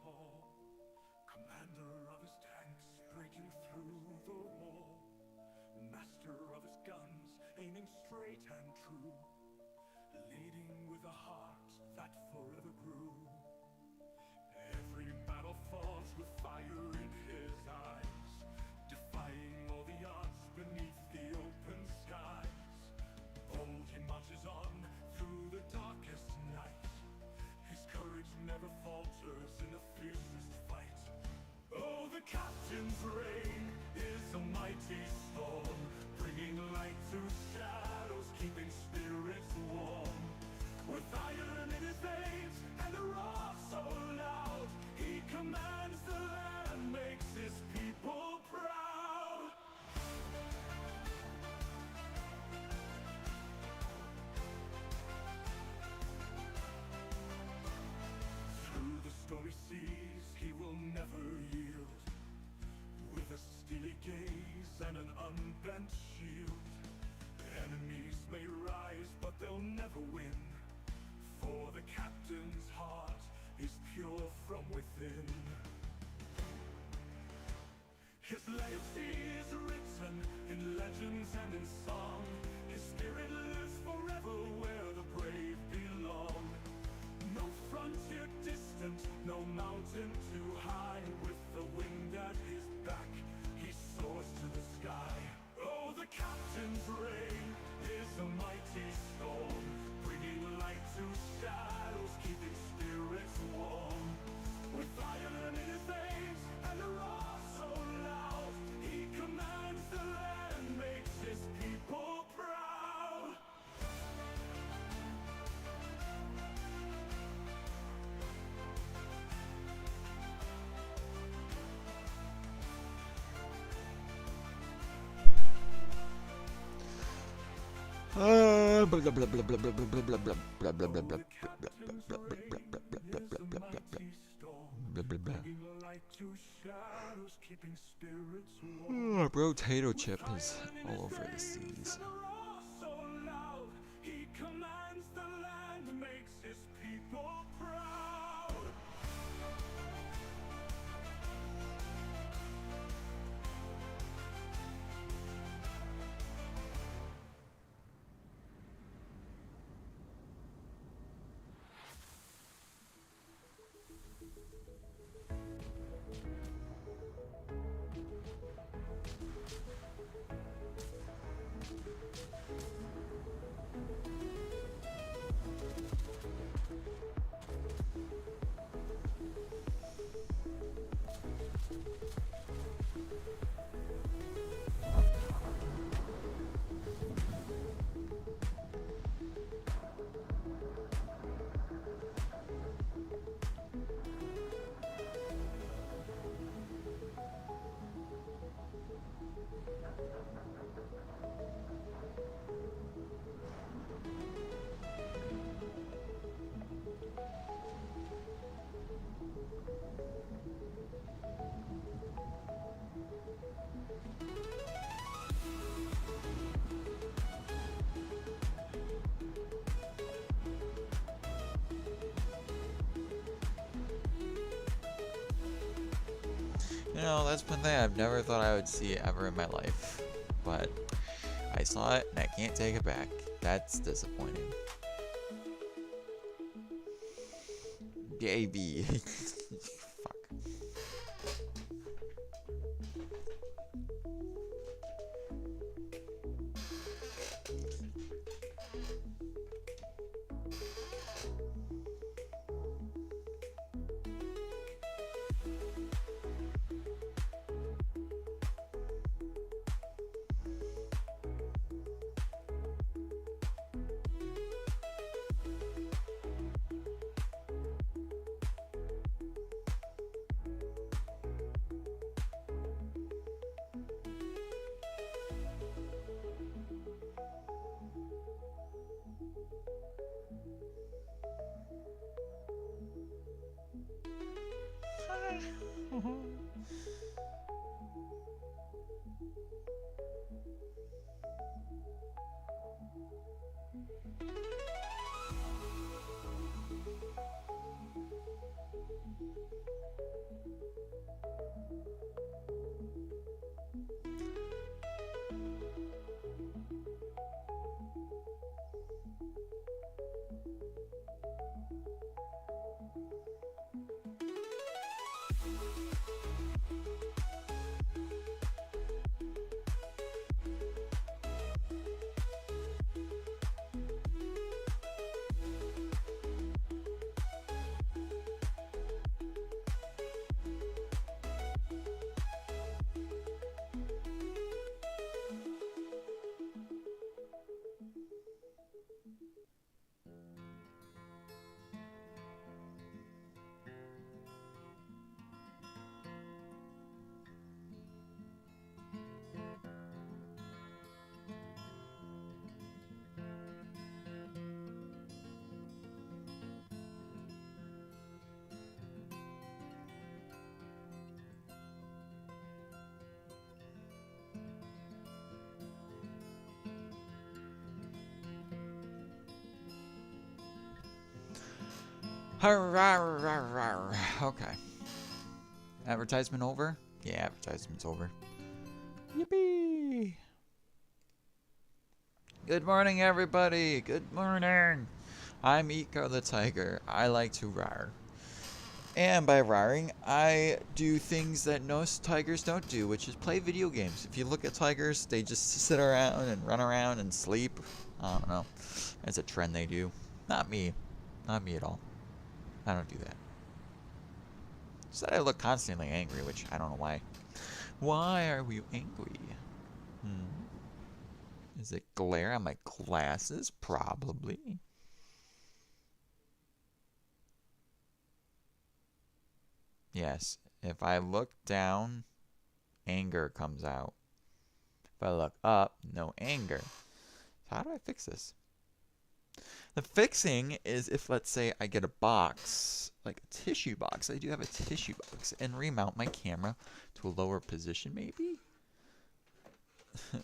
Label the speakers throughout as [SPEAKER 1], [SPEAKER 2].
[SPEAKER 1] tall, commander of his tanks, breaking through the wall, master of his guns, aiming straight and true, leading with a heart that forever grew. Every battle falls with fire in his eyes, defying all the odds beneath the open skies. Bold he marches on through the darkest night, his courage never falters in the fiercest fight. Oh, the captain's reign is a mighty storm, bringing light to shadows, keeping spirits warm. With iron in his veins and a roar so loud, he commands the land, makes his people proud. Through the stormy seas he will never yield, with a steely gaze and an unbent shield. Enemies may rise, but they'll never win, for the captain's heart is pure from within. His legacy is written in legends and in song. His spirit lives forever where the brave belong. No frontier distant, no mountain too high. With the wind at his back, he soars to the sky. Oh, the captain's reign is a mighty storm, bringing light to shadows, keeping spirits warm. With iron in his veins and a roar so loud, he commands the land, makes his people proud.
[SPEAKER 2] Blah blah blah blah blah blah blah blah blah blah blah blah blah blah blah. Potato chip is all over the seas.
[SPEAKER 1] He commands the land, makes his people proud.
[SPEAKER 2] You know, that's one thing I've never thought I would see ever in my life. But I saw it and I can't take it back. That's disappointing. JB. Fuck. Okay. Advertisement over? Yeah, advertisement's over. Yippee! Good morning, everybody. Good morning. I'm Iko the Tiger. I like to rawr. And by rawring, I do things that most tigers don't do, which is play video games. If you look at tigers, they just sit around and run around and sleep. I don't know. It's a trend they do. Not me. Not me at all. I don't do that. Said I look constantly angry, which I don't know why. Why are we angry? Is it glare on my glasses? Probably. Yes. If I look down, anger comes out. If I look up, no anger. So how do I fix this? The fixing is if, let's say, I get a box, like a tissue box. I do have a tissue box, and remount my camera to a lower position, maybe? The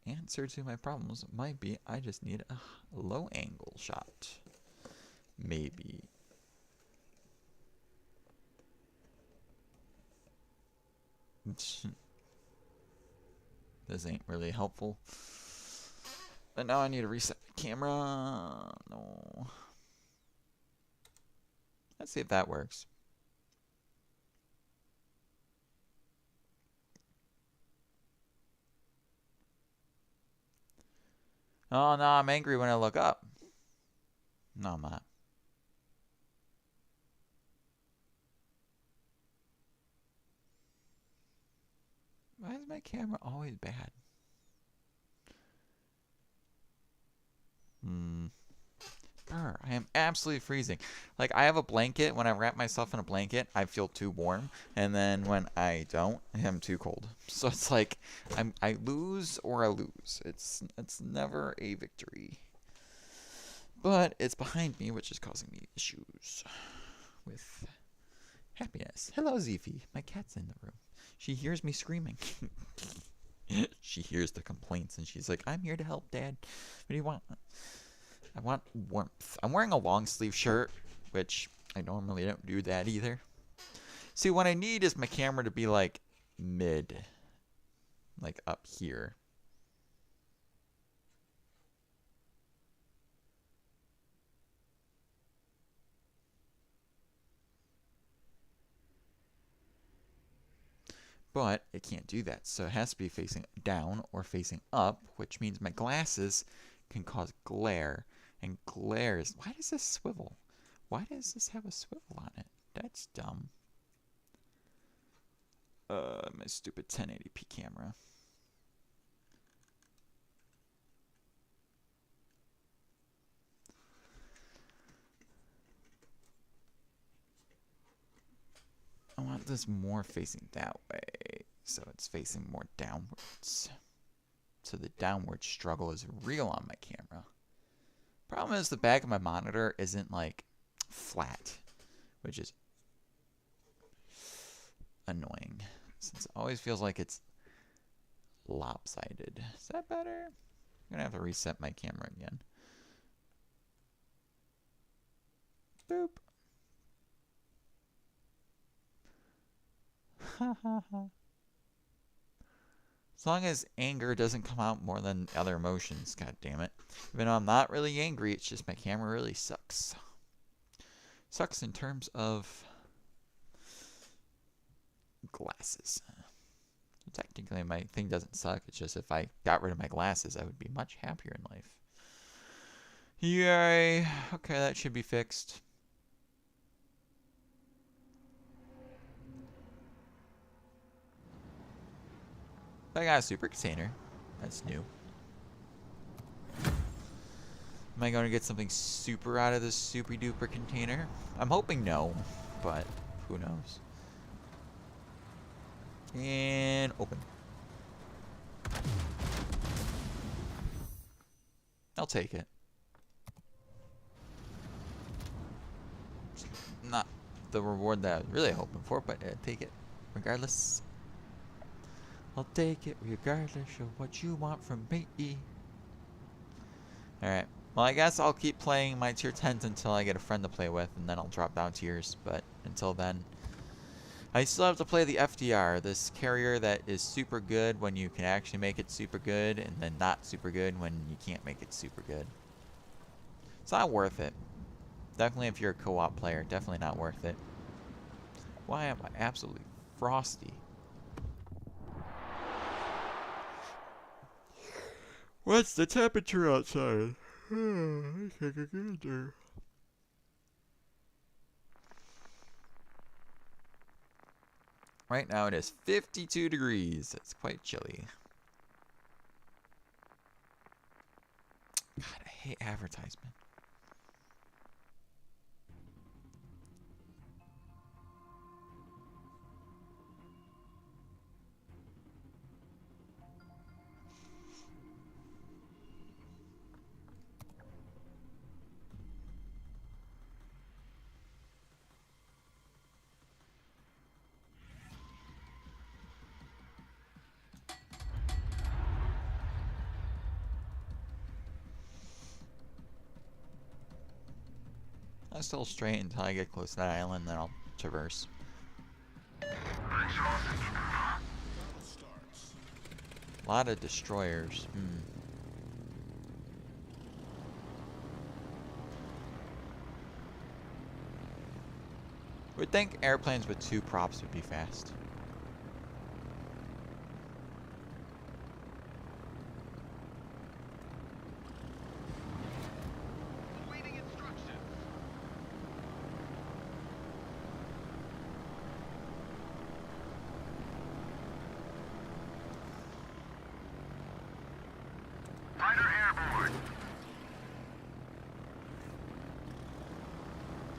[SPEAKER 2] answer to my problems might be I just need a low angle shot. Maybe. This ain't really helpful. But now I need to reset the camera. No. Let's see if that works. Oh, no, I'm angry when I look up. No, I'm not. Why is my camera always bad? I am absolutely freezing. Like, I have a blanket. When I wrap myself in a blanket, I feel too warm. And then when I don't, I'm too cold. So it's like, I lose or I lose. It's never a victory. But it's behind me, which is causing me issues with happiness. Hello, Zifi. My cat's in the room. She hears me screaming. She hears the complaints, and she's like, I'm here to help, Dad. What do you want? I want warmth. I'm wearing a long sleeve shirt, which I normally don't do that either. See, what I need is my camera to be like mid, like up here. But it can't do that, so it has to be facing down or facing up, which means my glasses can cause glare. And glare is... Why does this swivel? Why does this have a swivel on it? That's dumb. My stupid 1080p camera. I want this more facing that way, so it's facing more downwards. So the downward struggle is real on my camera. Problem is the back of my monitor isn't like flat, which is annoying since it always feels like it's lopsided. Is that better? I'm gonna have to reset my camera again. Boop. As long as anger doesn't come out more than other emotions, god damn it. Even though I'm not really angry, it's just my camera really sucks. Sucks in terms of glasses. Technically, my thing doesn't suck. It's just if I got rid of my glasses, I would be much happier in life. Yay. Okay, that should be fixed. I got a super container. That's new. Am I going to get something super out of this super duper container? I'm hoping no, but who knows. And open. I'll take it. Not the reward that I was really hoping for, but I'll take it regardless. I'll take it regardless of what you want from me. Alright. Well, I guess I'll keep playing my tier 10s until I get a friend to play with, and then I'll drop down tiers. But until then, I still have to play the FDR, this carrier that is super good when you can actually make it super good, and then not super good when you can't make it super good. It's not worth it. Definitely if you're a co-op player, definitely not worth it. Why am I absolutely frosty? What's the temperature outside? Right now it is 52 degrees. It's quite chilly. God, I hate advertisement. I'll still straight until I get close to that island, then I'll traverse. A lot of destroyers. Would think airplanes with 2 props would be fast.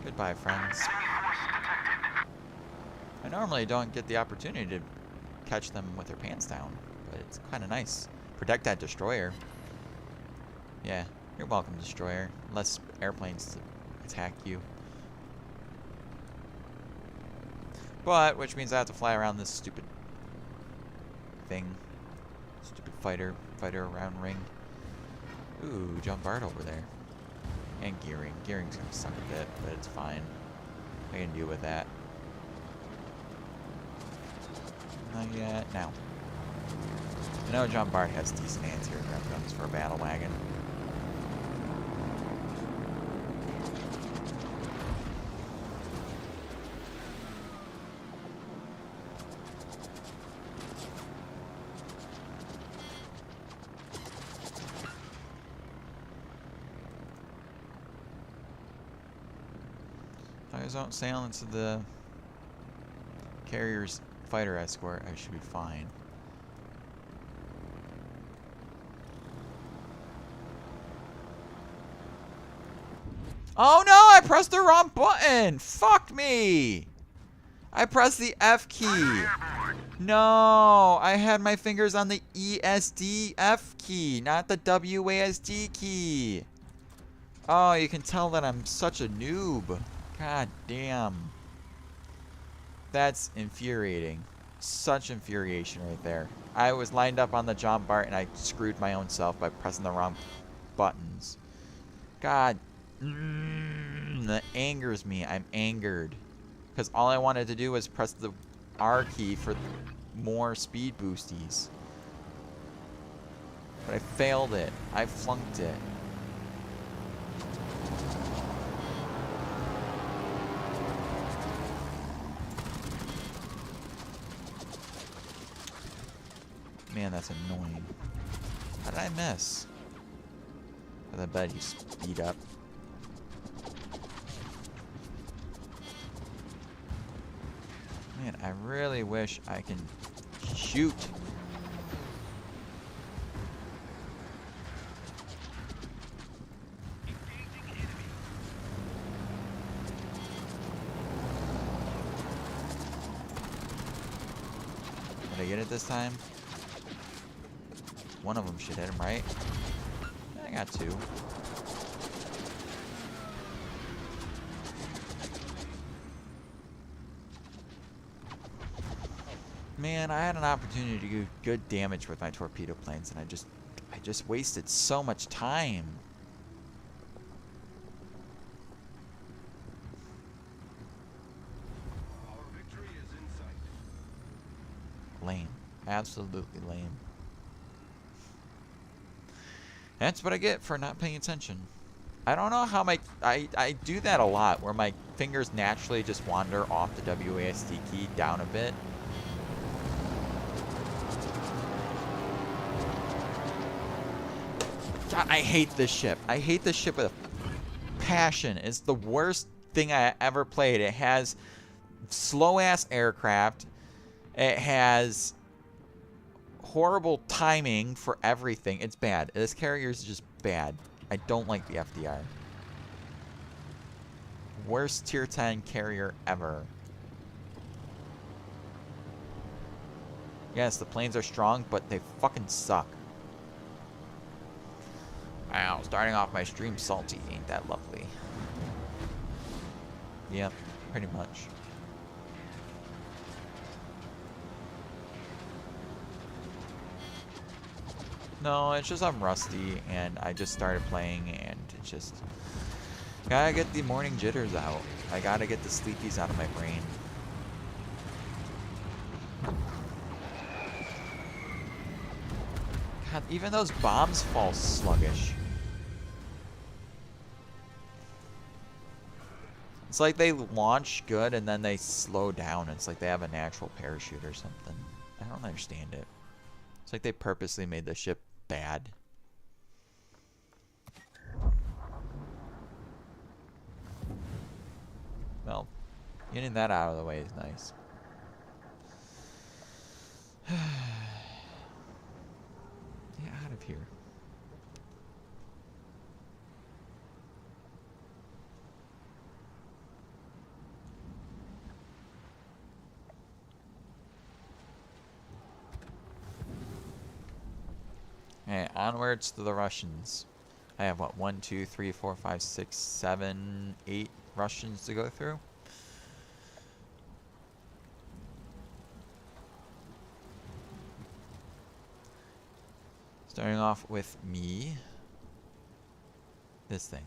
[SPEAKER 2] Goodbye, friends. I normally don't get the opportunity to catch them with their pants down, but it's kind of nice. Protect that destroyer. Yeah, you're welcome, destroyer. Less airplanes to attack you. But, which means I have to fly around this stupid thing. Stupid fighter around ring. Ooh, Jumpart over there. And gearing. Gearing's gonna suck a bit, but it's fine. I can deal with that. Not yet. Now. I know Jumpart has decent anti-aircraft guns for a battle wagon. If I don't sail into the carrier's fighter escort, I should be fine. Oh no, I pressed the wrong button! Fuck me! I pressed the F key. No, I had my fingers on the ESD F key, not the WASD key. Oh, you can tell that I'm such a noob. God damn. That's infuriating. Such infuriation right there. I was lined up on the Jumpart and I screwed my own self by pressing the wrong buttons. God. That angers me. I'm angered. Because all I wanted to do was press the R key for more speed boosties. But I failed it. I flunked it. Man, that's annoying. How did I miss? I bet you speed up. Man, I really wish I can shoot. Did I get it this time? One of them should hit him, right? I got two. Man, I had an opportunity to do good damage with my torpedo planes, and I just wasted so much time.
[SPEAKER 3] Our victory is in sight.
[SPEAKER 2] Lame. Absolutely lame. That's what I get for not paying attention. I don't know how I do that a lot, where my fingers naturally just wander off the WASD key down a bit. God, I hate this ship. I hate this ship with a passion. It's the worst thing I ever played. It has slow-ass aircraft. It has horrible timing for everything. It's bad. This carrier is just bad. I don't like the FDR. Worst tier 10 carrier ever. Yes, the planes are strong, but they fucking suck. Wow, starting off my stream salty. Ain't that lovely? Yep, pretty much. No, it's just I'm rusty, and I just started playing, and it's just... Gotta get the morning jitters out. I gotta get the sleepies out of my brain. God, even those bombs fall sluggish. It's like they launch good and then they slow down. It's like they have a natural parachute or something. I don't understand it. It's like they purposely made the ship bad. Well, getting that out of the way is nice. Get out of here. Okay, onwards to the Russians. I have what, 1, 2, 3, 4, 5, 6, 7, 8 Russians to go through. Starting off with me. This thing.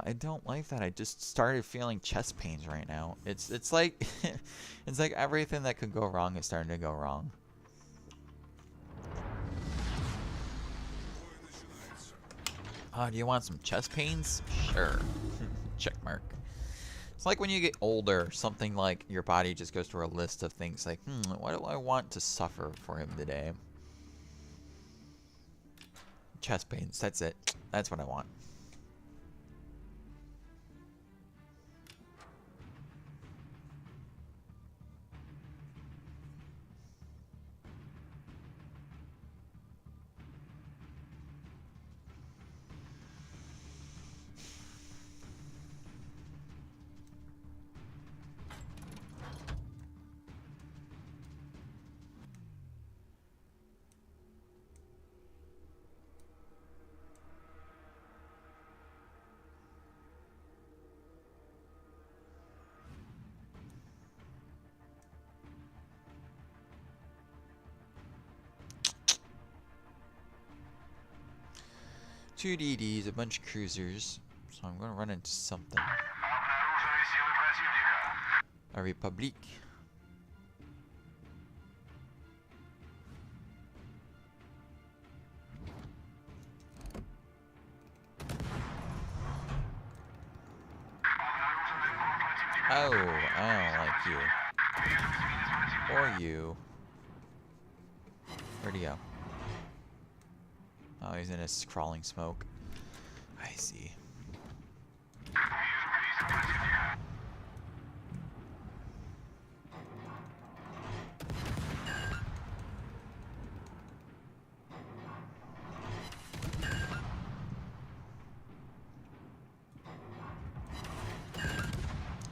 [SPEAKER 2] I don't like that. I just started feeling chest pains right now. It's like it's like everything that could go wrong is starting to go wrong. Do you want some chest pains? Sure. Check mark. It's like when you get older, something like your body just goes through a list of things like, what do I want to suffer for him today? Chest pains. That's it. That's what I want. 2 DDs, a bunch of cruisers. So I'm gonna run into something.
[SPEAKER 3] Обнаружены силы противника.
[SPEAKER 2] A Republic. Oh, I don't like you. Or you. Where'd he go? Oh, he's in his crawling smoke. I see.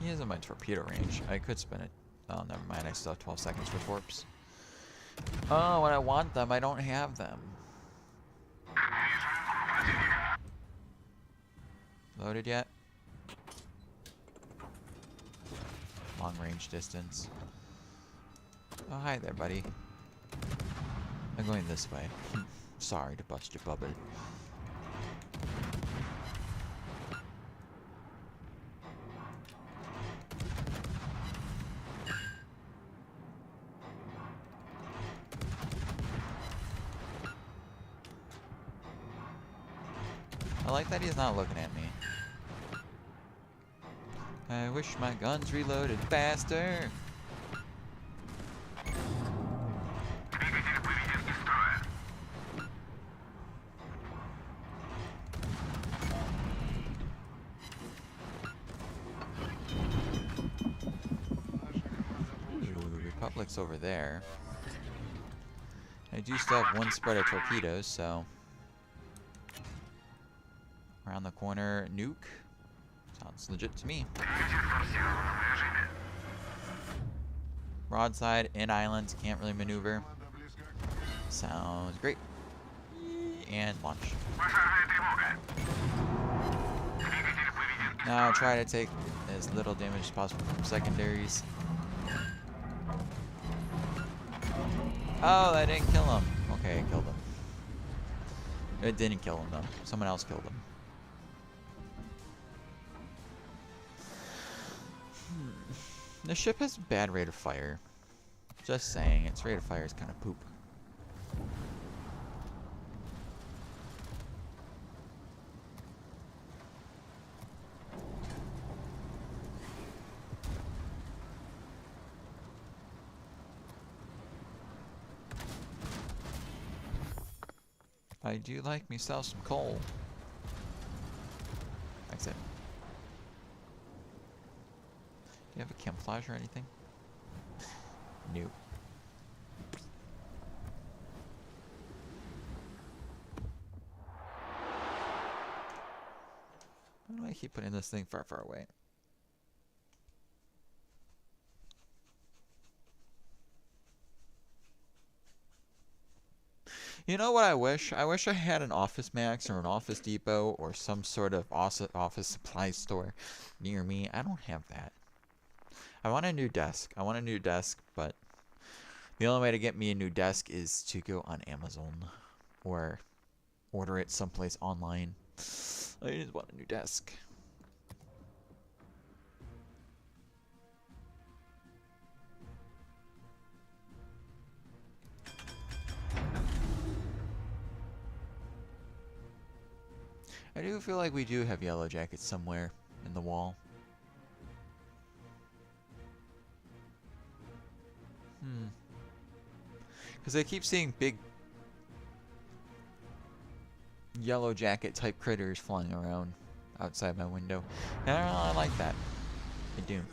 [SPEAKER 2] He is in my torpedo range. I could spin it. Oh, never mind. I still have 12 seconds for torps. Oh, when I want them, I don't have them. Loaded yet? Long range distance. Oh, hi there, buddy. I'm going this way. Sorry to bust your bubble. I like that he's not looking at me. I wish my guns reloaded faster.
[SPEAKER 3] Двигатель выведен из строя.
[SPEAKER 2] Ooh, Republic's over there. I do still have one spread of torpedoes, so... Around the corner, nuke. Sounds legit to me.
[SPEAKER 3] Двигатель в форсированном режиме.
[SPEAKER 2] Broadside, in islands, can't really maneuver. Sounds great. And launch.
[SPEAKER 3] Пожарная тревога. Двигатель выведен из
[SPEAKER 2] Now try to take as little damage as possible from secondaries. Oh, that didn't kill him. Okay, it killed him. It didn't kill him though. Someone else killed him. The ship has bad rate of fire. Just saying, its rate of fire is kind of poop. I do like myself some coal. That's it. Do you have a camouflage or anything? Nope. Why do I keep putting this thing far, far away? You know what I wish? I wish I had an Office Max or an Office Depot or some sort of office supply store near me. I don't have that. I want a new desk. I want a new desk, but the only way to get me a new desk is to go on Amazon or order it someplace online. I just want a new desk. I do feel like we do have yellow jackets somewhere in the wall. Because I keep seeing big yellow jacket type critters flying around outside my window. And I don't really like that. I don't.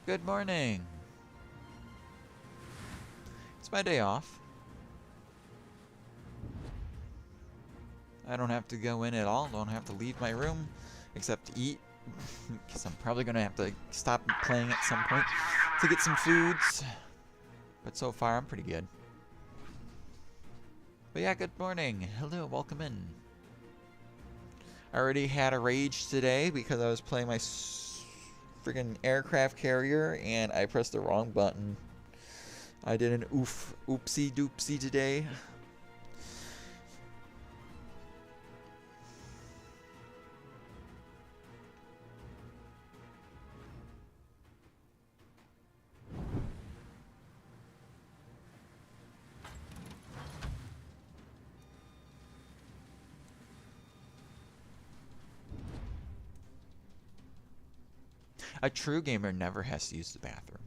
[SPEAKER 2] Good morning. It's my day off. I don't have to go in at all. Don't have to leave my room except to eat Because I'm probably going to have to stop playing at some point to get some foods. But so far, I'm pretty good. But yeah, good morning. Hello, welcome in. I already had a rage today because I was playing my friggin' aircraft carrier and I pressed the wrong button. I did an oopsie doopsie today. A true gamer never has to use the bathroom.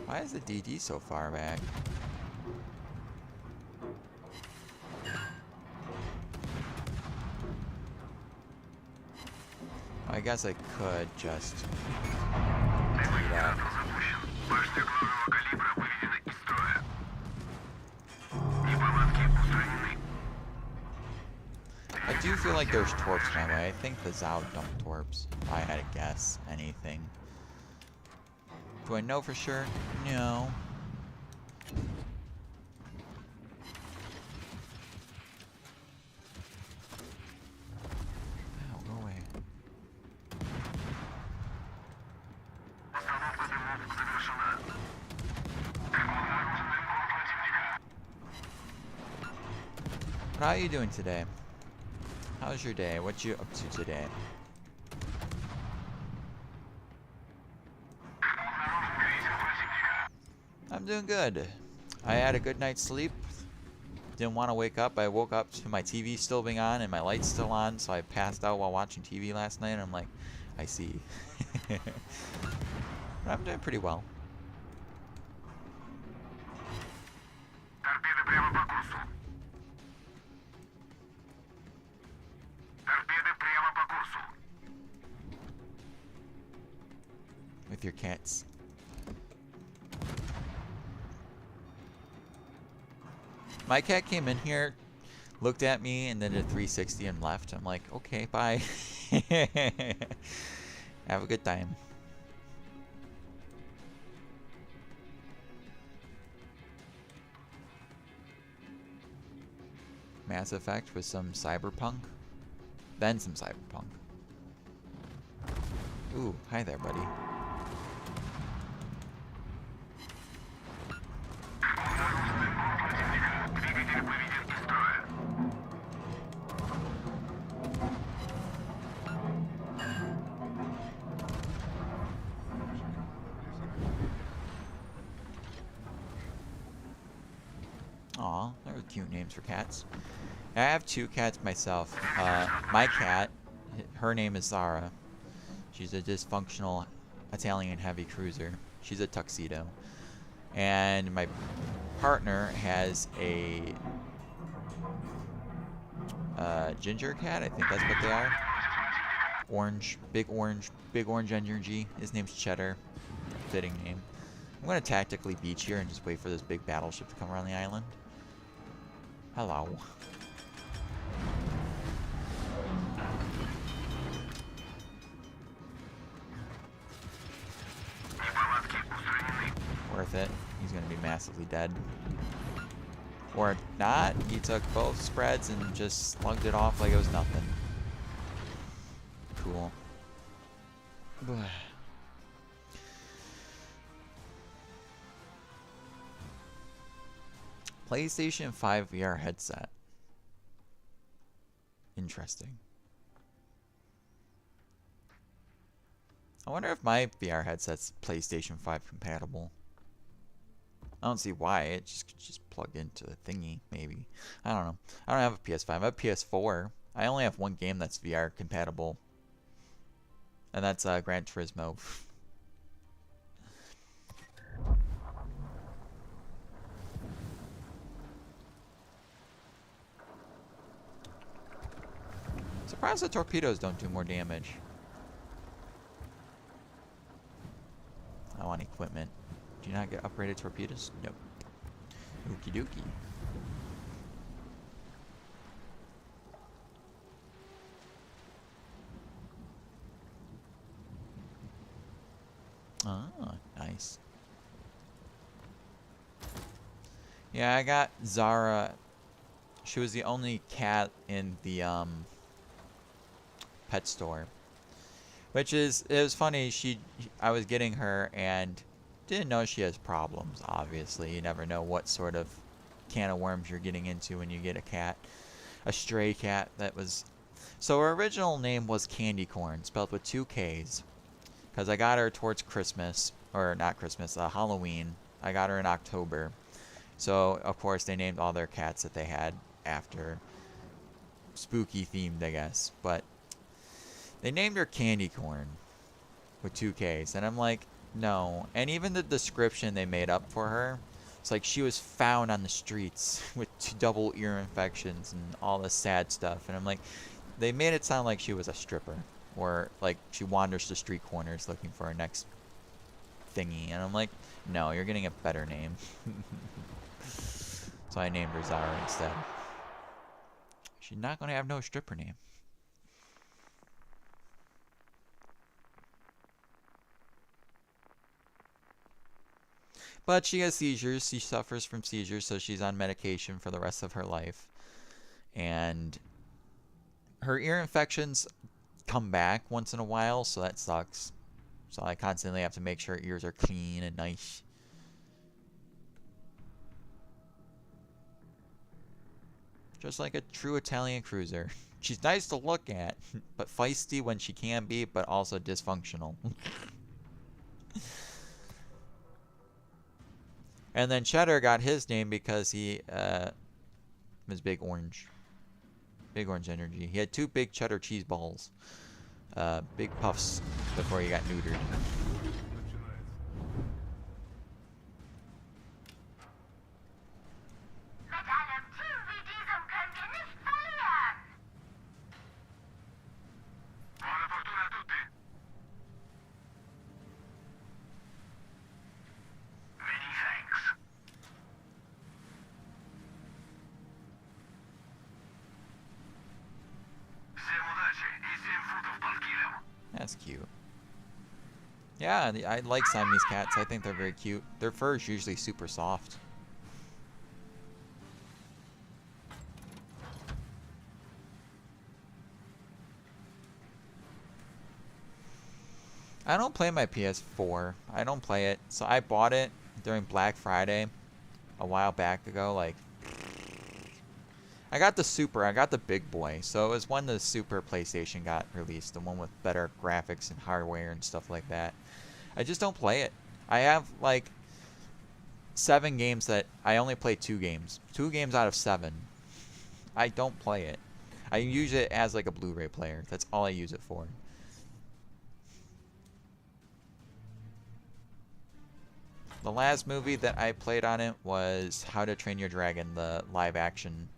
[SPEAKER 2] Why is the DD so far back? I guess I could just do that.
[SPEAKER 3] Башня главного калибра выведена из строя. Неполадки устранены.
[SPEAKER 2] I do feel like there's torps my way. I think the Zao dumped torps, if I had to guess anything. Do I know for sure? No. Ow, go away.
[SPEAKER 3] Остановка дымов завершена.
[SPEAKER 2] What are you doing today? How's your day? What you up to today? I'm doing good. I had a good night's sleep. Didn't want to wake up. I woke up to my TV still being on and my lights still on, so I passed out while watching TV last night, and I'm like, I see. But I'm doing pretty well.
[SPEAKER 3] Торпеды прямо по курсу. Торпеды прямо по курсу.
[SPEAKER 2] With your cats. My cat came in here, looked at me, and then did a 360 and left. I'm like, okay, bye. Have a good time. Mass Effect with some cyberpunk. Then some cyberpunk. Ooh, hi there, buddy.
[SPEAKER 3] Двигатель выведен из строя.
[SPEAKER 2] Aw, there are cute names for cats. I have two cats myself. My cat, her name is Zara. She's a dysfunctional Italian heavy cruiser. She's a tuxedo. And my partner has a ginger cat. I think that's what they are. Orange, big orange energy. His name's Cheddar. Fitting name. I'm gonna tactically beach here and just wait for this big battleship to come around the island. Hello.
[SPEAKER 3] Неполадки устранены.
[SPEAKER 2] Worth it. He's gonna be massively dead. Or not. He took both spreads and just slugged it off like it was nothing. Cool. PlayStation 5 VR headset. Interesting. I wonder if my VR headset's PlayStation 5 compatible. I don't see why. It just plug into the thingy, maybe. I don't know. I don't have a PS5. I have a PS4. I only have one game that's VR compatible. And that's Gran Turismo. Surprised the torpedoes don't do more damage. I want equipment. Do you not get upgraded torpedoes? Nope. Okie dokie. Ah, nice. Yeah, I got Zara. She was the only cat in the pet store. Which is, it was funny, I was getting her and didn't know she has problems, obviously. You never know what sort of can of worms you're getting into when you get a cat. A stray cat that was... So her original name was Candy Corn, spelled with 2 Ks. Because I got her towards Christmas, or not Christmas, Halloween. I got her in October. So, of course, they named all their cats that they had after spooky themed, I guess. But they named her Candy Corn with 2 Ks. And I'm like, no. And even the description they made up for her, it's like she was found on the streets with 2 double ear infections and all this sad stuff. And I'm like, they made it sound like she was a stripper. Or like she wanders the street corners looking for her next thingy. And I'm like, no, you're getting a better name. So I named her Zara instead. She's not going to have no stripper name. But she has seizures. She suffers from seizures, so she's on medication for the rest of her life. And her ear infections come back once in a while, so that sucks. So I constantly have to make sure her ears are clean and nice. Just like a true Italian cruiser. She's nice to look at, but feisty when she can be, but also dysfunctional. And then Cheddar got his name because he was Big Orange. Big Orange Energy. He had 2 big cheddar cheese balls. Big puffs before he got neutered. That's cute. Yeah, I like Siamese cats. I think they're very cute. Their fur is usually super soft. I don't play my PS4. I don't play it. So I bought it during Black Friday a while back ago. Like, I got the Super. I got the big boy. So it was when the Super PlayStation got released. The one with better graphics and hardware and stuff like that. I just don't play it. I have like 7 games that I only play 2 games. 2 games out of 7. I don't play it. I use it as like a Blu-ray player. That's all I use it for. The last movie that I played on it was How to Train Your Dragon, the live action.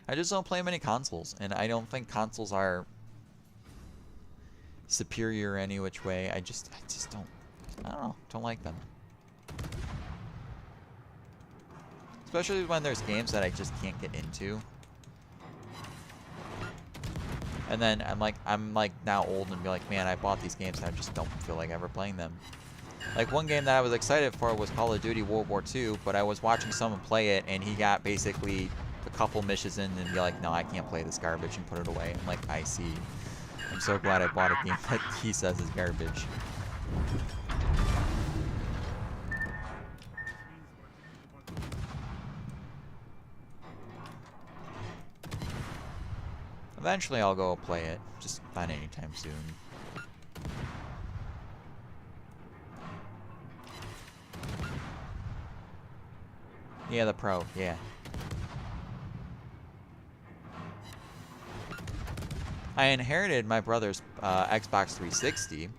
[SPEAKER 2] I just don't play many consoles, and I don't think consoles are superior any which way. I just don't like them. Especially when there's games that I just can't get into. And then I'm like now old and be like, man, I bought these games and I just don't feel like ever playing them. Like one game that I was excited for was Call of Duty World War II, but I was watching someone play it and he got basically a couple missions in and be like, no, I can't play this garbage, and put it away. I'm like, I see. I'm so glad I bought a game that he says is garbage. Eventually I'll go play it, just not anytime soon. Yeah, the Pro, yeah. I inherited my brother's Xbox 360,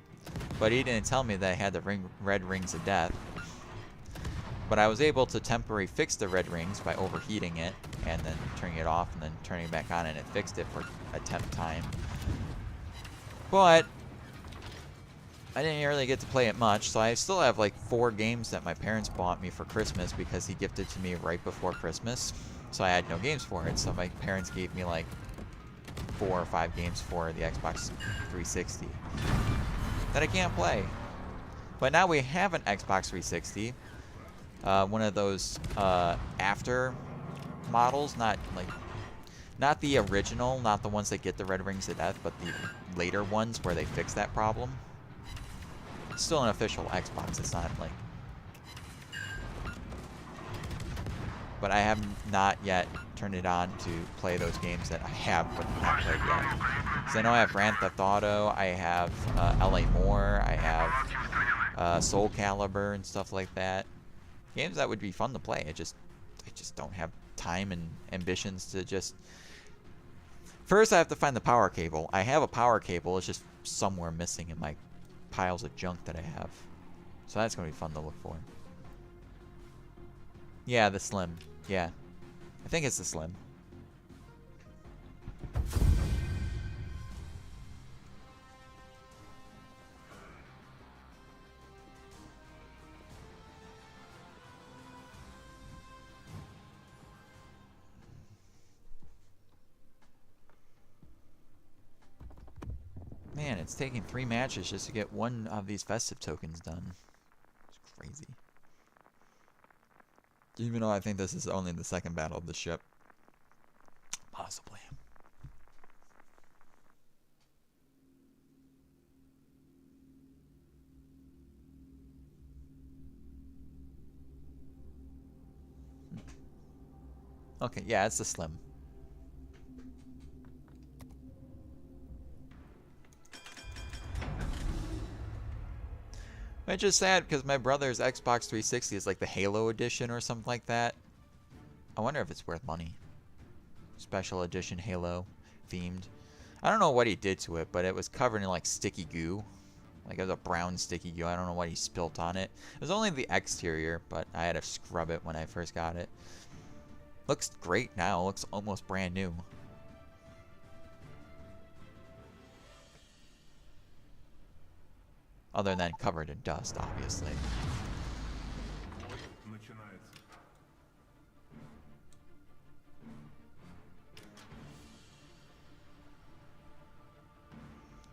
[SPEAKER 2] but he didn't tell me that I had the red rings of death. But I was able to temporarily fix the red rings by overheating it and then turning it off and then turning it back on, and it fixed it for a 10th time. But I didn't really get to play it much, so I still have like 4 games that my parents bought me for Christmas because he gifted to me right before Christmas. So I had no games for it, so my parents gave me like 4 or 5 games for the Xbox 360 that I can't play. But now we have an Xbox 360, one of those after models, not the original, not the ones that get the red rings to death, but the later ones where they fix that problem. It's still an official Xbox, it's not like... But I have not yet turned it on to play those games that I have but not played yet. Because I know I have Grand Theft Auto, I have LA Moore, I have Soul Calibur and stuff like that. Games that would be fun to play. I just don't have time and ambitions to just... First I have to find the power cable. I have a power cable, it's just somewhere missing in my piles of junk that I have. So that's going to be fun to look for. Yeah, the Slim. Yeah. I think it's the Slim. Man, it's taking 3 matches just to get 1 of these festive tokens done. It's crazy. Even though I think this is only the 2nd battle of the ship. Possibly. Okay, yeah, it's the Slim. Which is sad because my brother's Xbox 360 is like the Halo edition or something like that. I wonder if it's worth money. Special edition Halo themed. I don't know what he did to it, but it was covered in like sticky goo. Like it was a brown sticky goo. I don't know what he spilt on it. It was only the exterior, but I had to scrub it when I first got it. Looks great now. Looks almost brand new. Other than covered in dust, obviously.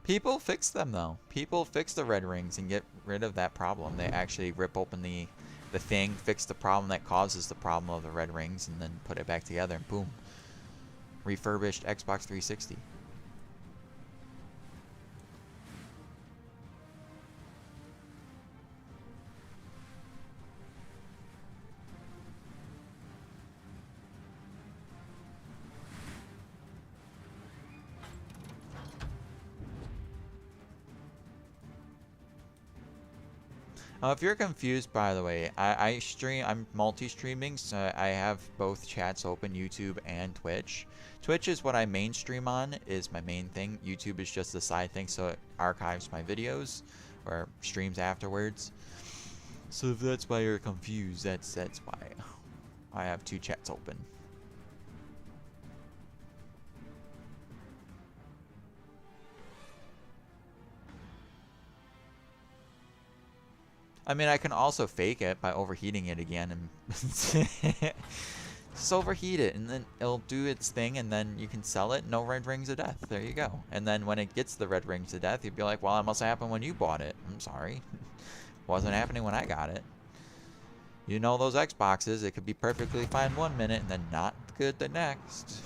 [SPEAKER 2] People fix them though. People fix the red rings and get rid of that problem. They actually rip open the thing, fix the problem that causes the problem of the red rings, and then put it back together and boom. Refurbished Xbox 360. If you're confused, by the way, I stream, I'm multi-streaming, so I have both chats open, YouTube and Twitch. Twitch is what I mainstream on, is my main thing. YouTube is just a side thing, so it archives my videos, or streams afterwards. So if that's why you're confused, that's why I have 2 chats open. I mean, I can also fake it by overheating it again and just overheat it, and then it'll do its thing, and then you can sell it. No red rings of death. There you go. And then when it gets the red rings of death, you'd be like, well, it must have happened when you bought it. I'm sorry. Wasn't happening when I got it. You know those Xboxes, it could be perfectly fine 1 minute and then not good the next.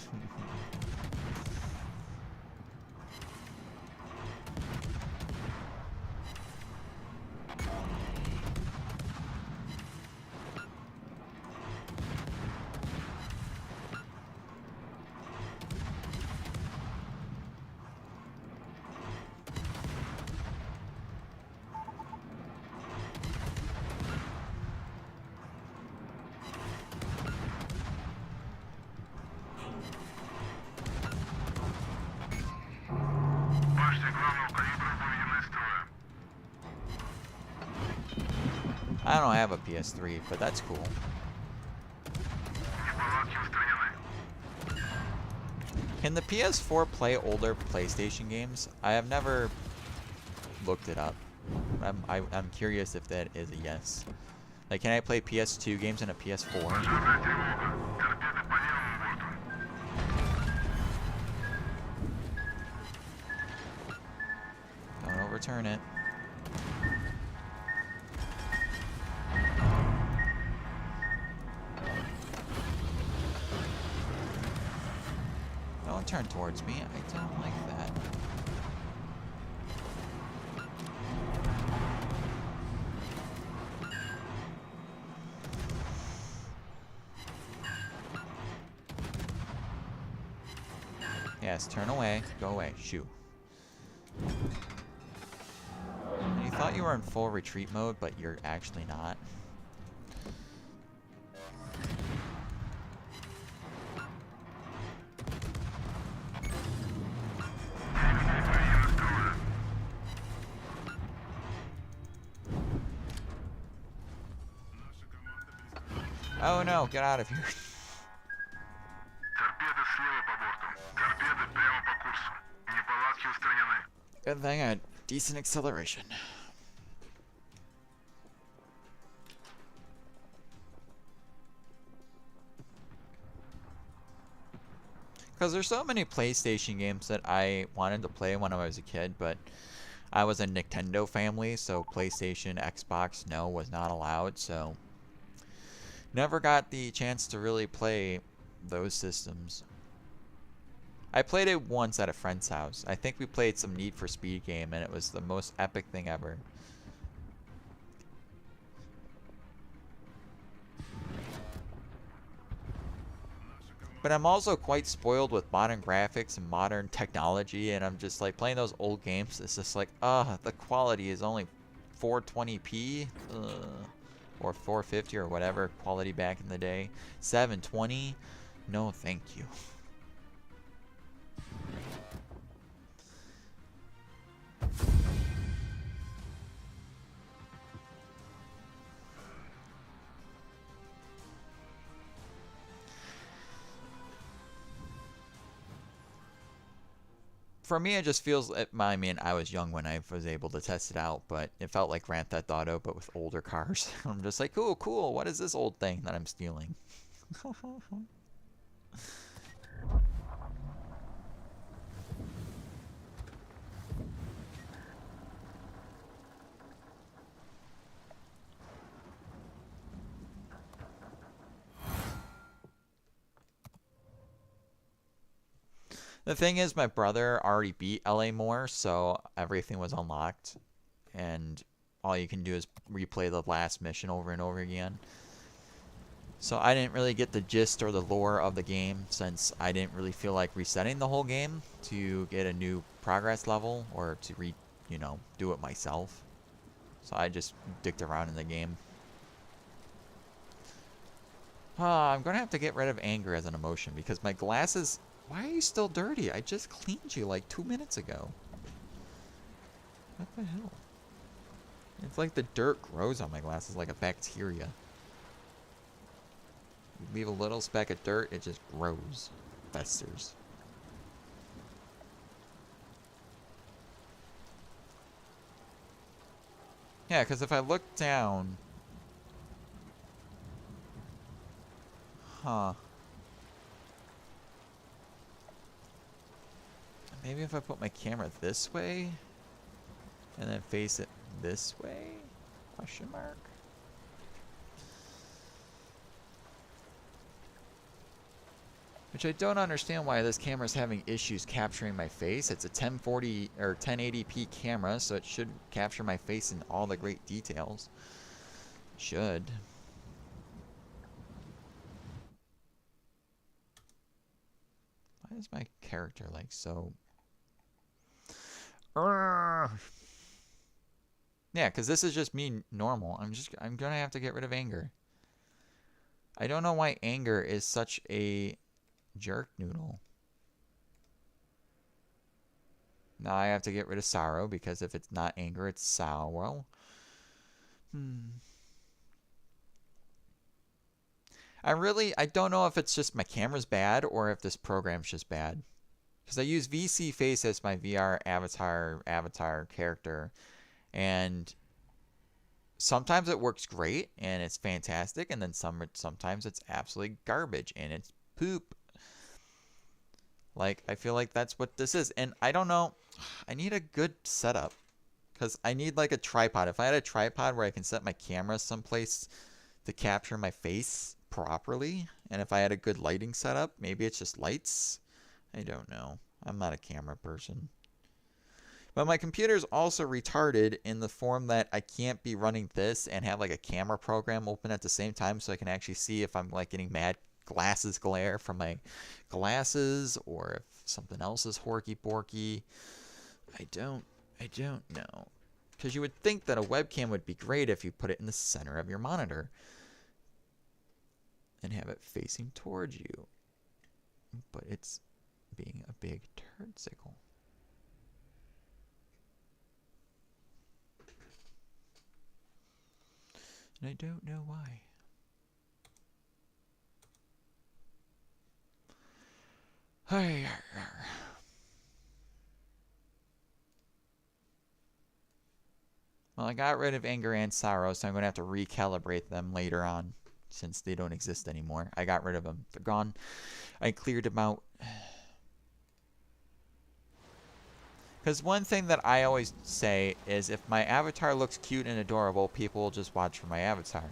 [SPEAKER 2] I don't have a PS3, but that's cool.
[SPEAKER 3] Неполадки устранены.
[SPEAKER 2] Can the PS4 play older PlayStation games? I have never looked it up. I'm curious if that is a yes. Like, can I play PS2 games in a PS4?
[SPEAKER 3] Пожарная тревога. Торпеды по левому борту.
[SPEAKER 2] Don't overturn it. Don't turn towards me. I don't like that. Yes, turn away. Go away. Shoo. You thought you were in full retreat mode, but you're actually not. Oh no, get out of here.
[SPEAKER 3] Торпеды слева по борту. Торпеды прямо по курсу. Неполадки устранены.
[SPEAKER 2] Good thing I had decent acceleration. Because there's so many PlayStation games that I wanted to play when I was a kid, but I was a Nintendo family, so PlayStation, Xbox, no, was not allowed, so never got the chance to really play those systems. I played it once at a friend's house. I think we played some Need for Speed game, and it was the most epic thing ever. But I'm also quite spoiled with modern graphics and modern technology, and I'm just like playing those old games. It's just like, the quality is only 420p or 450 or whatever quality back in the day. 720? No, thank you. For me, it just feels. I mean, I was young when I was able to test it out, but it felt like Grand Theft Auto, but with older cars. I'm just like, cool, cool. What is this old thing that I'm stealing? The thing is, my brother already beat LA Moore, so everything was unlocked, and all you can do is replay the last mission over and over again. So I didn't really get the gist or the lore of the game, since I didn't really feel like resetting the whole game to get a new progress level or to do it myself. So I just dicked around in the game. I'm gonna have to get rid of anger as an emotion because my glasses. Why are you still dirty? I just cleaned you like 2 minutes ago. What the hell? It's like the dirt grows on my glasses like a bacteria. You leave a little speck of dirt, it just grows. Festers. Yeah, because if I look down... Huh. Maybe if I put my camera this way and then face it this way? Question mark. Which I don't understand why this camera is having issues capturing my face. It's a 1040 or 1080p camera, so it should capture my face in all the great details. It should. Why is my character like so... Yeah, because this is just me normal. I'm gonna have to get rid of anger. I don't know why anger is such a jerk noodle. Now I have to get rid of sorrow because if it's not anger, it's sorrow. I don't know if it's just my camera's bad or if this program's just bad. Because I use VC Face as my VR avatar character, and sometimes it works great and it's fantastic, and then sometimes it's absolutely garbage and it's poop. Like, I feel like that's what this is, and I don't know. I need a good setup, because I need like a tripod. If I had a tripod where I can set my camera someplace to capture my face properly, and if I had a good lighting setup, maybe it's just lights. I don't know. I'm not a camera person. But my computer is also retarded in the form that I can't be running this and have like a camera program open at the same time, so I can actually see if I'm like getting mad glasses glare from my glasses or if something else is horky borky. I don't know. Because you would think that a webcam would be great if you put it in the center of your monitor and have it facing towards you. But it's being a big turdsicle. And I don't know why. Well, I got rid of anger and sorrow, so I'm going to have to recalibrate them later on, since they don't exist anymore. I got rid of them. They're gone. I cleared them out. Because one thing that I always say is if my avatar looks cute and adorable, people will just watch for my avatar.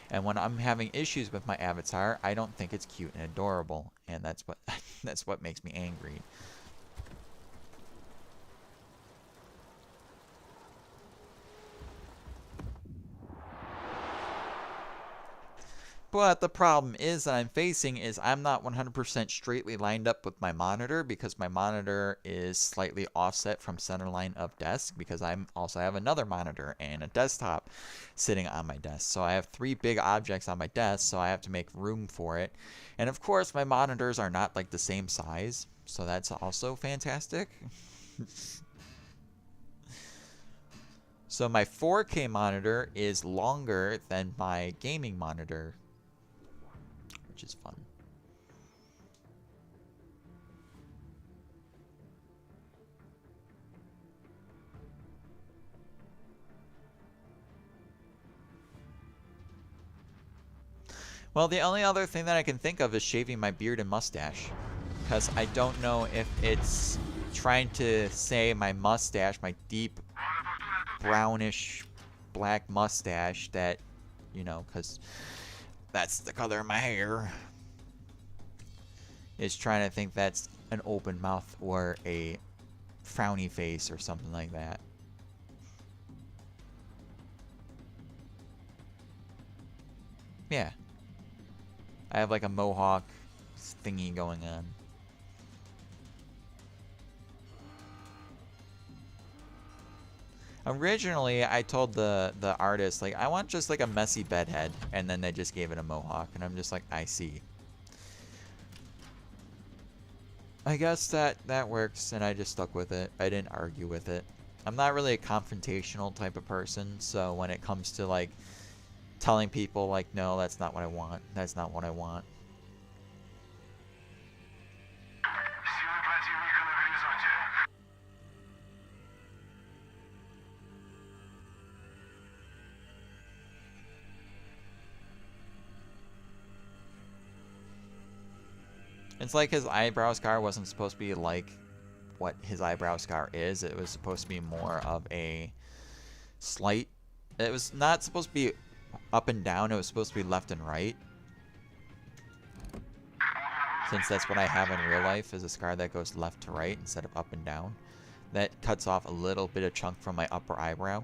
[SPEAKER 2] And when I'm having issues with my avatar, I don't think it's cute and adorable. And that's what makes me angry. But the problem is that I'm facing is I'm not 100% straightly lined up with my monitor, because my monitor is slightly offset from center line of desk, because I also have another monitor and a desktop sitting on my desk. So I have 3 big objects on my desk, so I have to make room for it. And of course my monitors are not like the same size, so that's also fantastic. So my 4K monitor is longer than my gaming monitor, which is fun. Well, the only other thing that I can think of is shaving my beard and mustache, because I don't know if it's trying to say my mustache, my deep brownish black mustache that, you know, because that's the color of my hair, is trying to think that's an open mouth or a frowny face or something like that. Yeah. I have like a mohawk thingy going on. Originally, I told the artist, like, I want just like a messy bedhead, and then they just gave it a mohawk, and I'm just like, I see. I guess that works, and I just stuck with it. I didn't argue with it. I'm not really a confrontational type of person, so when it comes to like telling people like, no, that's not what I want, that's not what I want.
[SPEAKER 3] Силы противника на горизонте.
[SPEAKER 2] It's like his eyebrow scar wasn't supposed to be like what his eyebrow scar is. It was supposed to be more of a slight. It was not supposed to be up and down. It was supposed to be left and right. Since that's what I have in real life, is a scar that goes left to right instead of up and down. That cuts off a little bit of chunk from my upper eyebrow.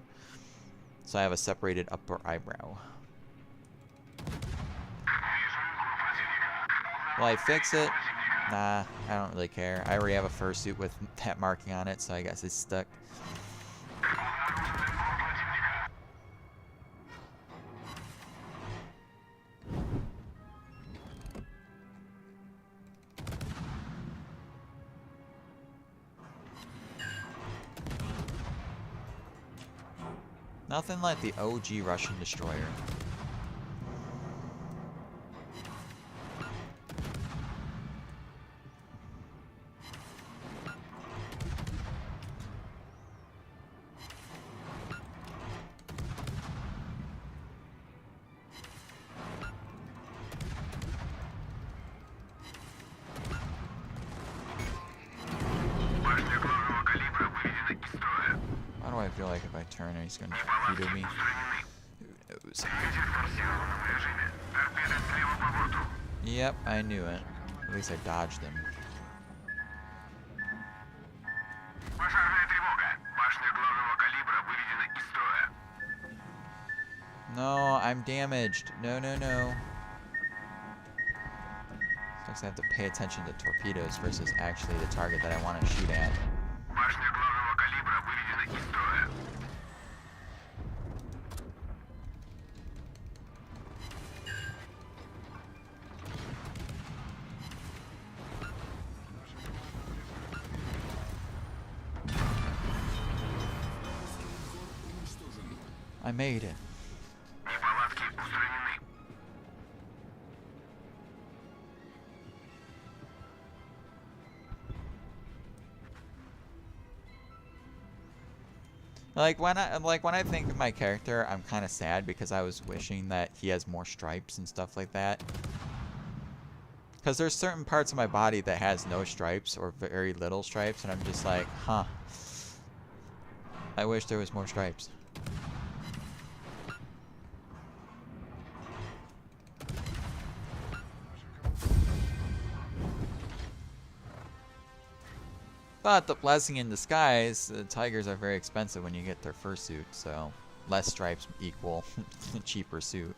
[SPEAKER 2] So I have a separated upper eyebrow. Will I fix it? Nah, I don't really care. I already have a fursuit with that marking on it, so I guess it's stuck. Nothing like the OG Russian destroyer. feel like if I turn, he's gonna torpedo me. Who knows?
[SPEAKER 3] Двигатель в форсированном режиме. Торпеды слева по борту.
[SPEAKER 2] Yep, I knew it. At least I dodged him.
[SPEAKER 3] Пожарная тревога. Башня главного калибра выведена из строя.
[SPEAKER 2] No, I'm damaged. No, no, no. So I have to pay attention to torpedoes versus actually the target that I want to shoot at.
[SPEAKER 3] Башня главного калибра выведена из строя.
[SPEAKER 2] I made it.
[SPEAKER 3] Неполадки устранены.
[SPEAKER 2] Like when I think of my character, I'm kind of sad because I was wishing that he has more stripes and stuff like that. Because there's certain parts of my body that has no stripes or very little stripes, and I'm just like, huh. I wish there was more stripes. But the blessing in disguise, the tigers are very expensive when you get their fursuit, so less stripes equal cheaper suit.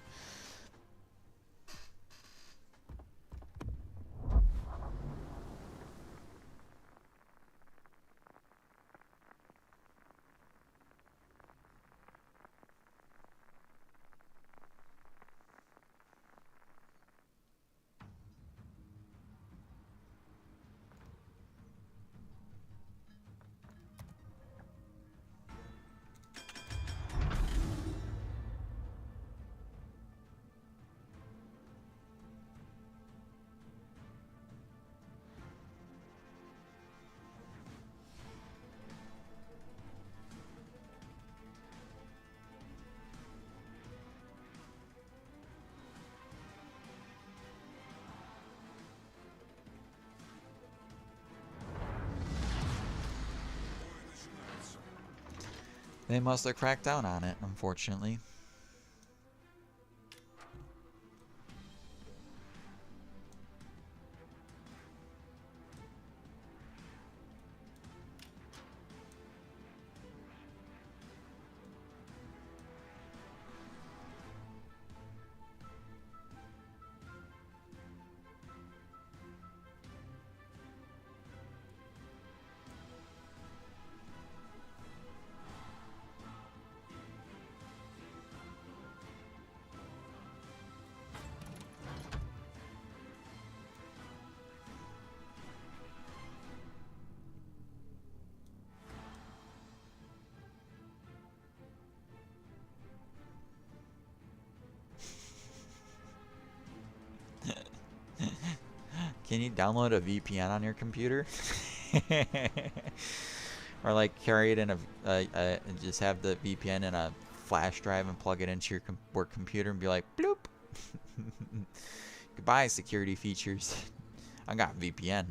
[SPEAKER 2] They must have cracked down on it, unfortunately. Can you download a VPN on your computer? Or like carry it in a just have the VPN in a flash drive and plug it into your work computer and be like, bloop. Goodbye, security features. I got VPN.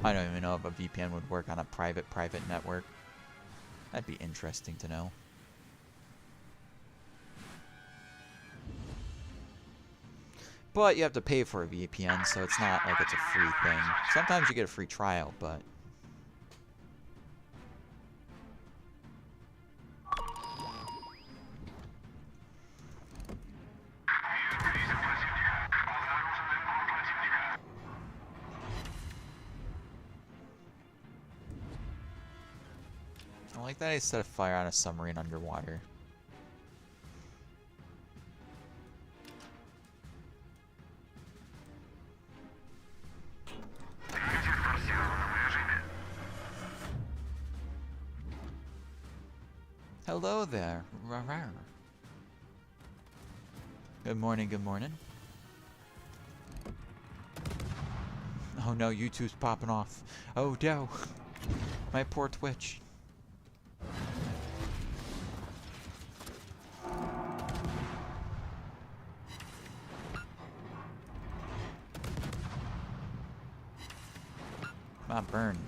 [SPEAKER 2] I don't even know if a VPN would work on a private network. That'd be interesting to know. But you have to pay for a VPN, so it's not like it's a free thing. Sometimes you get a free trial, but... I like that I set a fire on a submarine underwater. Hello there. Rawr. Good morning, good morning. Oh no, YouTube's popping off. Oh no. My poor Twitch. Come on, burn.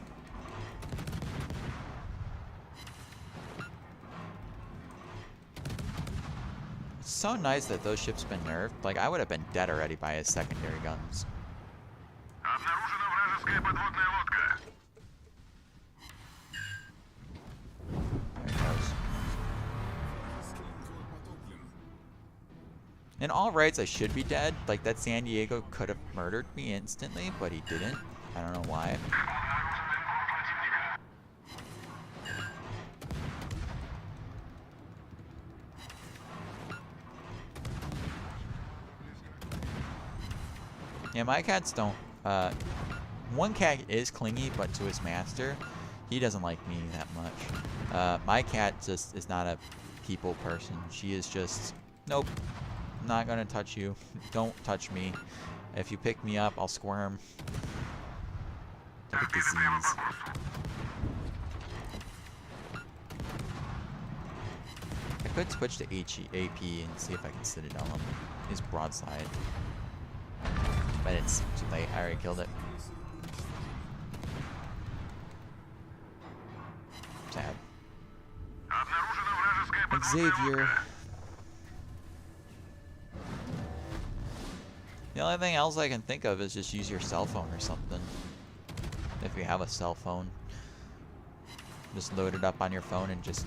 [SPEAKER 2] It's so nice that those ships been nerfed. Like, I would have been dead already by his secondary guns.
[SPEAKER 3] Обнаружена вражеская подводная лодка.
[SPEAKER 2] There he goes. In all rights, I should be dead. Like, that San Diego could have murdered me instantly, but he didn't. I don't know why. Yeah, my cats don't. One cat is clingy, but to his master, he doesn't like me that much. My cat just is not a people person. She is just, nope, not gonna touch you. Don't touch me. If you pick me up, I'll squirm. Like a disease. I could switch to AP and see if I can Citadel him. His broadside. But it's too late. I already killed it. Sad.
[SPEAKER 3] Обнаружена вражеская подводная
[SPEAKER 2] Xavier.
[SPEAKER 3] лодка.
[SPEAKER 2] The only thing else I can think of is just use your cell phone or something. If you have a cell phone. Just load it up on your phone and just...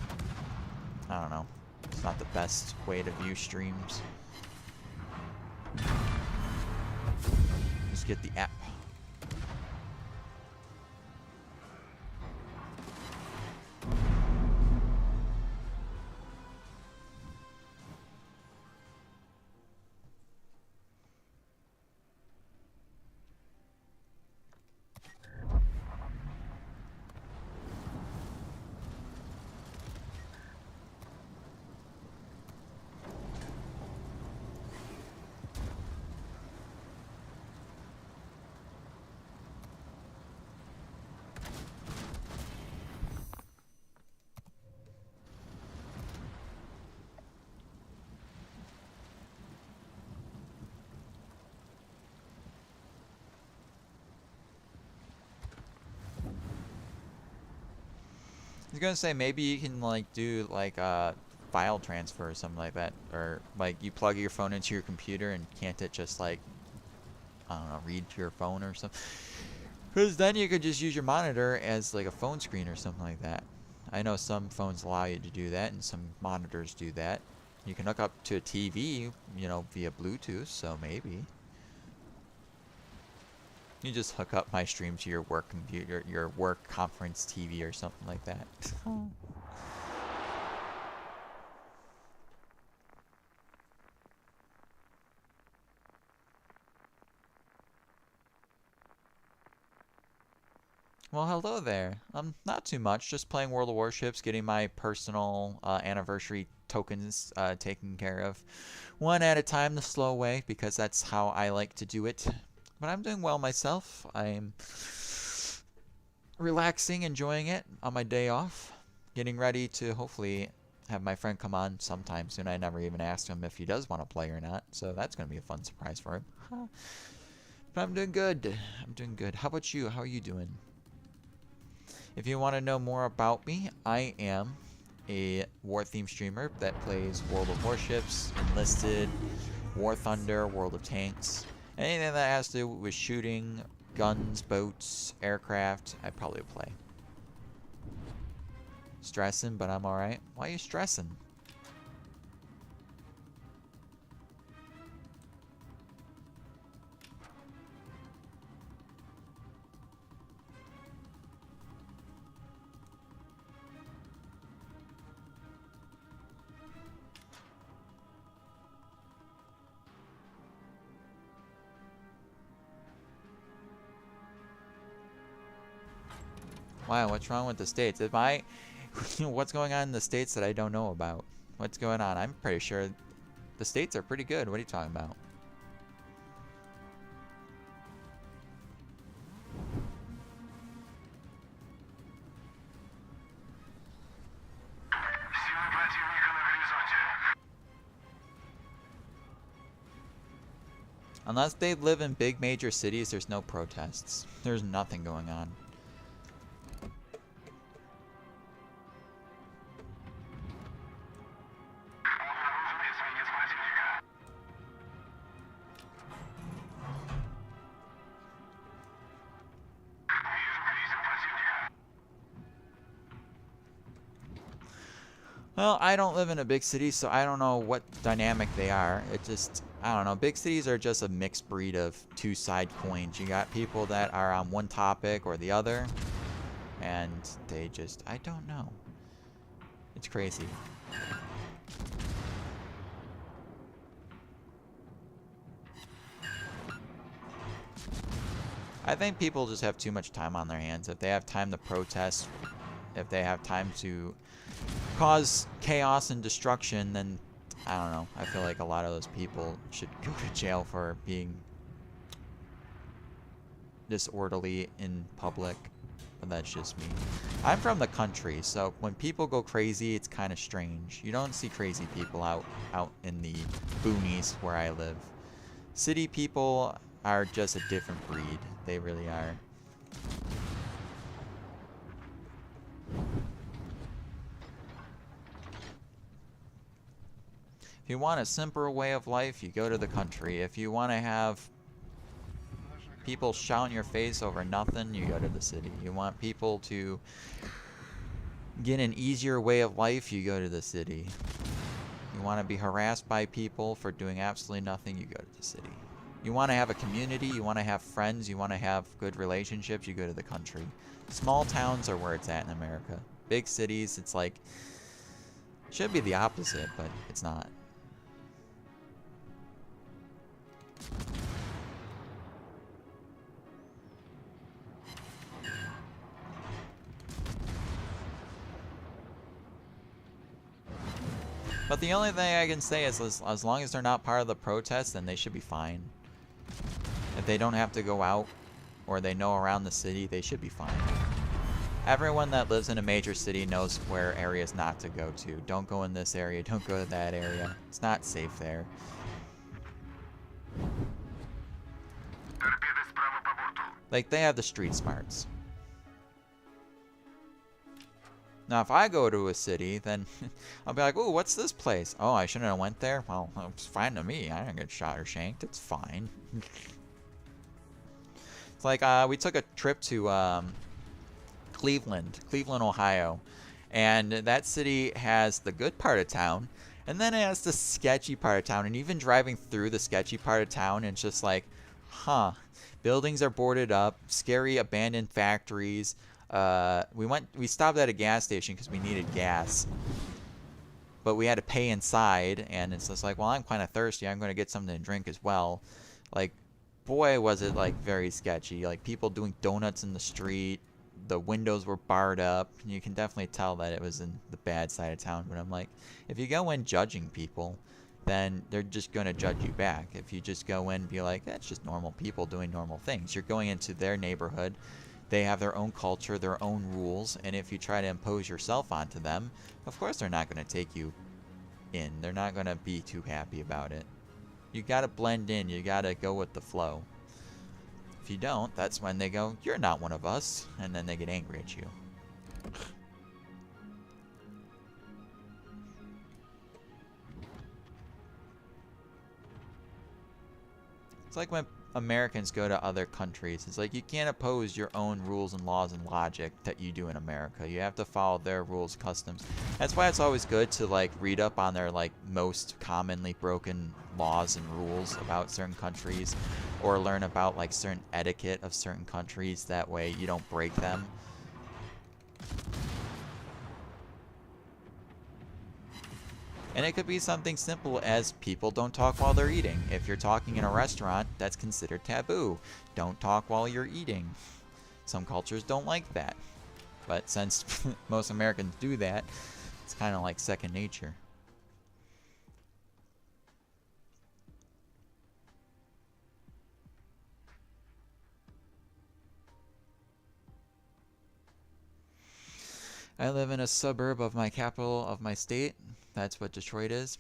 [SPEAKER 2] I don't know. It's not the best way to view streams. Just get the app. I was gonna say maybe you can like do like a file transfer or something like that, or like you plug your phone into your computer and can't it just like, I don't know, read to your phone or something? Because then you could just use your monitor as like a phone screen or something like that. I know some phones allow you to do that and some monitors do that. You can hook up to a TV, you know, via Bluetooth, so maybe. You just hook up my stream to your work computer, your work conference TV or something like that. Well, hello there. Not too much. Just playing World of Warships, getting my personal anniversary tokens taken care of. One at a time the slow way, because that's how I like to do it. But I'm doing well myself. I'm relaxing, enjoying it on my day off. Getting ready to hopefully have my friend come on sometime soon. I never even asked him if he does want to play or not. So that's going to be a fun surprise for him. But I'm doing good. I'm doing good. How about you? How are you doing? If you want to know more about me, I am a war-themed streamer that plays World of Warships, Enlisted, War Thunder, World of Tanks. Anything that has to do with shooting, guns, boats, aircraft, I'd probably play. Stressing, but I'm alright. Why are you stressing? Wow, what's wrong with the States? What's going on in the States that I don't know about? What's going on? I'm pretty sure the States are pretty good. What are you talking about?
[SPEAKER 3] Силы противника на горизонте.
[SPEAKER 2] Unless they live in big major cities, there's no protests. There's nothing going on. Well, I don't live in a big city, so I don't know what dynamic they are. It just, I don't know. Big cities are just a mixed breed of two side coins. You got people that are on one topic or the other, and they just, I don't know. It's crazy. I think people just have too much time on their hands. If they have time to protest, if they have time to cause chaos and destruction, then I don't know. I feel like a lot of those people should go to jail for being disorderly in public. But that's just me. I'm from the country, so when people go crazy, it's kind of strange. You don't see crazy people out in the boonies where I live. City people are just a different breed. They really are. If you want a simpler way of life, you go to the country. If you want to have people shout in your face over nothing, you go to the city. You want people to get an easier way of life, you go to the city. You want to be harassed by people for doing absolutely nothing, you go to the city. You want to have a community, you want to have friends, you want to have good relationships, you go to the country. Small towns are where it's at in America. Big cities, it's like, should be the opposite, but it's not. But the only thing I can say is as long as they're not part of the protest, then they should be fine. If they don't have to go out, or they know around the city, they should be fine. Everyone that lives in a major city knows where areas not to go to. Don't go in this area, don't go to that area. It's not safe there.
[SPEAKER 3] Торпеды справа по борту.
[SPEAKER 2] Like, they have the street smarts. Now, if I go to a city, then I'll be like, "Oh, what's this place? Oh, I shouldn't have went there? Well, it's fine to me. I didn't get shot or shanked. It's fine." It's like, we took a trip to Cleveland, Ohio. And that city has the good part of town, and then it has the sketchy part of town. And even driving through the sketchy part of town, it's just like, huh. Buildings are boarded up, scary abandoned factories. We stopped at a gas station because we needed gas, but we had to pay inside, and it's just like, well, I'm kind of thirsty, I'm going to get something to drink as well. Like, boy, was it like very sketchy. Like, people doing donuts in the street, the windows were barred up. You can definitely tell that it was in the bad side of town. But I'm like, if you go in judging people, then they're just going to judge you back. If you just go in and be like, that's just normal people doing normal things, you're going into their neighborhood. They have their own culture, their own rules, and if you try to impose yourself onto them, of course they're not going to take you in. They're not going to be too happy about it. You got to blend in. You got to go with the flow. If you don't, that's when they go, "You're not one of us," and then they get angry at you. It's like when Americans go to other countries. It's like, you can't oppose your own rules and laws and logic that you do in America. You have to follow their rules, customs. That's why it's always good to like read up on their like most commonly broken laws and rules about certain countries, or learn about like certain etiquette of certain countries. That way you don't break them. And it could be something simple as people don't talk while they're eating. If you're talking in a restaurant, that's considered taboo. Don't talk while you're eating. Some cultures don't like that. But since most Americans do that, it's kind of like second nature. I live in a suburb of my capital of my state. That's what Detroit is.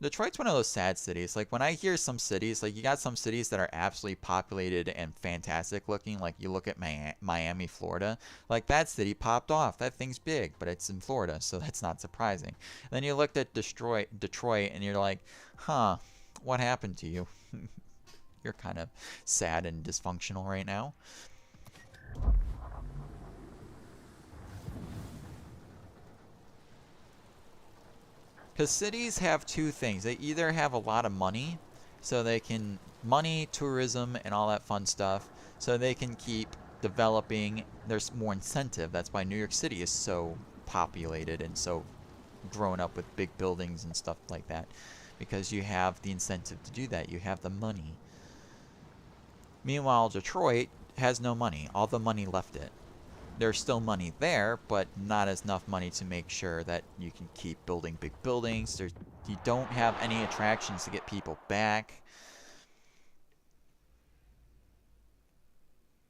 [SPEAKER 2] Detroit's one of those sad cities. Like, when I hear some cities, like, you got some cities that are absolutely populated and fantastic looking. Like, you look at Miami, Florida. Like, that city popped off. That thing's big, but it's in Florida, so that's not surprising. Then you looked at Detroit, and you're like, huh, what happened to you? You're kind of sad and dysfunctional right now. Because cities have two things. They either have a lot of money, so they can money, tourism, and all that fun stuff, so they can keep developing. There's more incentive. That's why New York City is so populated and so grown up with big buildings and stuff like that, because you have the incentive to do that. You have the money. Meanwhile, Detroit has no money. All the money left it. There's still money there, but not enough money to make sure that you can keep building big buildings. You don't have any attractions to get people back.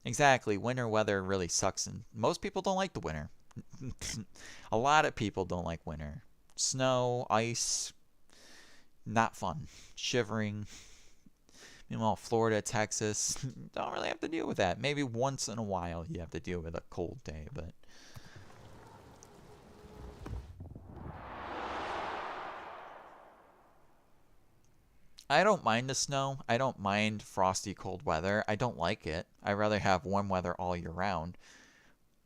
[SPEAKER 2] Exactly, winter weather really sucks, and most people don't like the winter. A lot of people don't like winter. Snow, ice, not fun. Shivering. Meanwhile, Florida, Texas, don't really have to deal with that. Maybe once in a while you have to deal with a cold day, but... I don't mind the snow. I don't mind frosty cold weather. I don't like it. I'd rather have warm weather all year round.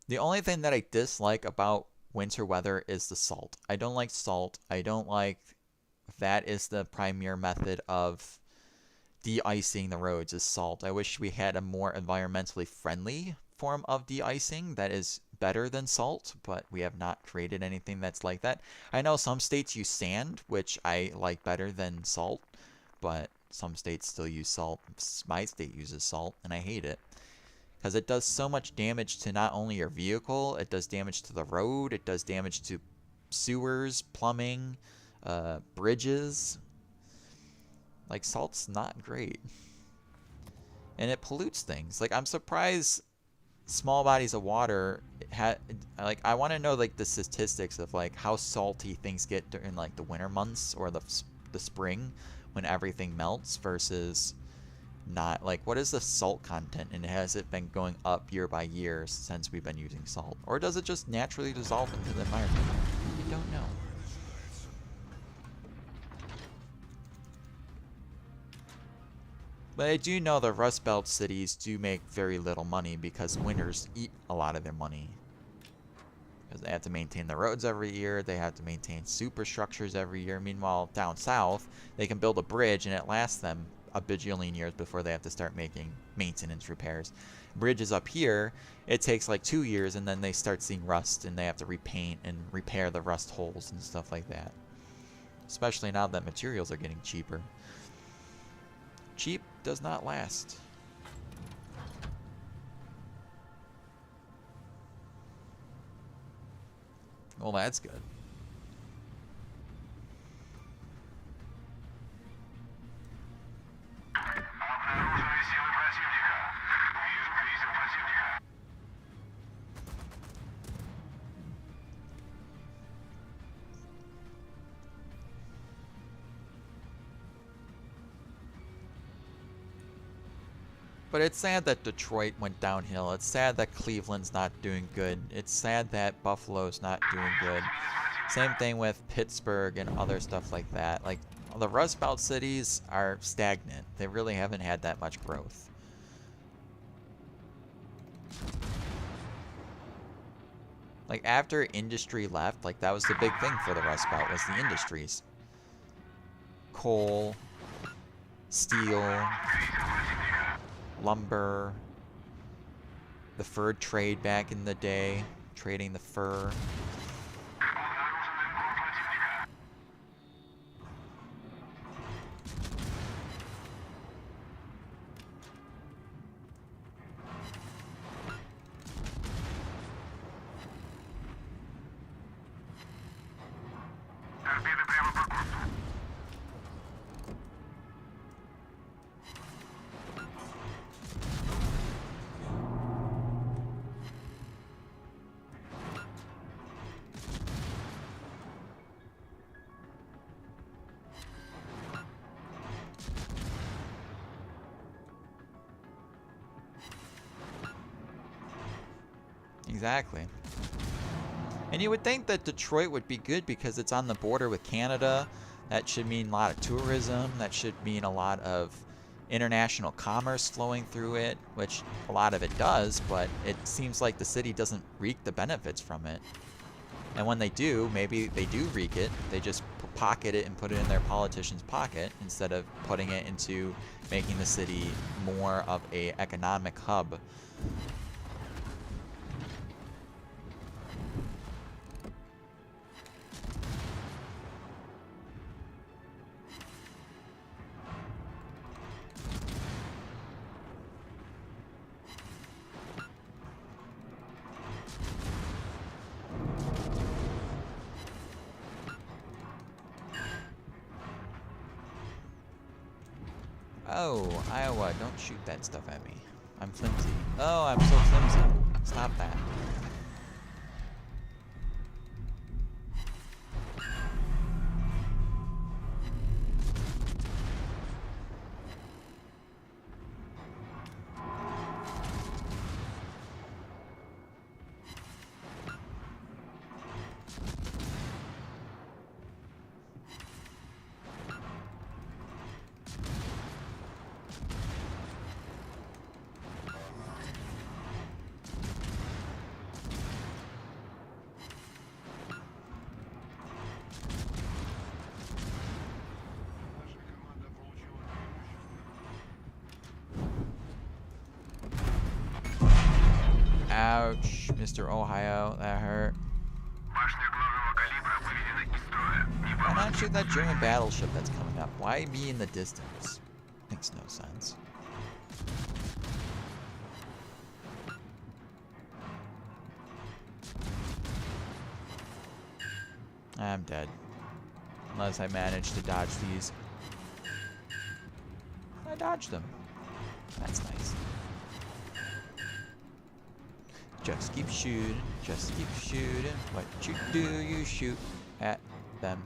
[SPEAKER 2] The only thing that I dislike about winter weather is the salt. I don't like salt. I don't like... That is the primary method of de-icing the roads, is salt. I wish we had a more environmentally friendly form of de-icing that is better than salt, but we have not created anything that's like that. I know some states use sand, which I like better than salt, but some states still use salt. My state uses salt, and I hate it, because it does so much damage to not only your vehicle, it does damage to the road, it does damage to sewers, plumbing, bridges. Like, salt's not great. And it pollutes things. Like, I'm surprised small bodies of water like, I want to know, like, the statistics of, like, how salty things get during, like, the winter months or the spring when everything melts versus not. Like, what is the salt content, and has it been going up year by year since we've been using salt? Or does it just naturally dissolve into the environment? I don't know. But I do know the Rust Belt cities do make very little money because winters eat a lot of their money. Because they have to maintain the roads every year, they have to maintain superstructures every year. Meanwhile, down south, they can build a bridge and it lasts them a bajillion years before they have to start making maintenance repairs. Bridges up here, it takes like 2 years and then they start seeing rust and they have to repaint and repair the rust holes and stuff like that. Especially now that materials are getting cheaper. Cheap does not last. Well, that's good.
[SPEAKER 3] Обнаружили силы противника. Видел противника.
[SPEAKER 2] But it's sad that Detroit went downhill. It's sad that Cleveland's not doing good. It's sad that Buffalo's not doing good. Same thing with Pittsburgh and other stuff like that. Like, the Rust Belt cities are stagnant. They really haven't had that much growth. Like, after industry left, like, that was the big thing for the Rust Belt, was the industries. Coal, steel, lumber, the fur trade back in the day, trading the fur.
[SPEAKER 3] Торпеды прямо по курсу.
[SPEAKER 2] Exactly. And you would think that Detroit would be good because it's on the border with Canada. That should mean a lot of tourism. That should mean a lot of international commerce flowing through it, which a lot of it does, but it seems like the city doesn't reap the benefits from it. And when they do, maybe they do reap it. They just pocket it and put it in their politician's pocket instead of putting it into making the city more of a economic hub. Oh, Iowa, don't shoot that stuff at me. I'm flimsy. Oh, I'm so flimsy. Stop that. Ouch, Mr. Ohio, that hurt.
[SPEAKER 3] Башня главного калибра выведена из строя.
[SPEAKER 2] Why not shoot that German battleship that's coming up? Why be in the distance? Makes no sense. I'm dead. Unless I manage to dodge these. I dodged them. That's nice. Just keep shooting. Just keep shooting. What you do, you shoot at them.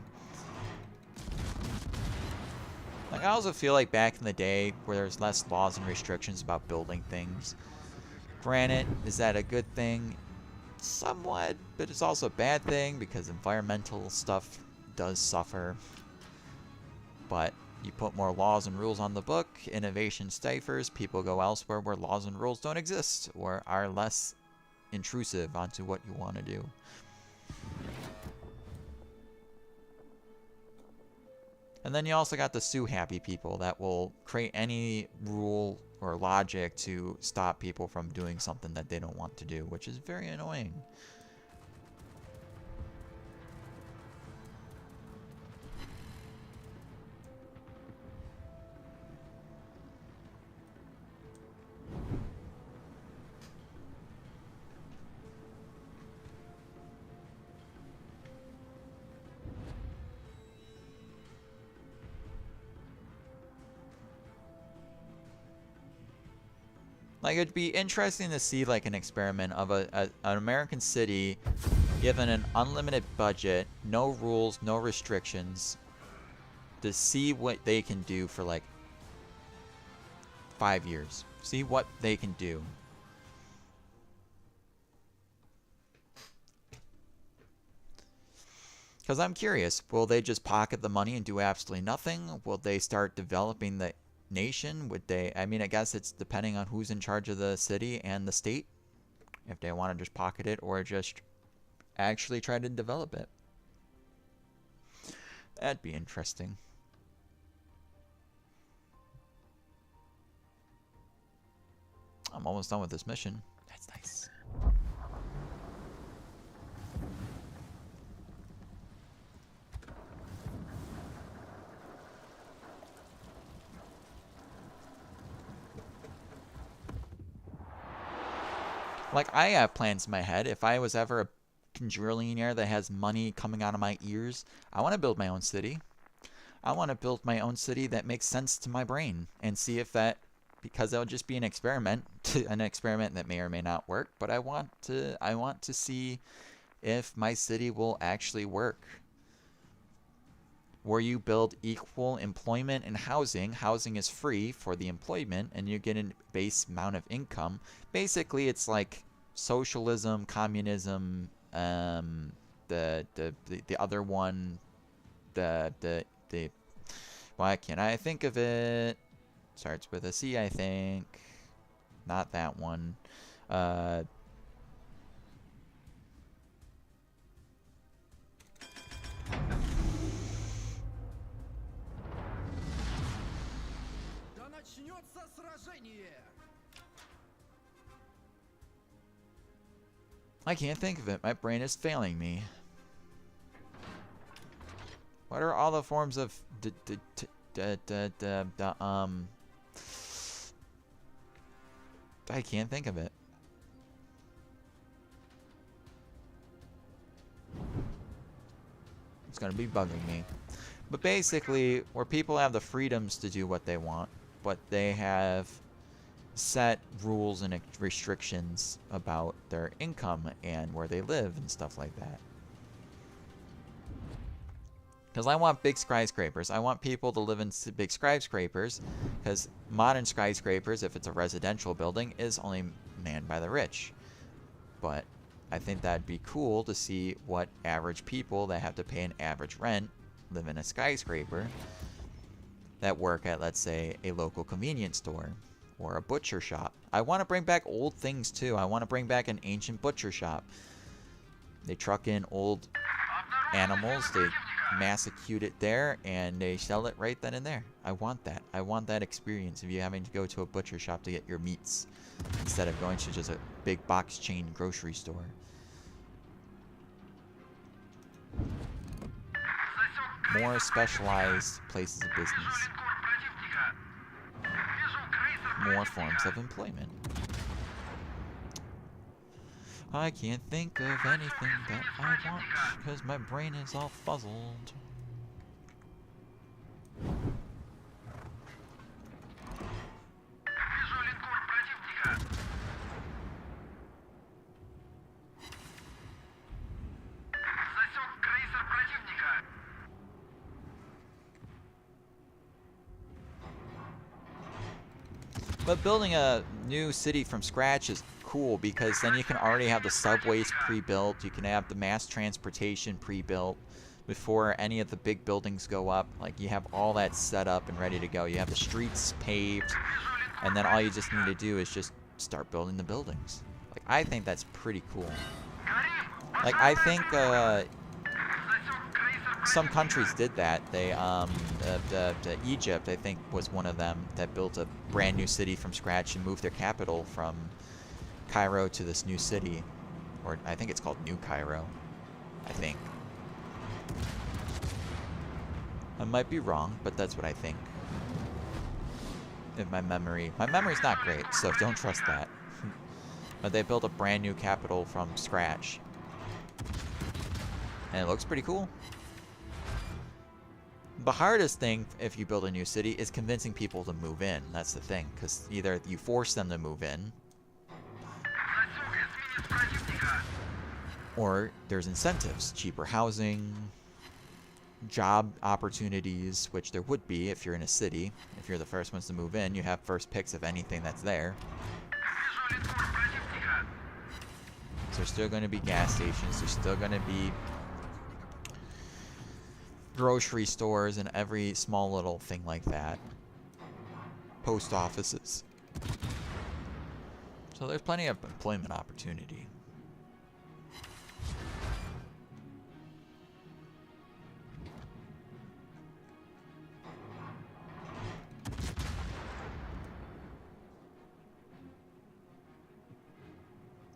[SPEAKER 2] Like, I also feel like back in the day where there's less laws and restrictions about building things. Granted, is that a good thing? Somewhat, but it's also a bad thing because environmental stuff does suffer. But you put more laws and rules on the book, innovation stifles, people go elsewhere where laws and rules don't exist or are less intrusive onto what you want to do. And then you also got the sue happy people that will create any rule or logic to stop people from doing something that they don't want to do, which is very annoying. Like, it'd be interesting to see, like, an experiment of an American city given an unlimited budget, no rules, no restrictions, to see what they can do for, like, 5 years. See what they can do. Because I'm curious, will they just pocket the money and do absolutely nothing? Will they start developing the nation? Would they, I mean, I guess it's depending on who's in charge of the city and the state, if they want to just pocket it or just actually try to develop it. That'd be interesting. I'm almost done with this mission. That's nice. Like, I have plans in my head. If I was ever a quadrillionaire that has money coming out of my ears, I want to build my own city. I want to build my own city that makes sense to my brain and see if that, because it'll just be an experiment that may or may not work, but I want to see if my city will actually work. Where you build equal employment and housing. Housing is free for the employment, and you get a base amount of income. Basically, it's like socialism, communism. The other one, the why can't I think of it? Starts with a C, I think. Not that one.
[SPEAKER 4] Начнется сражение!
[SPEAKER 2] I can't think of it. My brain is failing me. What are all the forms of I can't think of it. It's gonna be bugging me. But basically, where people have the freedoms to do what they want, but they have set rules and restrictions about their income and where they live and stuff like that. Because I want big skyscrapers. I want people to live in big skyscrapers, because modern skyscrapers, if it's a residential building, is only manned by the rich. But I think that'd be cool to see what average people that have to pay an average rent live in a skyscraper that work at, let's say, a local convenience store or a butcher shop. I want to bring back old things too. I want to bring back an ancient butcher shop. They truck in old animals, they massacute it there, and they sell it right then and there. I want that. I want that experience of you having to go to a butcher shop to get your meats instead of going to just a big box chain grocery store. More specialized places of business. More forms of employment. I can't think of anything that I want because my brain is all fuzzled. But building a new city from scratch is cool because then you can already have the subways pre-built, you can have the mass transportation pre-built before any of the big buildings go up. Like, you have all that set up and ready to go. You have the streets paved, and then all you just need to do is just start building the buildings. Like, I think that's pretty cool. Like, I think some countries did that. They Egypt, I think, was one of them that built a brand new city from scratch and moved their capital from Cairo to this new city, or I think it's called New Cairo, I think. I might be wrong, but that's what I think. If my memory's not great, so don't trust that. But they built a brand new capital from scratch, and it looks pretty cool. The hardest thing, if you build a new city, is convincing people to move in. That's the thing, because either you force them to move in, or there's incentives, cheaper housing, job opportunities, which there would be if you're in a city. If you're the first ones to move in, you have first picks of anything that's there. So there's still going to be gas stations, there's still going to be grocery stores and every small little thing like that. Post offices. So there's plenty of employment opportunity.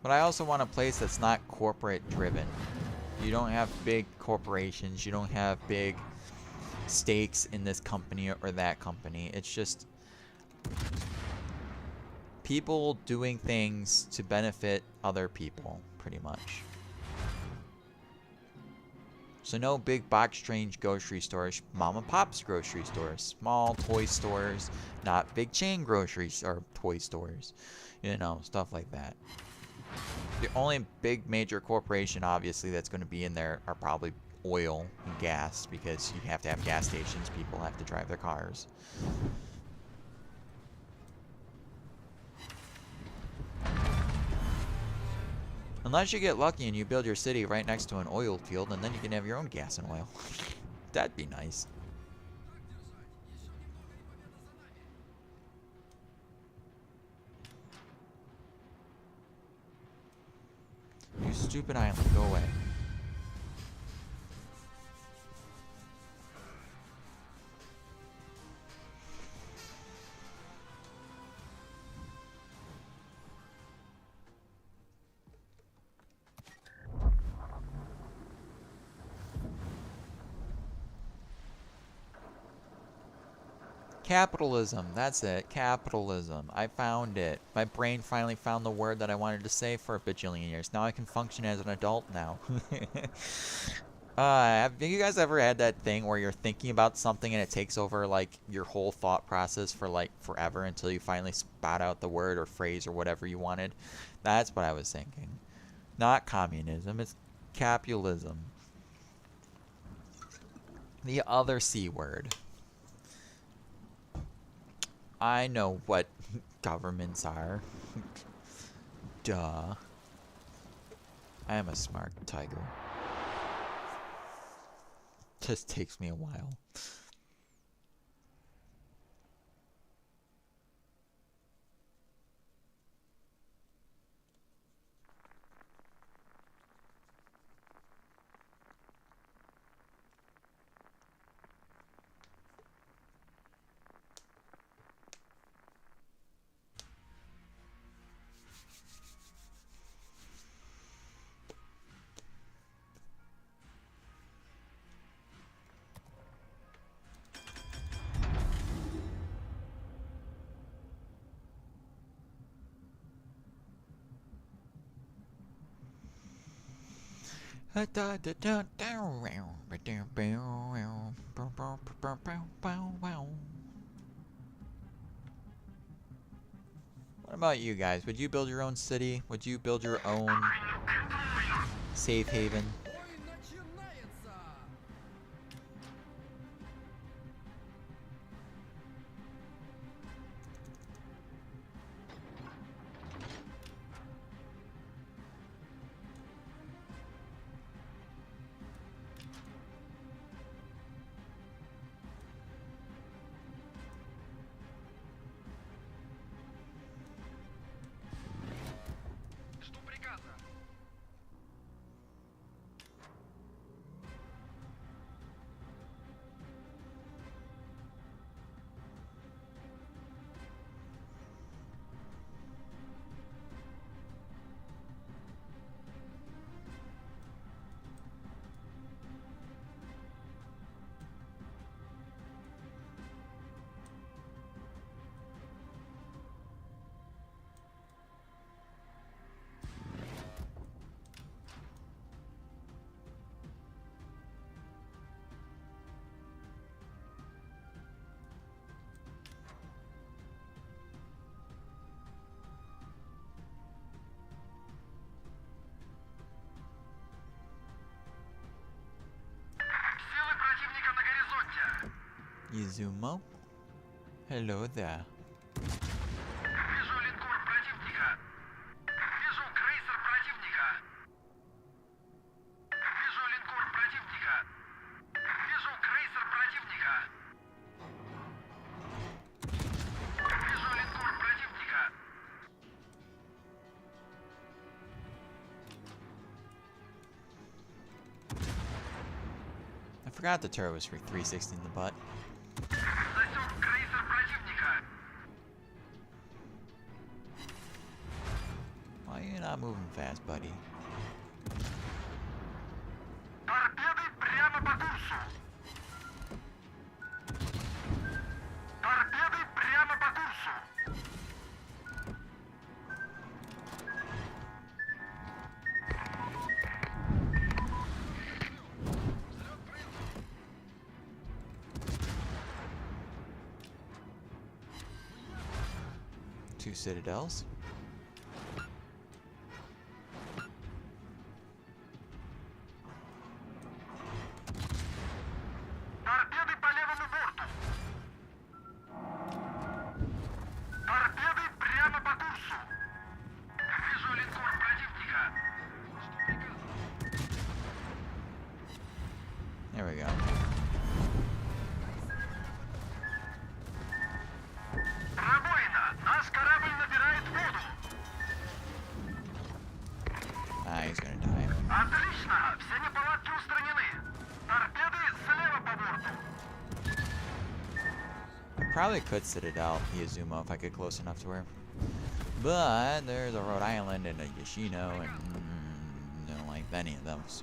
[SPEAKER 2] But I also want a place that's not corporate driven. You don't have big corporations, you don't have big stakes in this company or that company. It's just people doing things to benefit other people, pretty much. So no big box strange grocery stores, mom and pop's grocery stores, small toy stores, not big chain groceries or toy stores, you know, stuff like that. The only big major corporation, obviously, that's going to be in there are probably oil and gas, because you have to have gas stations. People have to drive their cars. Unless you get lucky and you build your city right next to an oil field, and then you can have your own gas and oil. That'd be nice. You stupid island, go away. Capitalism. That's it. Capitalism. I found it. My brain finally found the word that I wanted to say for a bajillion years. Now I can function as an adult now. Have you guys ever had that thing where you're thinking about something and it takes over like your whole thought process for like forever until you finally spot out the word or phrase or whatever you wanted? That's what I was thinking. Not communism, it's capitalism. The other C word. I know what governments are. Duh. I am a smart tiger. Just takes me a while. What about you guys? Would you build your own city? Would you build your own safe haven?
[SPEAKER 3] Силы противника на горизонте.
[SPEAKER 2] Izumo? Hello there.
[SPEAKER 3] Вижу линкор противника. Вижу крейсер противника. Вижу линкор противника. Вижу крейсер противника. Вижу линкор противника.
[SPEAKER 2] I forgot the turret was for 360 in the butt.
[SPEAKER 3] Засек крейсер противника.
[SPEAKER 2] Why are you not moving fast, buddy?
[SPEAKER 3] Торпеды прямо по курсу. Торпеды прямо по курсу.
[SPEAKER 2] Two citadels.
[SPEAKER 3] Торпеды по левому борту. Торпеды прямо по курсу. Вижу линкор противника.
[SPEAKER 2] There we go.
[SPEAKER 3] Пробоина. Наш корабль набирает воду.
[SPEAKER 2] Ah, he's gonna die.
[SPEAKER 3] Отлично. Все неполадки устранены. Торпеды слева по борту.
[SPEAKER 2] I probably could citadel Izumo if I get close enough to her. But there's a Rhode Island and a Yoshino and don't like any of those.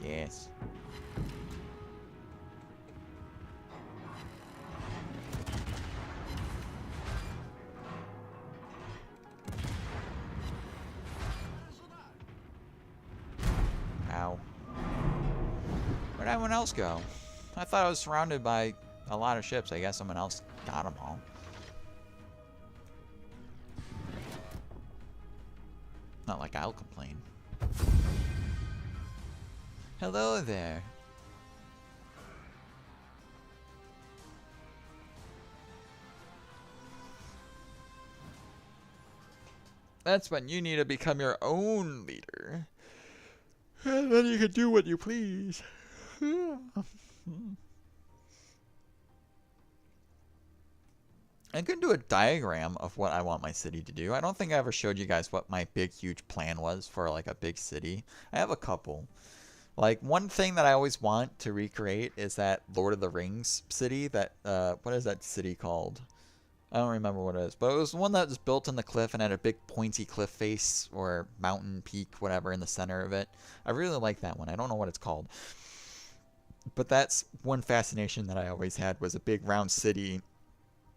[SPEAKER 2] Yes. Ow. Where'd everyone else go? I thought I was surrounded by a lot of ships. I guess someone else got them all. Not like I'll complain. Hello there. That's when you need to become your own leader. And then you can do what you please. I can do a diagram of what I want my city to do. I don't think I ever showed you guys what my big, huge plan was for like a big city. I have a couple. Like, one thing that I always want to recreate is that Lord of the Rings city. That, what is that city called? I don't remember what it is. But it was one that was built in the cliff and had a big pointy cliff face or mountain peak, whatever, in the center of it. I really like that one. I don't know what it's called. But that's one fascination that I always had, was a big round city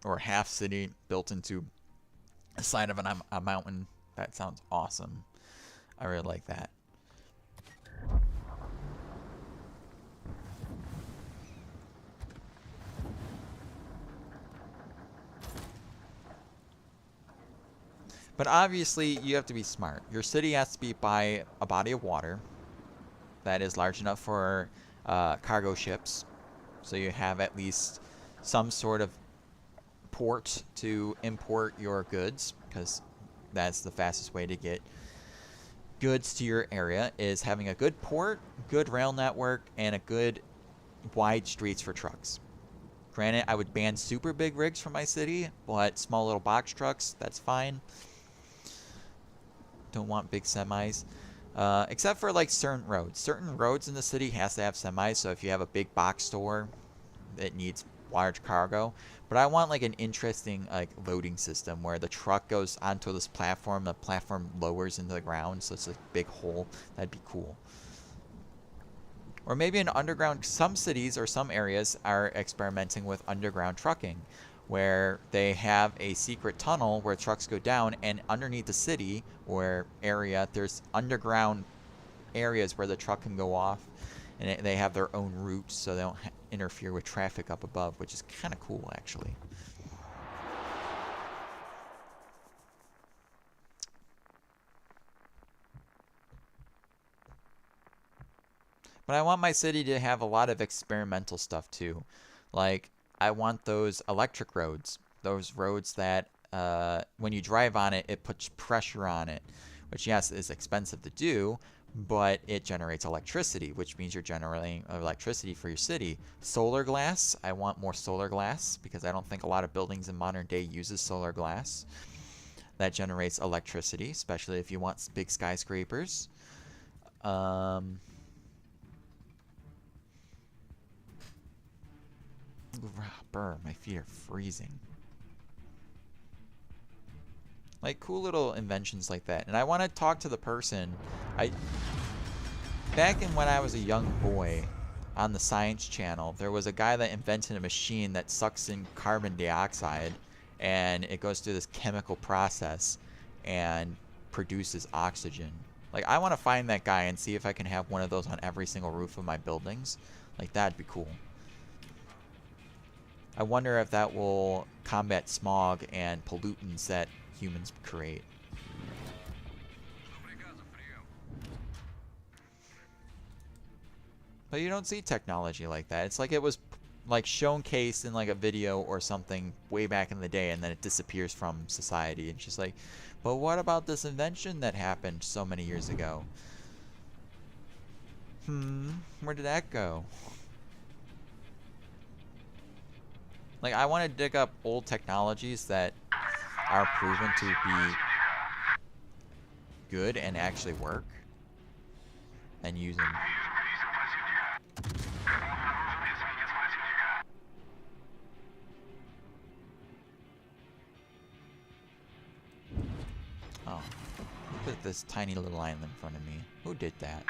[SPEAKER 2] or half city built into the side of a mountain. That sounds awesome. I really like that. But obviously, you have to be smart. Your city has to be by a body of water that is large enough for cargo ships. So you have at least some sort of port to import your goods, because that's the fastest way to get goods to your area, is having a good port, good rail network, and a good wide streets for trucks. Granted, I would ban super big rigs from my city, but small little box trucks, that's fine. Don't want big semis. Except for like certain roads. Certain roads in the city has to have semis, so if you have a big box store, it needs large cargo. But I want like an interesting like loading system where the truck goes onto this platform, the platform lowers into the ground, so it's a big hole. That'd be cool. Or maybe an underground. Some cities or some areas are experimenting with underground trucking, where they have a secret tunnel where trucks go down, and underneath the city or area, there's underground areas where the truck can go off, and they have their own routes, so they don't interfere with traffic up above, which is kind of cool, actually. But I want my city to have a lot of experimental stuff too. Like, I want those electric roads. Those roads that when you drive on it, it puts pressure on it. Which, yes, is expensive to do, but it generates electricity, which means you're generating electricity for your city. Solar glass. I want more solar glass, because I don't think a lot of buildings in modern day uses solar glass. That generates electricity, especially if you want big skyscrapers. Brr, my feet are freezing. Like, cool little inventions like that. And I want to talk to the person. Back in when I was a young boy on the Science Channel, there was a guy that invented a machine that sucks in carbon dioxide, and it goes through this chemical process and produces oxygen. Like, I want to find that guy and see if I can have one of those on every single roof of my buildings. Like, that'd be cool. I wonder if that will combat smog and pollutants that humans create. But you don't see technology like that. It's like it was like showcased in like a video or something way back in the day, and then it disappears from society. It's just like, but what about this invention that happened so many years ago? Where did that go? Like, I want to dig up old technologies that are proven to be good and actually work, and use them. Oh, look at this tiny little island in front of me. Who did that?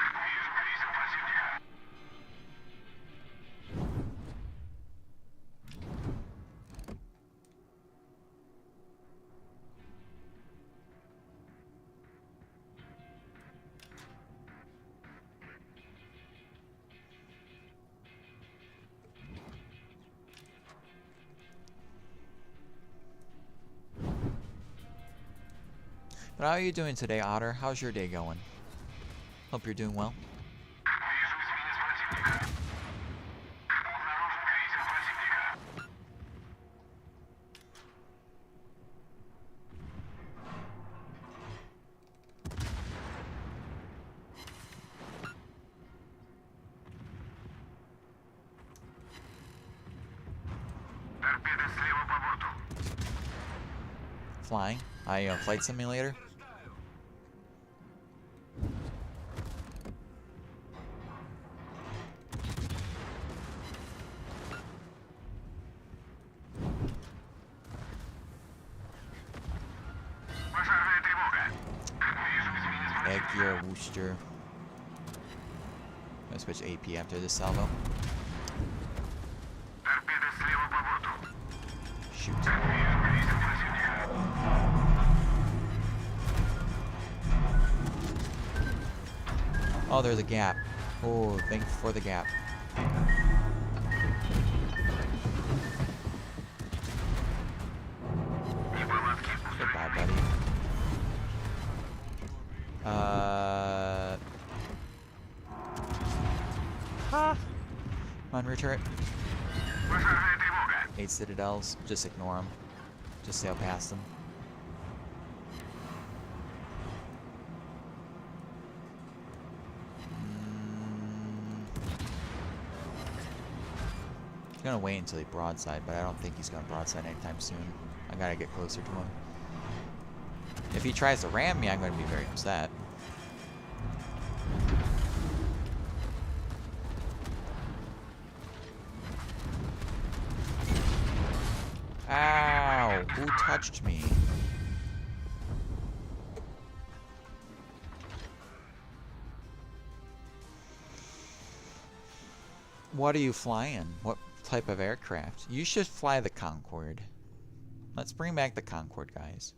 [SPEAKER 2] But how are you doing today, Otter? How's your day going? Hope you're doing well.
[SPEAKER 3] Вижу изменения противника. Обнаружен крейсер противника. Торпеды слева по борту.
[SPEAKER 2] Flying. Flight simulator.
[SPEAKER 3] Пожарная тревога. Вижу изменения
[SPEAKER 2] Egg gear, Worcester. I'm gonna switch AP after this salvo.
[SPEAKER 3] Торпеды слева по борту.
[SPEAKER 2] Shoot.
[SPEAKER 3] Вижу крейсер противника.
[SPEAKER 2] Oh, there's a gap. Oh, thanks for the gap.
[SPEAKER 3] Неполадки.
[SPEAKER 2] Goodbye, buddy. Come on, return.
[SPEAKER 3] Пожарная тревога.
[SPEAKER 2] 8 citadels. Just ignore them. Just sail past them. He's gonna wait until he broadside, but I don't think he's gonna broadside anytime soon. I gotta get closer to him. If he tries to ram me, I'm gonna be very upset. Ow! Who touched me? What are you flying? What type of aircraft? You should fly the Concorde. Let's bring back the Concorde, guys.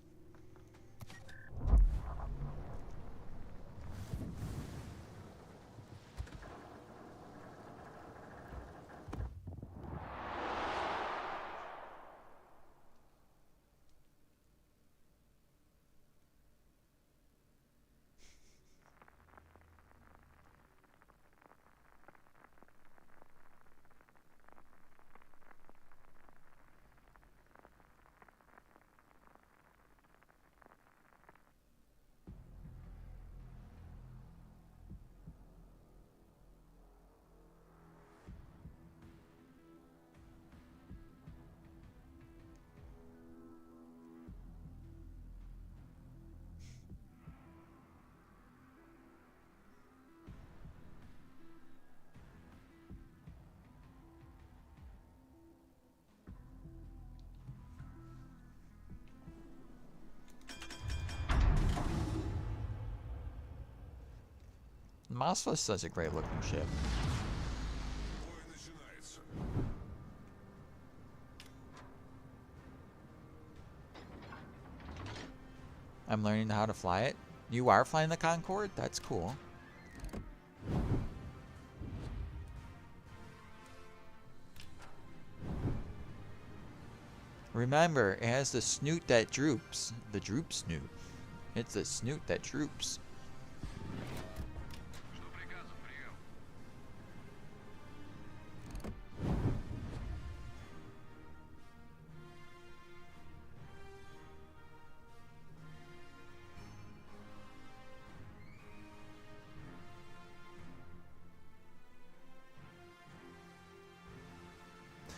[SPEAKER 2] Moskva is such a great looking ship. I'm learning how to fly it. You are flying the Concorde? That's cool. Remember, it has the snoot that droops. The droop snoot. It's the snoot that droops.
[SPEAKER 3] Что приказом прием?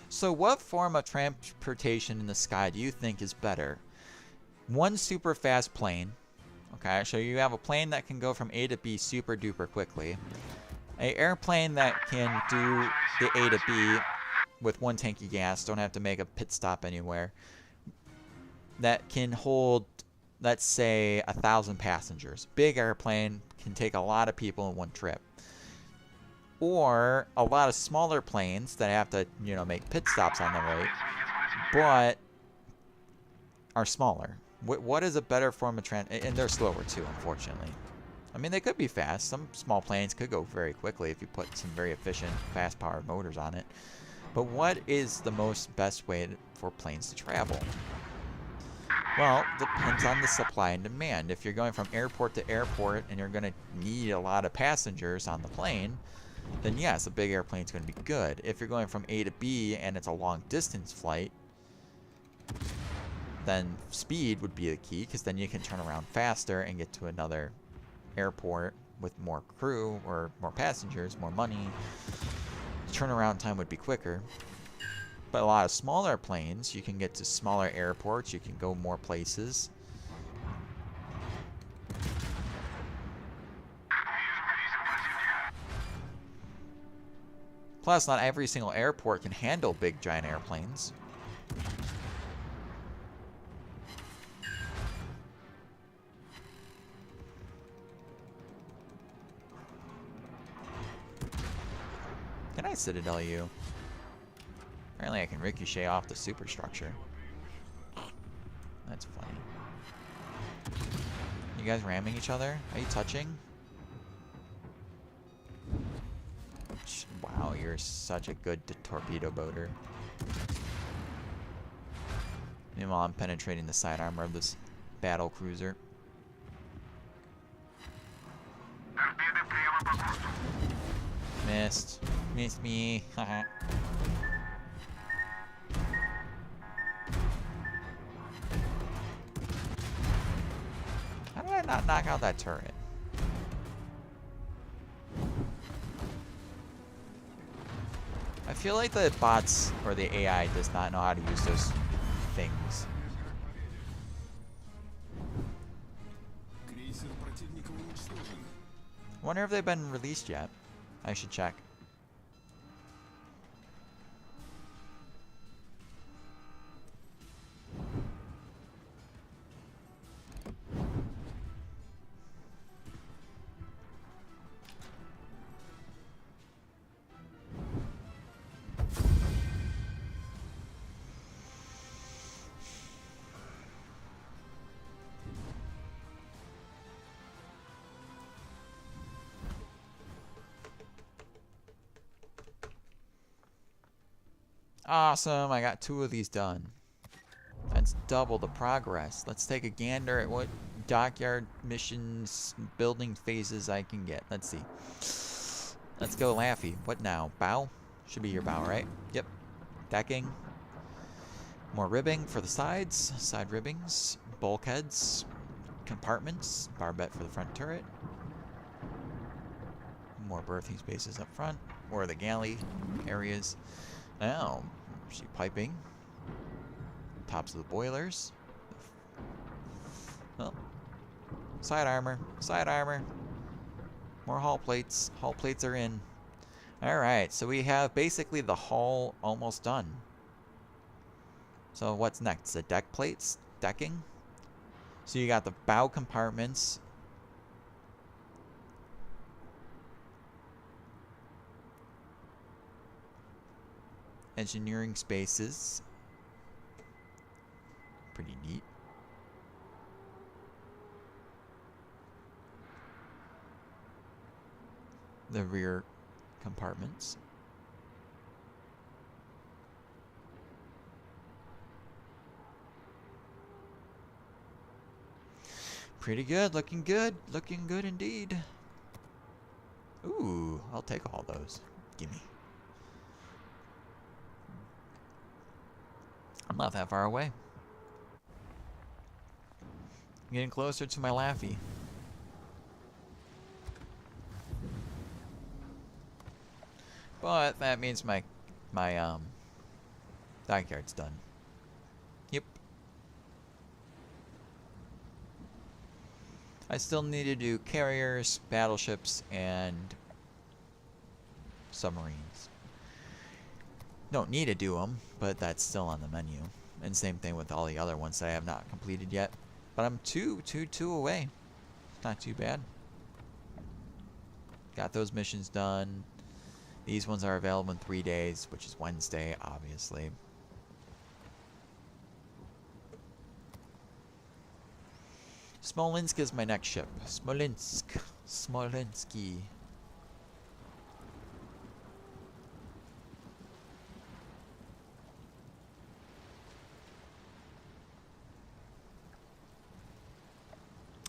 [SPEAKER 2] So what form of transportation in the sky do you think is better? One super fast plane. Okay, so you have a plane that can go from A to B super duper quickly. An airplane that can do the A to B with one tank of gas, don't have to make a pit stop anywhere. That can hold, let's say, 1,000 passengers. Big airplane can take a lot of people in one trip. Or a lot of smaller planes that have to, you know, make pit stops on the way, but are smaller. What is a better form of transport? And they're slower too, unfortunately. I mean, they could be fast. Some small planes could go very quickly if you put some very efficient, fast-powered motors on it. But what is the best way for planes to travel? Well, depends on the supply and demand. If you're going from airport to airport and you're going to need a lot of passengers on the plane, then yes, a big airplane is going to be good. If you're going from A to B and it's a long distance flight, then speed would be the key, because then you can turn around faster and get to another airport with more crew or more passengers, more money. Turnaround time would be quicker. But a lot of smaller planes, you can get to smaller airports, you can go more places. Plus, not every single airport can handle big giant airplanes. Can I Citadel you? Apparently I can ricochet off the superstructure. That's funny. You guys ramming each other? Are you touching? Wow, you're such a good torpedo boater. Meanwhile, I'm penetrating the side armor of this battle cruiser. Missed. Missed me. Haha. How did I not knock out that turret? I feel like the bots or the AI does not know how to use those things. I wonder if they've been released yet. I should check. Awesome, I got 2 of these done. That's double the progress. Let's take a gander at what dockyard missions, building phases I can get. Let's see. Let's go Laffy. What now? Bow? Should be your bow, right? Yep. Decking. More ribbing for the sides. Side ribbings. Bulkheads. Compartments. Barbette for the front turret. More berthing spaces up front. Or the galley areas. Now, sheet piping. Tops of the boilers. Well, side armor. Side armor. More hull plates. Hull plates are in. Alright, so we have basically the hull almost done. So what's next? The deck plates? Decking? So you got the bow compartments. Engineering spaces. Pretty neat. The rear compartments. Pretty good, looking good indeed. Ooh, I'll take all those. Gimme. I'm not that far away. I'm getting closer to my Laffy. But that means my dockyard's done. Yep. I still need to do carriers, battleships, and submarines. Don't need to do them, but that's still on the menu. And same thing with all the other ones that I have not completed yet. But I'm two away. Not too bad. Got those missions done. These ones are available in 3 days, which is Wednesday, obviously. Smolensk is my next ship. Smolensk. Smolensky.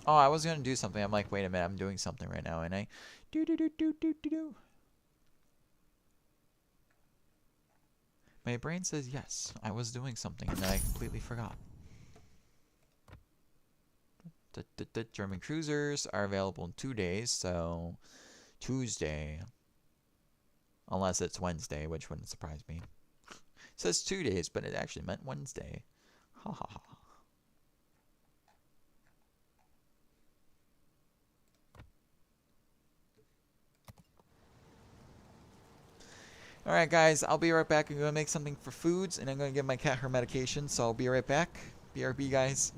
[SPEAKER 2] Oh, I was gonna do something. I'm like, wait a minute, I'm doing something right now, and I do do do do do do do. My brain says yes, I was doing something, and then I completely forgot. The German cruisers are available in 2 days, so Tuesday. Unless it's Wednesday, which wouldn't surprise me. It says 2 days, but it actually meant Wednesday. Ha ha ha. Alright guys, I'll be right back. I'm going to make something for foods, and I'm going to give my cat her medication, so I'll be right back. BRB guys.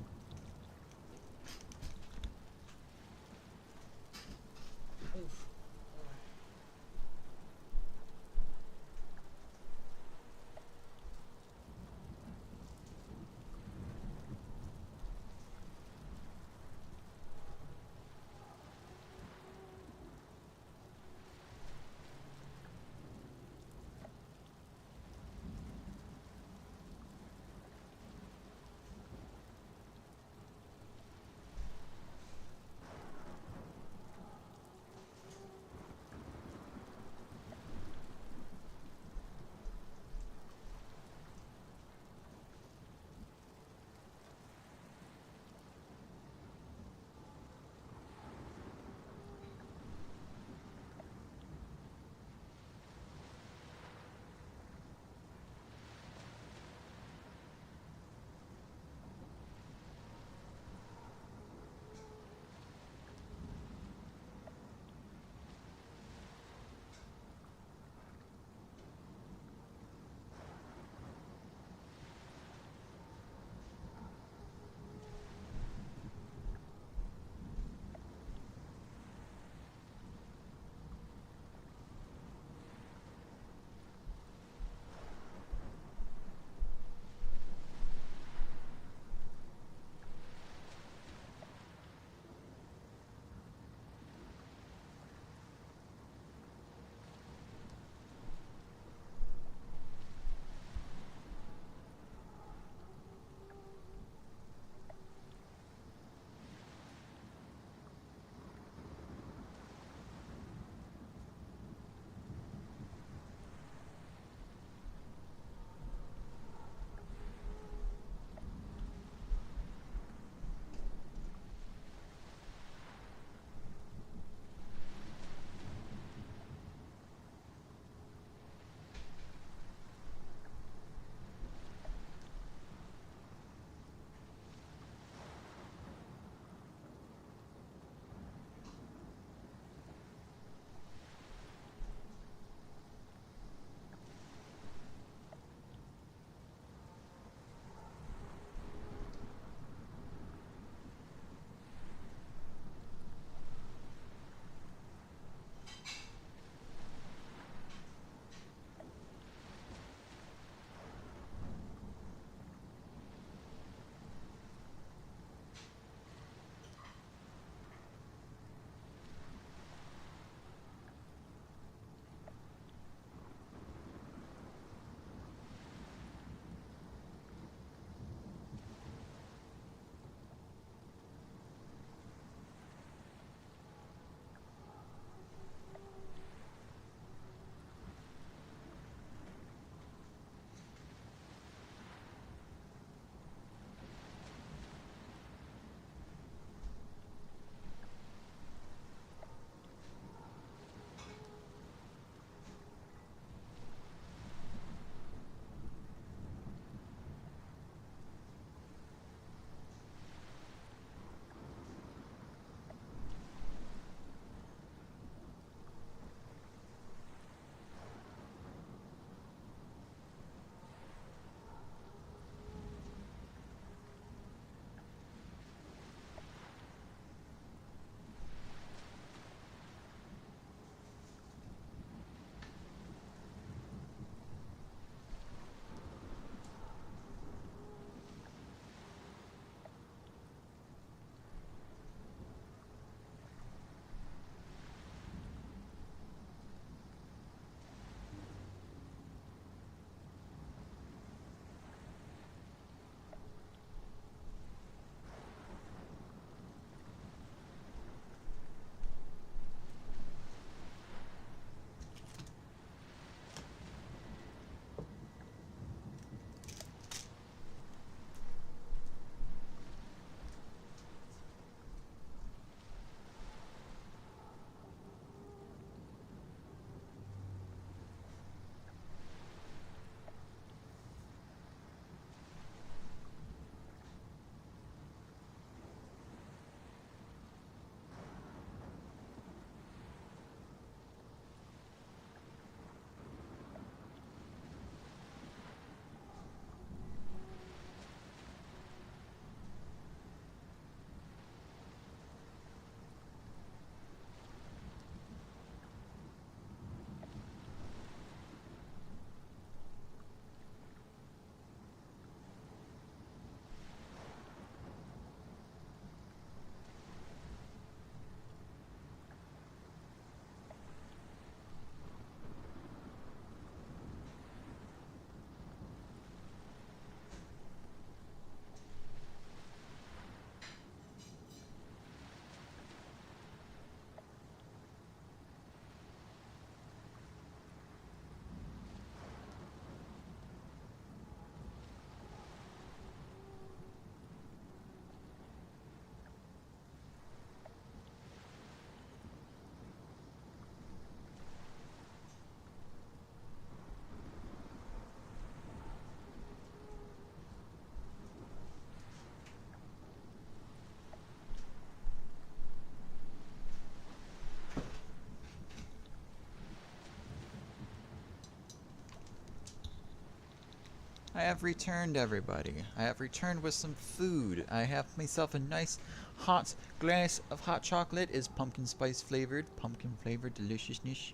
[SPEAKER 2] I have returned, everybody. I have returned with some food. I have myself a nice hot glass of hot chocolate. Is pumpkin spice flavored. Pumpkin flavored deliciousness.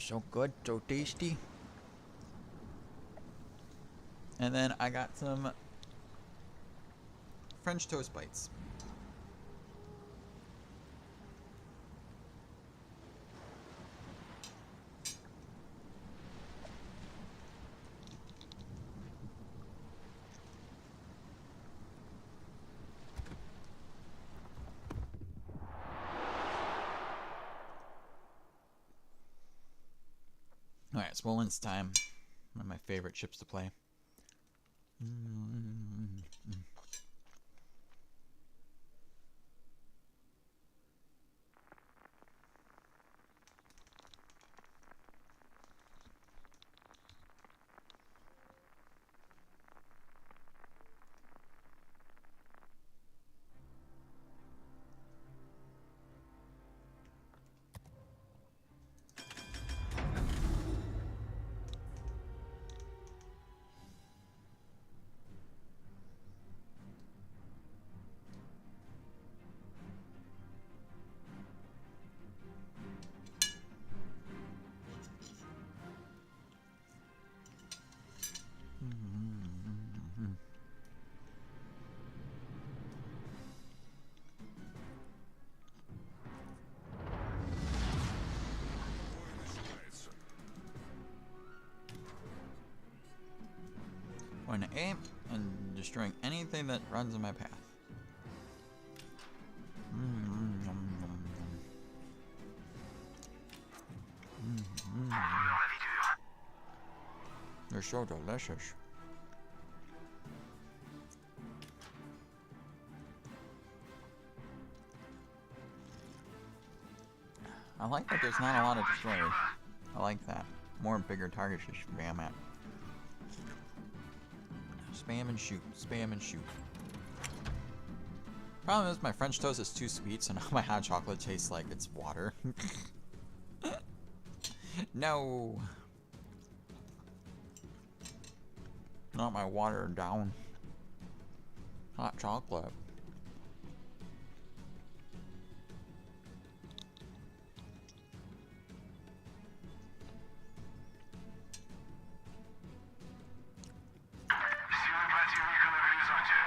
[SPEAKER 2] So good, so tasty. And then I got some French toast bites. Alright, Swollen's time. One of my favorite ships to play. Going to aim and destroying anything that runs in my path. They're so delicious. I like that there's not a lot of destroyers. I like that. More bigger targets to spam at. Spam and shoot. Spam and shoot. Problem is my French toast is too sweet, so now my hot chocolate tastes like it's water. No. Not my watered down hot chocolate.
[SPEAKER 3] Силы противника на горизонте.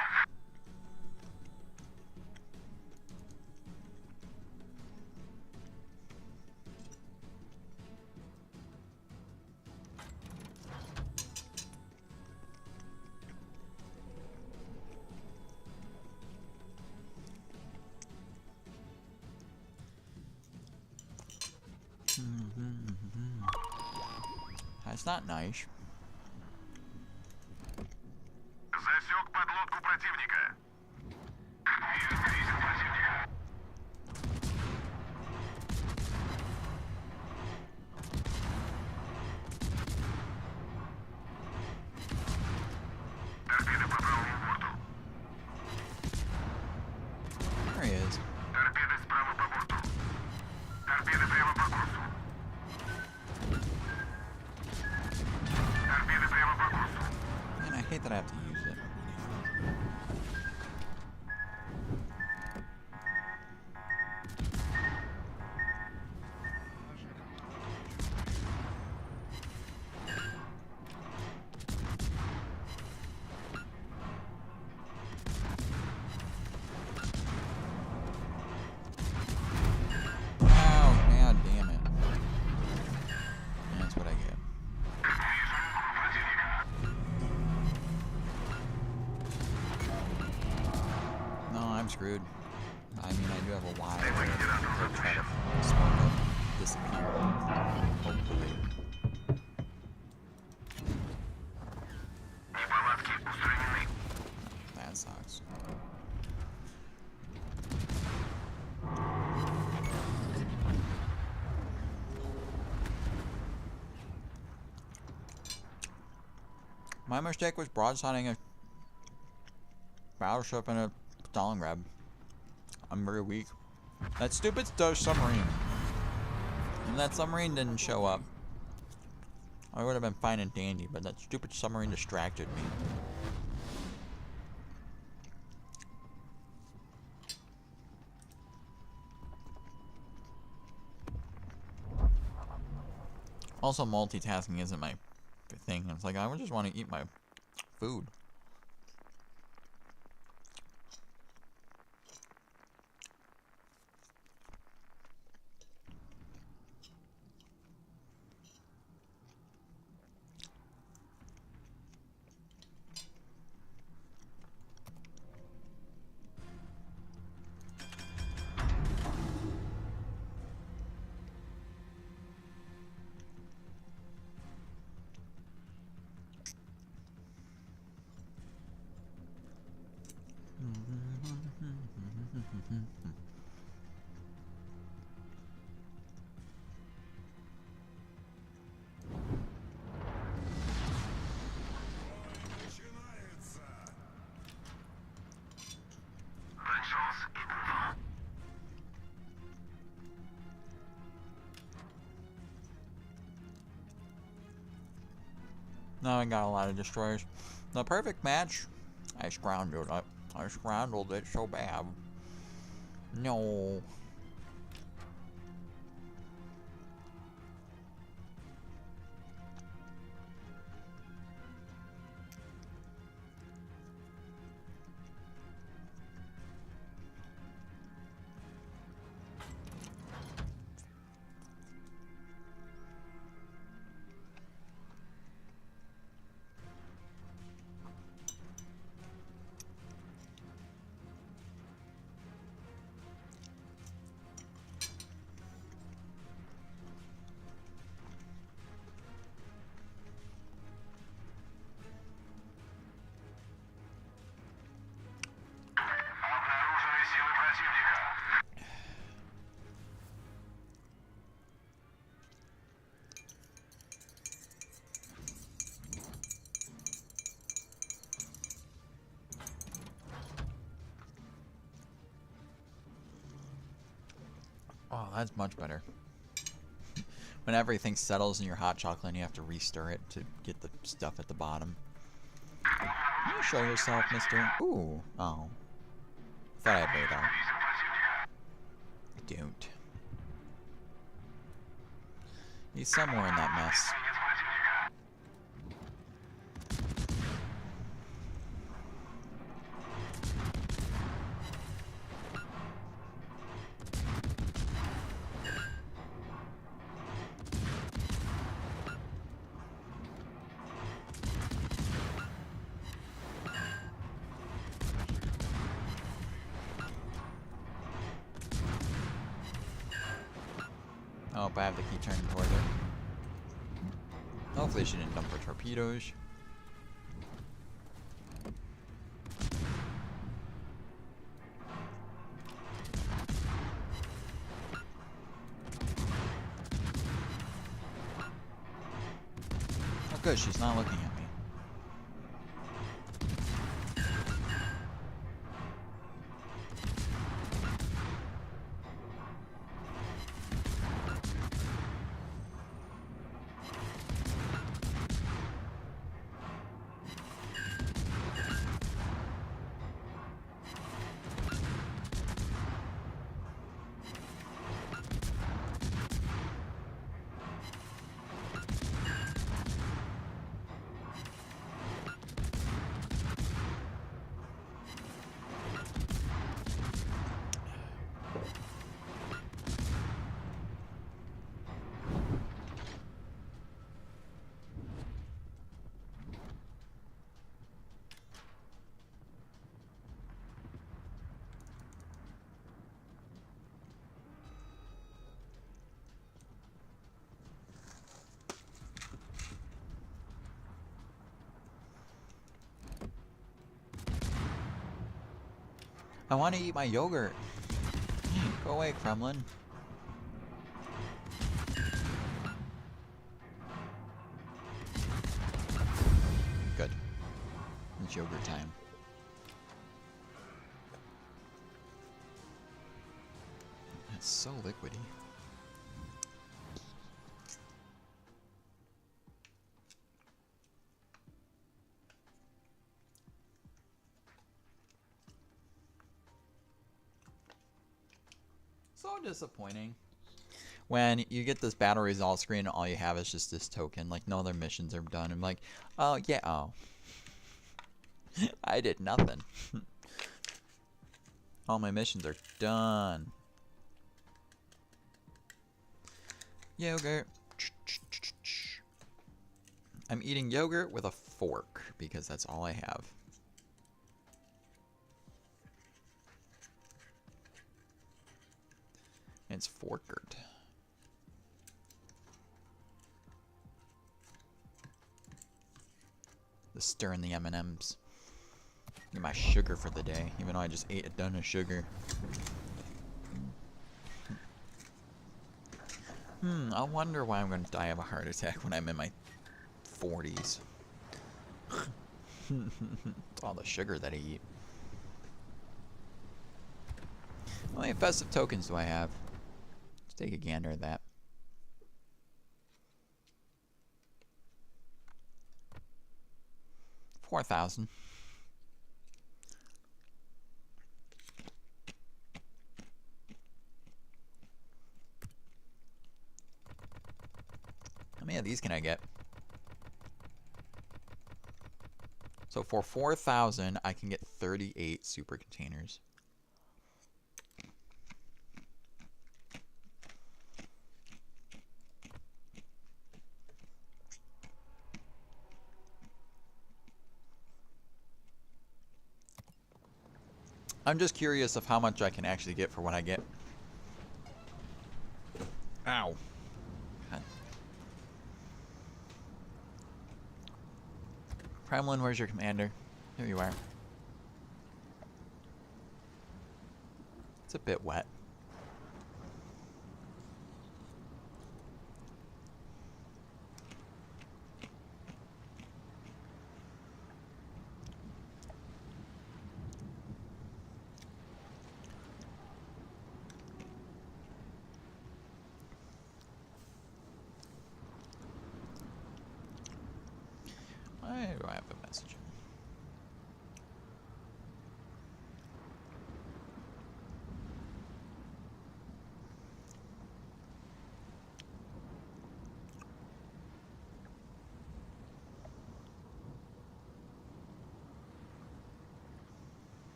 [SPEAKER 2] That's not nice.
[SPEAKER 3] Засек подлодку противника. Вижу крейсер противника. Торпеда по правому борту.
[SPEAKER 2] There he is.
[SPEAKER 3] Торпеда справа по борту. Торпеда прямо по курсу. Торпеда прямо по курсу.
[SPEAKER 2] Man, I hate that I have to use it. Oh, god damn it. That's what I get. No, I'm screwed. I mean, I do have a Y. I'll try to spawn up, disappear. Hopefully.
[SPEAKER 3] Неполадки устранены.
[SPEAKER 2] That sucks. My mistake was broadsiding a battleship and a Stalingrad. I'm very weak. That stupid submarine. And that submarine didn't show up. I would have been fine and dandy, but that stupid submarine distracted me. Also, multitasking isn't my thing. It's like, I would just want to eat my food.
[SPEAKER 3] Начался игра.
[SPEAKER 2] Now I got a lot of destroyers. The perfect match. I scrounged it. I scrounged it so bad. No.
[SPEAKER 3] Обнаружены силы противника.
[SPEAKER 2] Oh, that's much better. When everything settles in your hot chocolate and you have to restir it to get the stuff at the bottom. Can you show yourself, mister? Ooh. Oh. Thought I had radar.
[SPEAKER 3] Видим противника.
[SPEAKER 2] I don't. He's somewhere in that mess.
[SPEAKER 3] Видит противника.
[SPEAKER 2] Oh, but I have to keep turning towards it. Hopefully she didn't dump her torpedoes. Oh good, she's not looking at me. I want to eat my yogurt. Go away, Kremlin. Good. It's yogurt time. It's so liquidy. so disappointing. When you get this battle result screen and all you have is just this token, like no other missions are done. I'm like, oh yeah, oh. I did nothing. All my missions are done. Yogurt. I'm eating yogurt with a fork because that's all I have. It's forked. The stir in the M&Ms. Get my sugar for the day, even though I just ate a ton of sugar. I wonder why I'm going to die of a heart attack when I'm in my 40s. It's all the sugar that I eat. How many festive tokens do I have? Let's take a gander at that. 4,000. How many of these can I get? So for 4,000, I can get 38 super containers. I'm just curious of how much I can actually get for what I get. Ow. God. Kremlin, where's your commander? Here you are. It's a bit wet. Why do I have a message?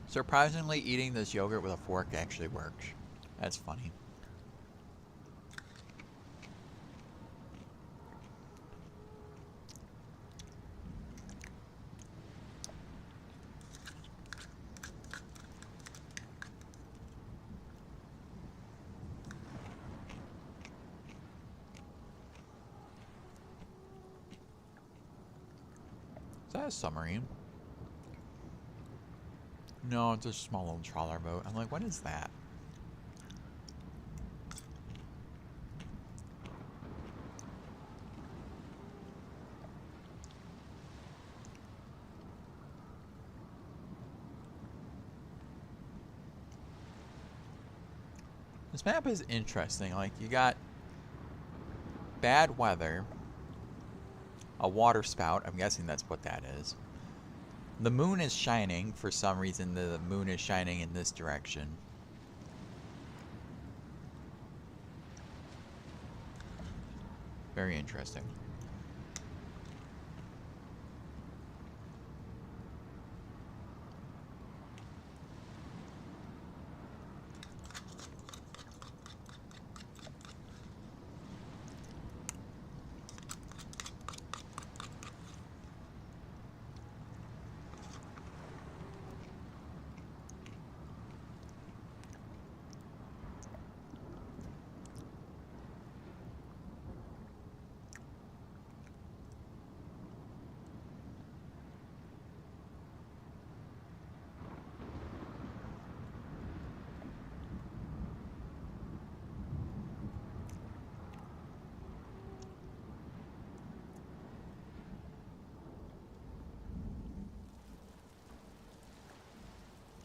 [SPEAKER 2] Surprisingly, eating this yogurt with a fork actually works. That's funny. Is that a submarine? No, it's a small little trawler boat. I'm like, what is that? This map is interesting. Like, you got bad weather, a water spout. I'm guessing that's what that is. The moon is shining. For some reason, the moon is shining in this direction. Very interesting.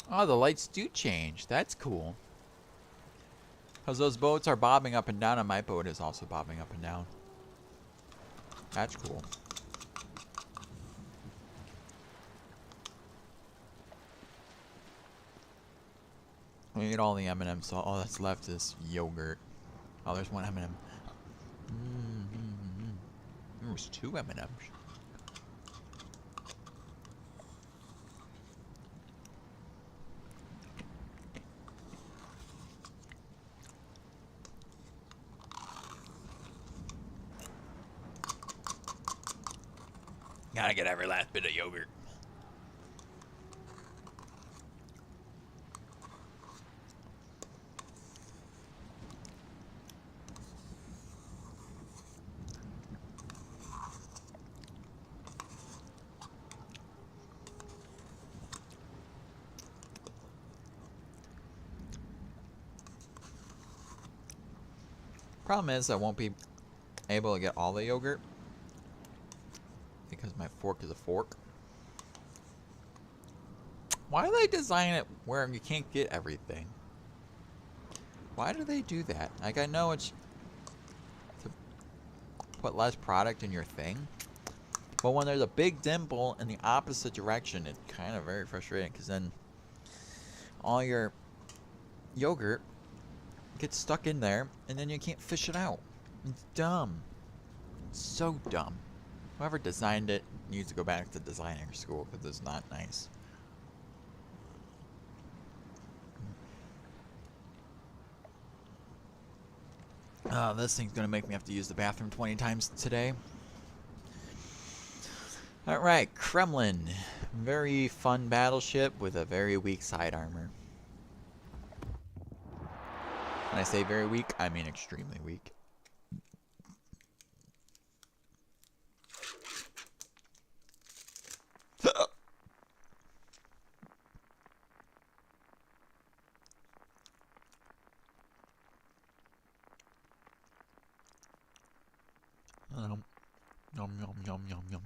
[SPEAKER 2] Oh, the lights do change. That's cool. Because those boats are bobbing up and down, and my boat is also bobbing up and down. That's cool. We eat all the M&Ms, so all that's left is yogurt. Oh, there's one M&M. There was 2 M&Ms. Gotta get every last bit of yogurt. Problem is, I won't be able to get all the yogurt because my fork is a fork. Why do they design it where you can't get everything? Why do they do that? Like, I know it's to put less product in your thing, but when there's a big dimple in the opposite direction, it's kind of very frustrating because then all your yogurt gets stuck in there and then you can't fish it out. It's dumb. It's so dumb. Whoever designed it needs to go back to designing school because it's not nice. This thing's gonna make me have to use the bathroom 20 times today. Alright, Kremlin. Very fun battleship with a very weak side armor. When I say very weak, I mean extremely weak. Yum, yum, yum, yum, yum.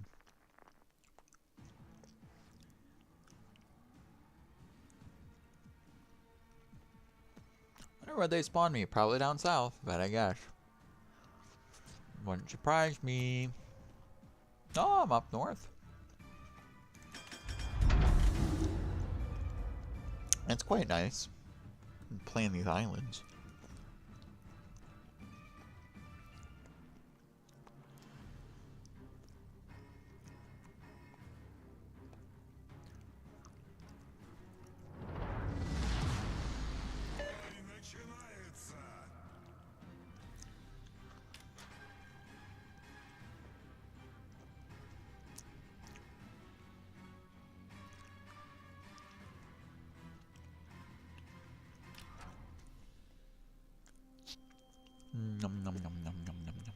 [SPEAKER 2] I wonder where they spawned me. Probably down south, but I guess. Wouldn't surprise me. Oh, I'm up north. It's quite nice. Playing these islands. Nom nom nom nom nom nom nom.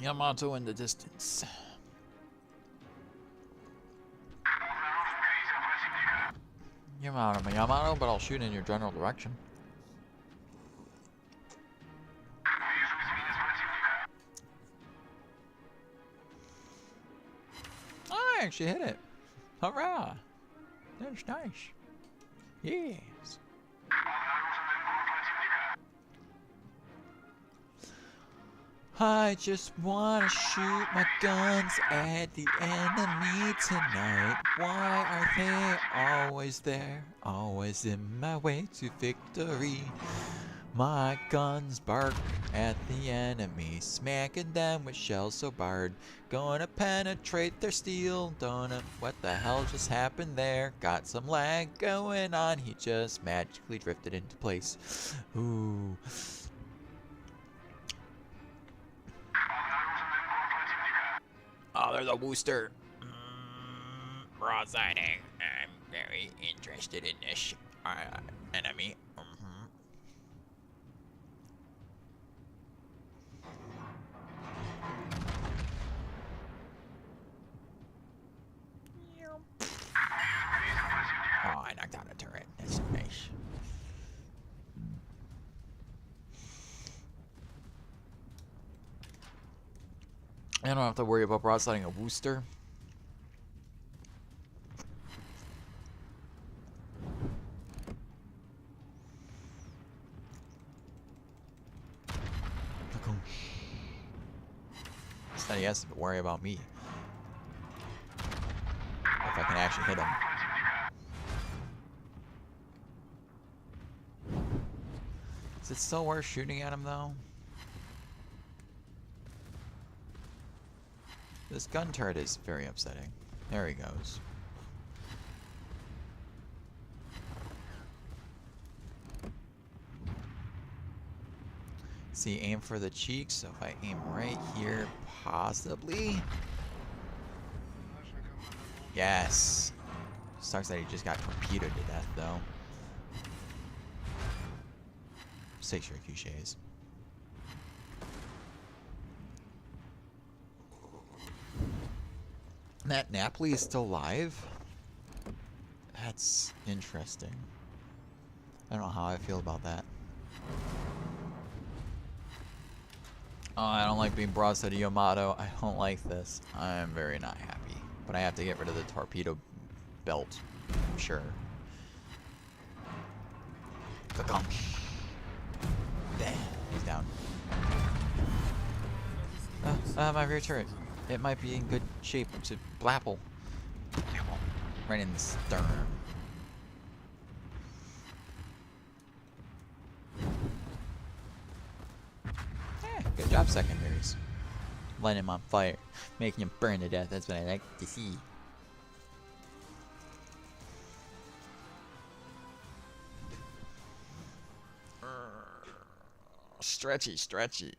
[SPEAKER 2] Yamato in the distance. Yamato, but I'll shoot in your general direction. I actually hit it. Hurrah! That's nice. Yes. I just wanna shoot my guns at the enemy tonight. Why are they always there? Always in my way to victory. My guns bark at the enemy, smacking them with shells so barred. Gonna penetrate their steel, what the hell just happened there? Got some lag going on, he just magically drifted into place. Ooh. Oh, there's a Wooster. Broadsiding. I'm very interested in this enemy. Oh, I knocked out a turret. That's so nice. I don't have to worry about broadsiding a Wooster. So he has to worry about me. If I can actually hit him. Is it still worth shooting at him though? This gun turret is very upsetting. There he goes. See, aim for the cheeks, so if I aim right here, possibly. Yes. Sucks that he just got torpedoed to death, though. 6 ricochets. That Napoli is still alive? That's interesting. I don't know how I feel about that. Oh, I don't like being broadside to Yamato. I don't like this. I'm very not happy. But I have to get rid of the torpedo belt. I'm sure. Bam. He's down. My rear turret. It might be in good shape to blapple. Right in the stern. Good job, secondaries. Lighting him on fire. Making him burn to death. That's what I like to see. Stretchy, stretchy.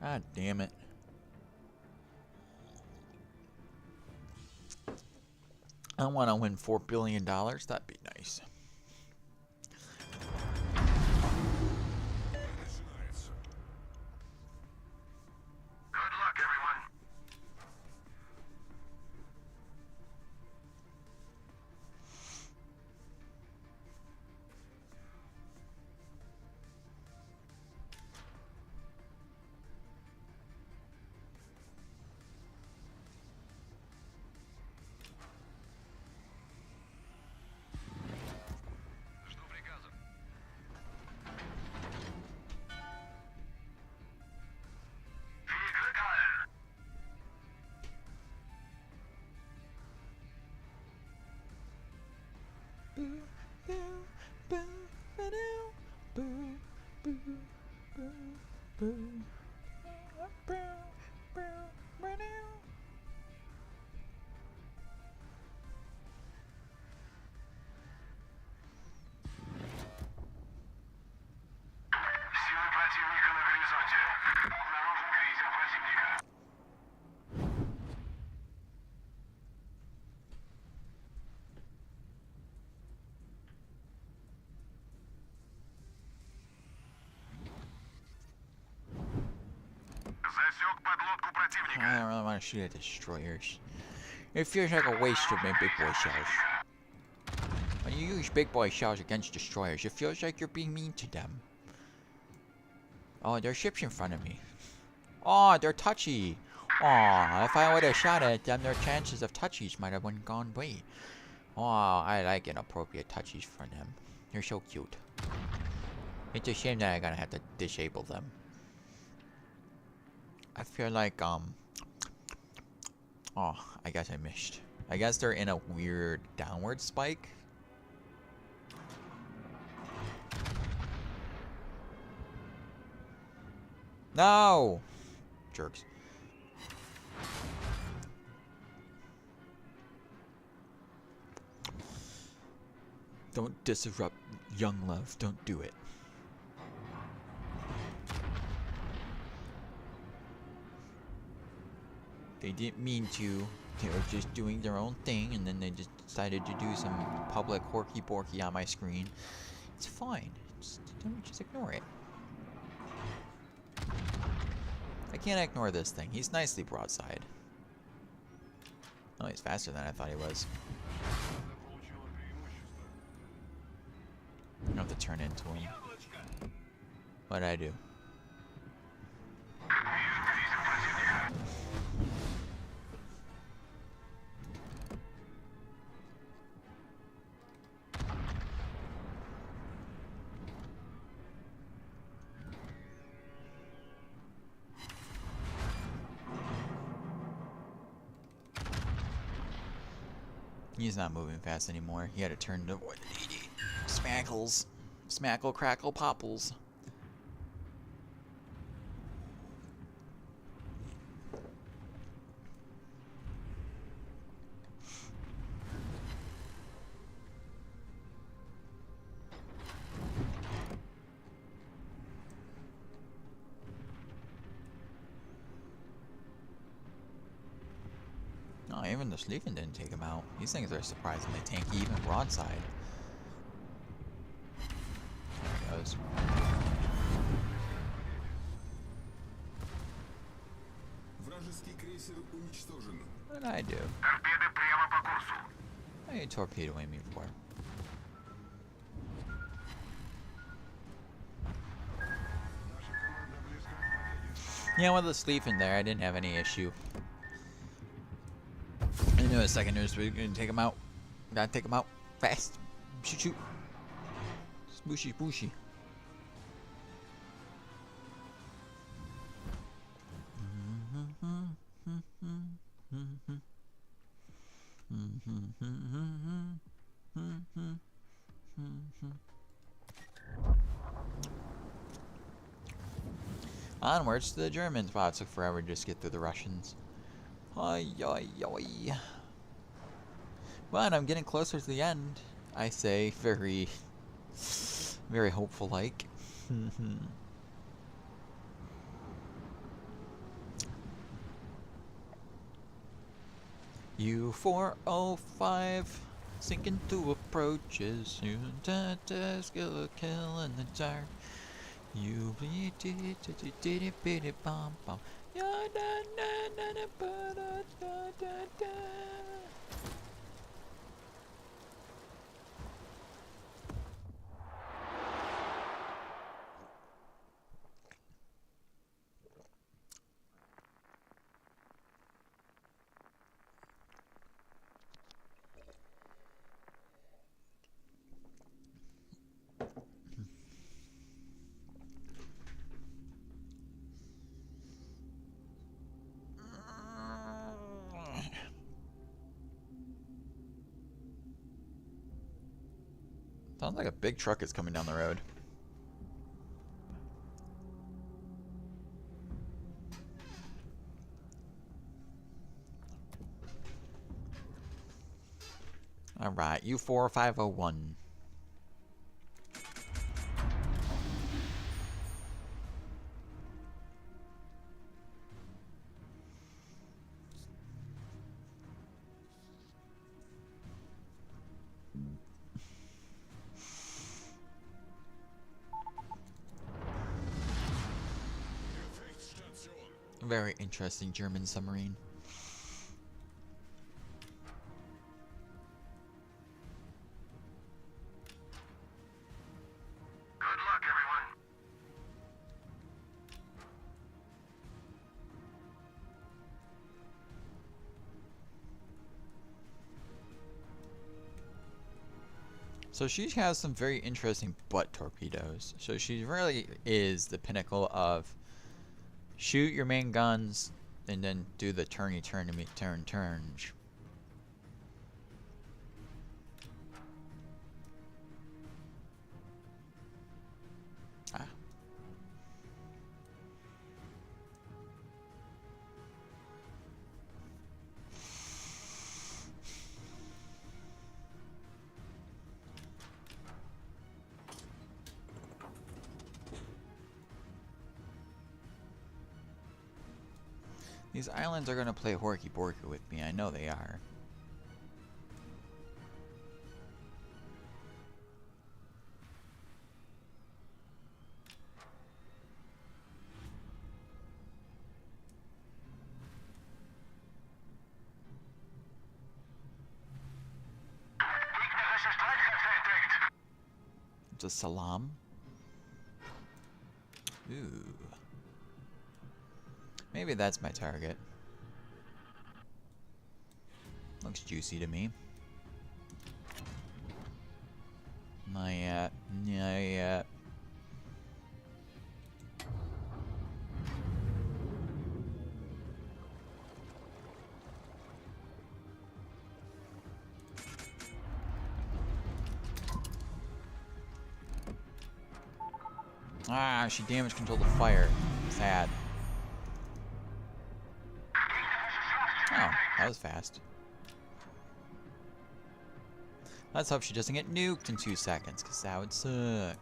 [SPEAKER 2] God damn it. I want to win $4 billion. That'd be nice.
[SPEAKER 3] Good luck, everyone. Жду приказов. Фигакаль. Силы противника на горизонте. Обнаружен крейсер противника. Засек подлодку противника.
[SPEAKER 2] I don't really want to shoot at destroyers. It feels like a waste of my big boy shells. When you use big boy shells against destroyers, it feels like you're being mean to them. Oh, there's ships in front of me. Oh, they're touchy. Oh, if I would have shot at them, their chances of touchies might have gone away. Oh, I like inappropriate touchies for them. They're so cute. It's a shame that I'm gonna have to disable them. I feel like, oh, I guess I missed. I guess they're in a weird downward spike. No! Jerks. Don't disrupt young love. Don't do it. They didn't mean to. They were just doing their own thing, and then they just decided to do some public horky-borky on my screen. It's fine. Just ignore it. I can't ignore this thing. He's nicely broadside. Oh, he's faster than I thought he was. I don't have to turn into him. What'd I do? He's not moving fast anymore. He had to turn to avoid the smackles. Smackle, crackle, popples. No, even the Schlieffen didn't take him out. These things are surprisingly tanky, even broadside. There he goes. What did I do?
[SPEAKER 3] Торпеды прямо по курсу.
[SPEAKER 2] What are you torpedoing me for? Yeah, with the Schlieffen there, I didn't have any issue. I knew a second news we were gonna take him out. Gotta take him out fast. Shoot, shoot. Spooshy, spooshy. Onwards to the Germans. Wow, it took forever to just get through the Russians. Ay, ay, ay. Well, and I'm getting closer to the end. I say, very hopeful like. U-405 sinking through approaches. You skill a kill in the dark. You did bum bum. Sounds like a big truck is coming down the road. Alright, U-4501. Very interesting German submarine. So she has some very interesting butt torpedoes. So she really is the pinnacle of shoot your main guns and then do the turny turn to meet turns. Ah. These islands are gonna play Horky Borky with me. I know they are.
[SPEAKER 3] Gegnerische Streitkräfte entdeckt.
[SPEAKER 2] It's a salam. Ooh. Maybe that's my target. Looks juicy to me. Not yet. Not yet. Ah, she damage controlled the fire. Sad. Oh, that was fast. Let's hope she doesn't get nuked in 2 seconds, because that would suck.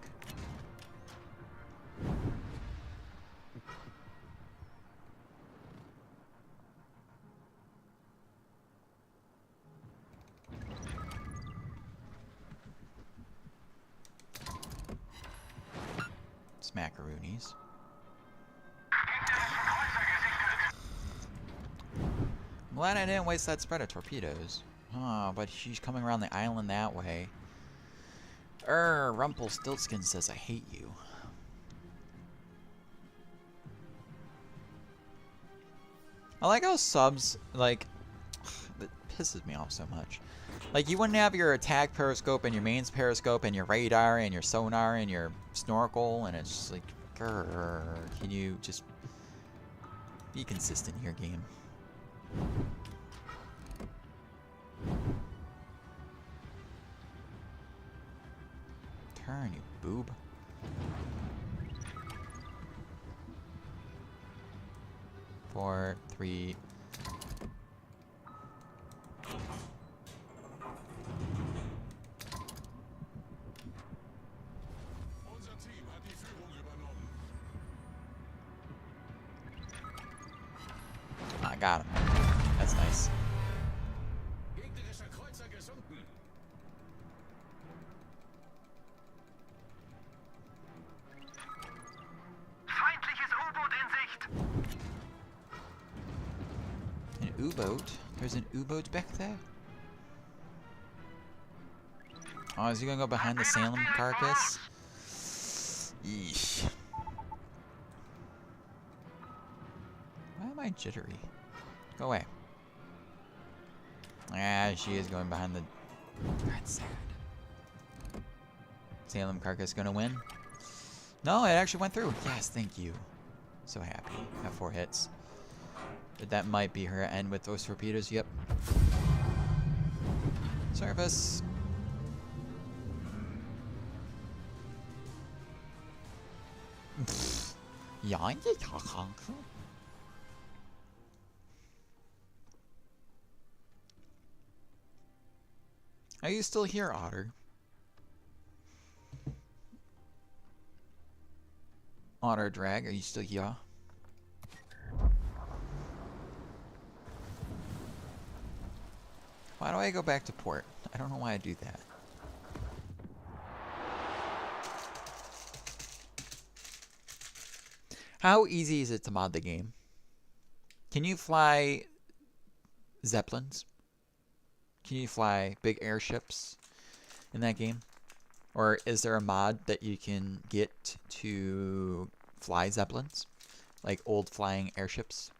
[SPEAKER 2] Smackaroonies. I'm glad I didn't waste that spread of torpedoes. Oh, but she's coming around the island that way. Rumpelstiltskin says I hate you. I like how subs, like, it pisses me off so much. Like, you wouldn't have your attack periscope and your mains periscope and your radar and your sonar and your snorkel, and it's just like, grrr, can you just be consistent in your game? Turn, you boob. Four, three.
[SPEAKER 3] Unser Team hat die Führung übernommen.
[SPEAKER 2] I got him. That's nice.
[SPEAKER 3] Gegnerischer Kreuzer gesunken. Feindliches U-Boot in Sicht.
[SPEAKER 2] An U-boat? There's an U-boat back there? Oh, is he gonna go behind the Salem carcass? Yeesh. Why am I jittery? Go away. Ah, she is going behind the... That's sad. Salem carcass gonna win? No, it actually went through. Yes, thank you. So happy. Got 4 hits. But that might be her end with those torpedoes. Yep. Service. Ja, are you still here, Otter? Otter Drag, are you still here? Why do I go back to port? I don't know why I do that. How easy is it to mod the game? Can you fly Zeppelins? Can you fly big airships in that game? Or is there a mod that you can get to fly Zeppelins? Like old flying airships?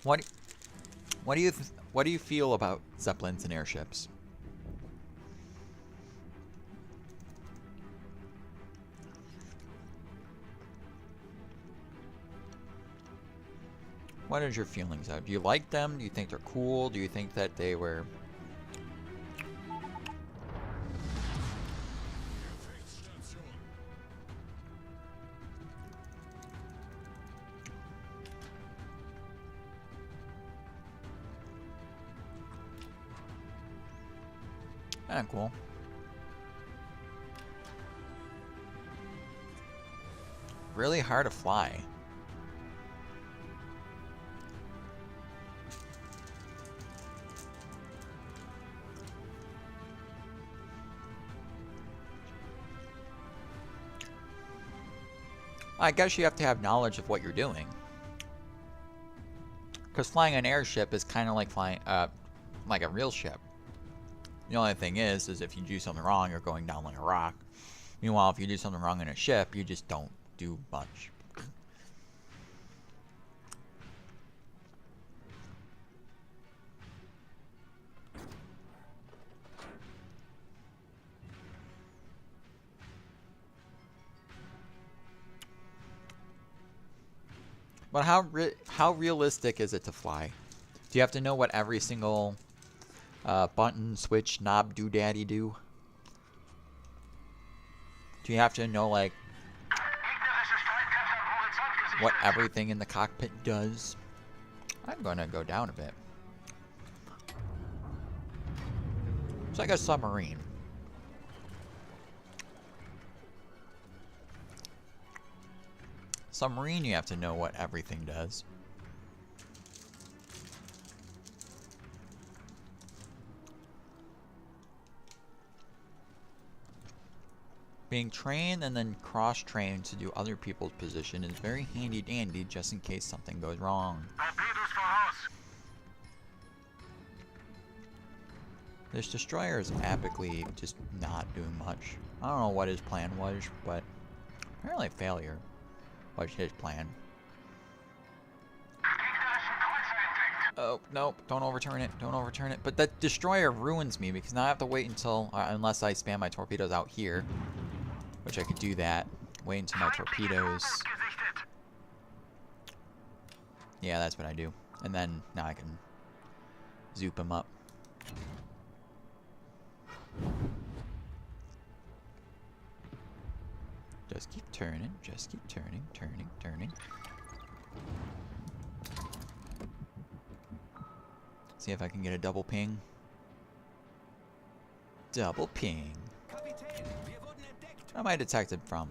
[SPEAKER 2] What do you feel about zeppelins and airships? What is your feelings out? Do you like them? Do you think they're cool? Do you think that they were... cool. Really hard to fly. I guess you have to have knowledge of what you're doing. Because flying an airship is kind of like flying, like a real ship. The only thing is if you do something wrong, you're going down like a rock. Meanwhile, if you do something wrong in a ship, you just don't do much. But how realistic is it to fly? Do you have to know what every single button, switch, knob, doodaddy do? Do you have to know, like, what everything in the cockpit does? I'm gonna go down a bit. It's like a submarine. Submarine, you have to know what everything does. Being trained and then cross-trained to do other people's position is very handy-dandy just in case something goes wrong.
[SPEAKER 3] Torpedos voraus.
[SPEAKER 2] This destroyer is apically just not doing much. I don't know what his plan was, but apparently failure was his plan. Oh, nope, don't overturn it, don't overturn it. But that destroyer ruins me because now I have to wait until, unless I spam my torpedoes out here, which I could do that. Wait until my torpedoes. Yeah, that's what I do. And then now I can zoop them up. Just keep turning, just keep turning, turning. See if I can get a double ping. Double ping. Where am I detected from?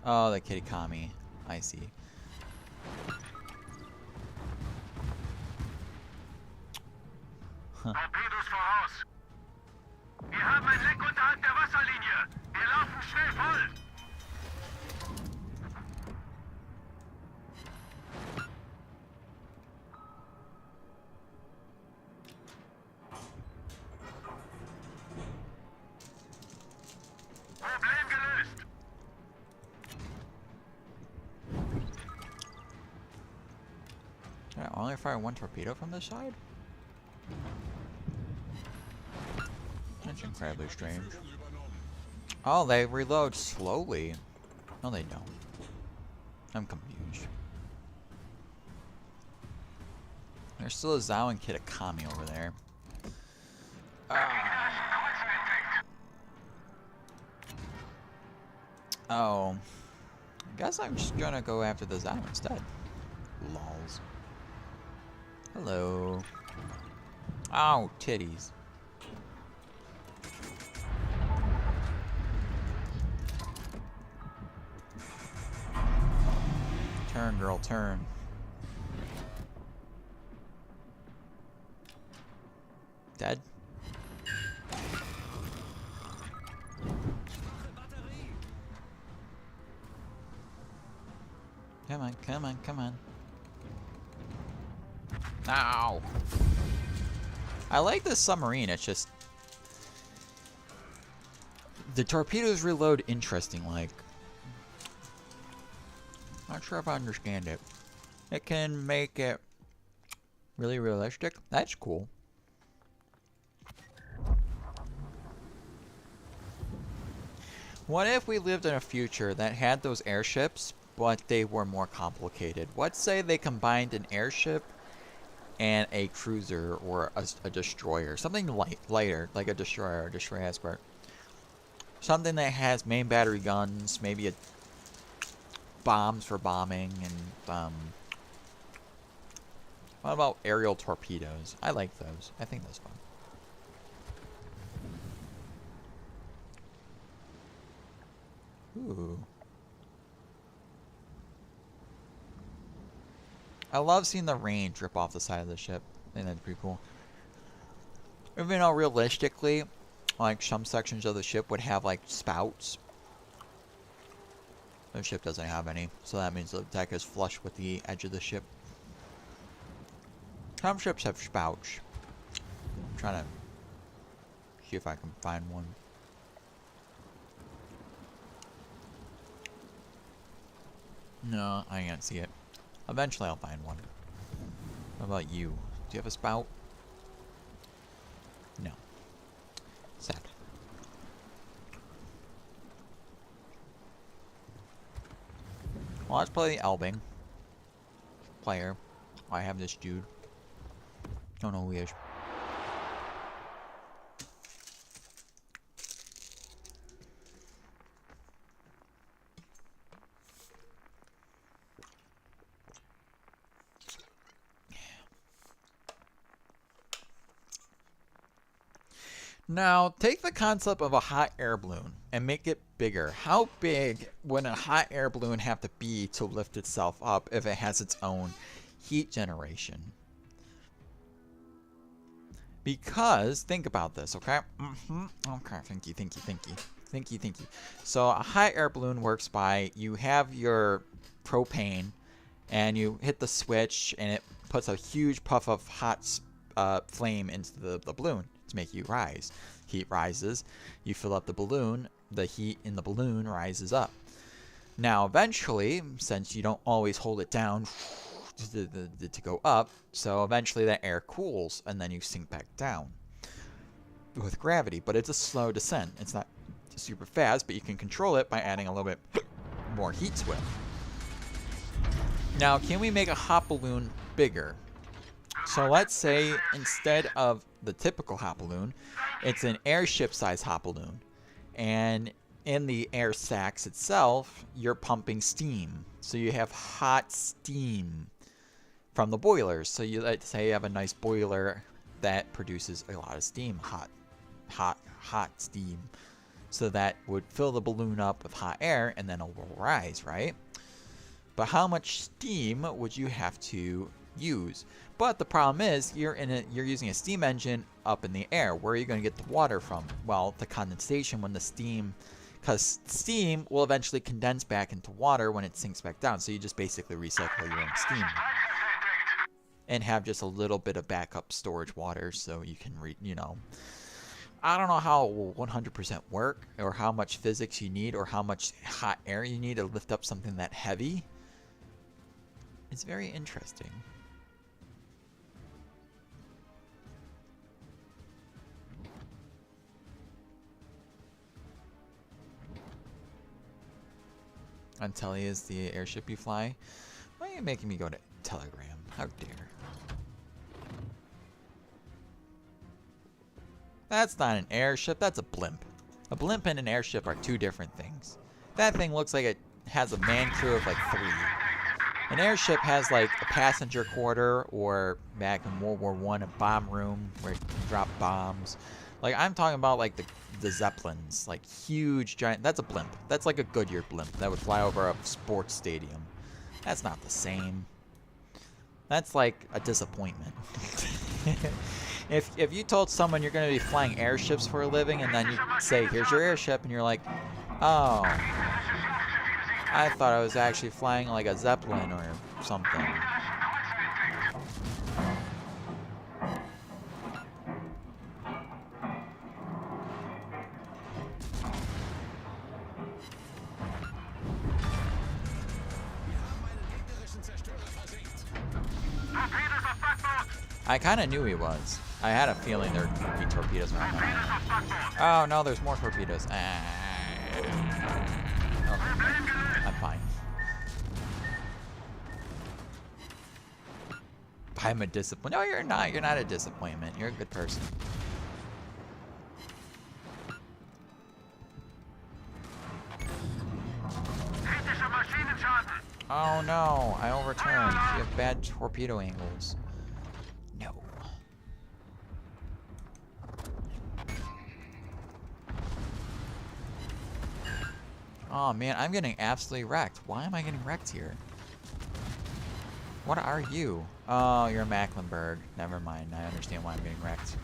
[SPEAKER 2] Oh, the Kitakami. I see. Huh.
[SPEAKER 3] Torpedos voraus. Wir haben ein Leck unterhalb der Wasserlinie. Wir laufen schnell voll. Problem gelöst.
[SPEAKER 2] Can I only fire one torpedo from this side? That's incredibly strange. Oh, they reload slowly. No, they don't. I'm confused. There's still a Zhao and Kitakami over there. Oh. I guess I'm just gonna go after the Zhao instead. Lols. Hello. Oh, titties. Turn, girl, turn. Dead? Come on, come on, come on. Ow! I like this submarine, it's just... the torpedoes reload interesting, like... Not sure if I understand it. It can make it Really realistic? That's cool. What if we lived in a future that had those airships, but they were more complicated? Let's say they combined an airship and a cruiser or a destroyer. Something lighter, like a destroyer or destroyer escort. Something that has main battery guns, maybe bombs for bombing, and what about aerial torpedoes? I like those. I think that's fun. Ooh. I love seeing the rain drip off the side of the ship. I think that's pretty cool. Even though realistically, like some sections of the ship would have like spouts. The ship doesn't have any, so that means the deck is flush with the edge of the ship. Some ships have spouts. I'm trying to see if I can find one. No, I can't see it. Eventually I'll find one. What about you? Do you have a spout? No. Sad. Well, let's play the Elbing player. I have this dude. Don't know who he is. Now, take the concept of a hot air balloon and make it bigger. How big would a hot air balloon have to be to lift itself up if it has its own heat generation? Because, think about this, okay? Okay, thinky. So, a hot air balloon works by, you have your propane, and you hit the switch, and it puts a huge puff of hot flame into the balloon to make you rise. Heat rises, you fill up the balloon, the heat in the balloon rises up. Now eventually, since you don't always hold it down to go up, so eventually that air cools and then you sink back down with gravity, but it's a slow descent. It's not super fast, but you can control it by adding a little bit more heat to it. Now, can we make a hot balloon bigger? So let's say instead of the typical hot balloon, it's an airship size hot balloon. And in the air sacs itself, you're pumping steam. So you have hot steam from the boilers. So you, let's say you have a nice boiler that produces a lot of steam, hot steam. So that would fill the balloon up with hot air and then it will rise, right? But how much steam would you have to use? But the problem is you're using a steam engine up in the air. Where are you going to get the water from? Well, the condensation when the steam, because steam will eventually condense back into water when it sinks back down. So you just basically recycle your own steam and have just a little bit of backup storage water so you can I don't know how it will 100% work or how much physics you need or how much hot air you need to lift up something that heavy. It's very interesting. Untelly is the airship you fly. Why are you making me go to Telegram? How dare. That's not an airship, that's a blimp. A blimp and an airship are two different things. That thing looks like it has a man crew of like 3. An airship has like a passenger quarter, or back in World War I, a bomb room where you can drop bombs. Like I'm talking about like the Zeppelins, like huge giant, that's a blimp. That's like a Goodyear blimp that would fly over a sports stadium. That's not the same. That's like a disappointment. If you told someone you're going to be flying airships for a living and then you say, here's your airship, and you're like, oh, I thought I was actually flying like a Zeppelin or something.
[SPEAKER 3] Torpedos auf Backbord!
[SPEAKER 2] I kind of knew he was. I had a feeling there'd be torpedoes around that. Oh no, there's more torpedoes. Okay. I'm fine. I'm a disappointment. No, you're not. You're not a disappointment. You're a good person. Oh no, I overturned. You have bad torpedo angles. No. Oh man, I'm getting absolutely wrecked. Why am I getting wrecked here? What are you? Oh, you're Mecklenburg. Never mind. I understand why I'm getting wrecked.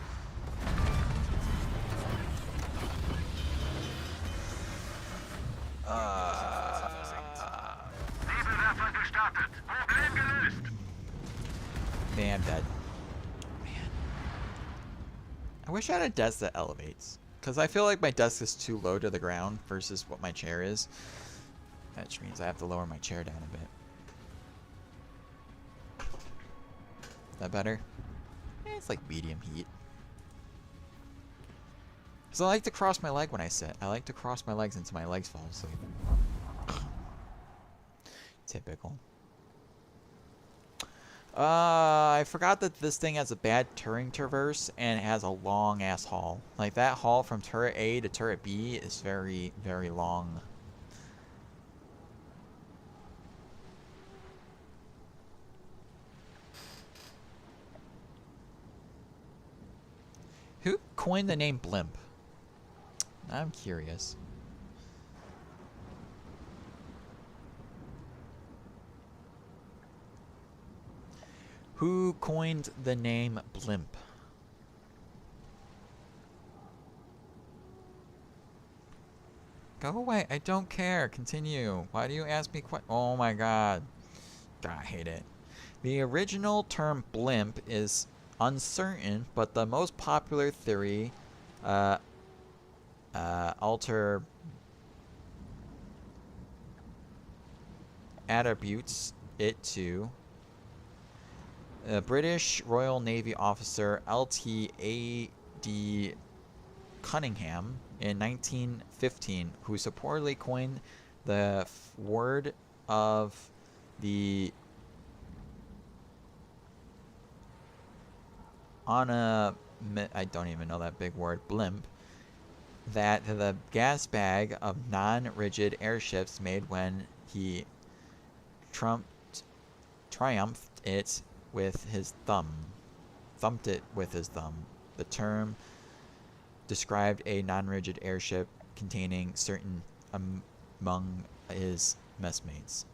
[SPEAKER 2] Man, I'm dead. Man. I wish I had a desk that elevates. Because I feel like my desk is too low to the ground versus what my chair is. Which means I have to lower my chair down a bit. Is that better? It's like medium heat. Because I like to cross my leg when I sit. I like to cross my legs until my legs fall asleep. Typical. I forgot that this thing has a bad turning traverse and it has a long ass haul. Like that haul from turret A to turret B is very, very long. Who coined the name blimp? I'm curious. Who coined the name blimp? Go away. I don't care. Continue. Why do you ask me oh my god. God, I hate it. The original term blimp is uncertain, but the most popular theory attributes it to British Royal Navy officer L.T.A.D. Cunningham in 1915, who supposedly coined the word of the I don't even know that big word, blimp, that the gas bag of non-rigid airships made when he triumphed it with his thumb. Thumped it with his thumb. The term described a non-rigid airship containing certain among his messmates.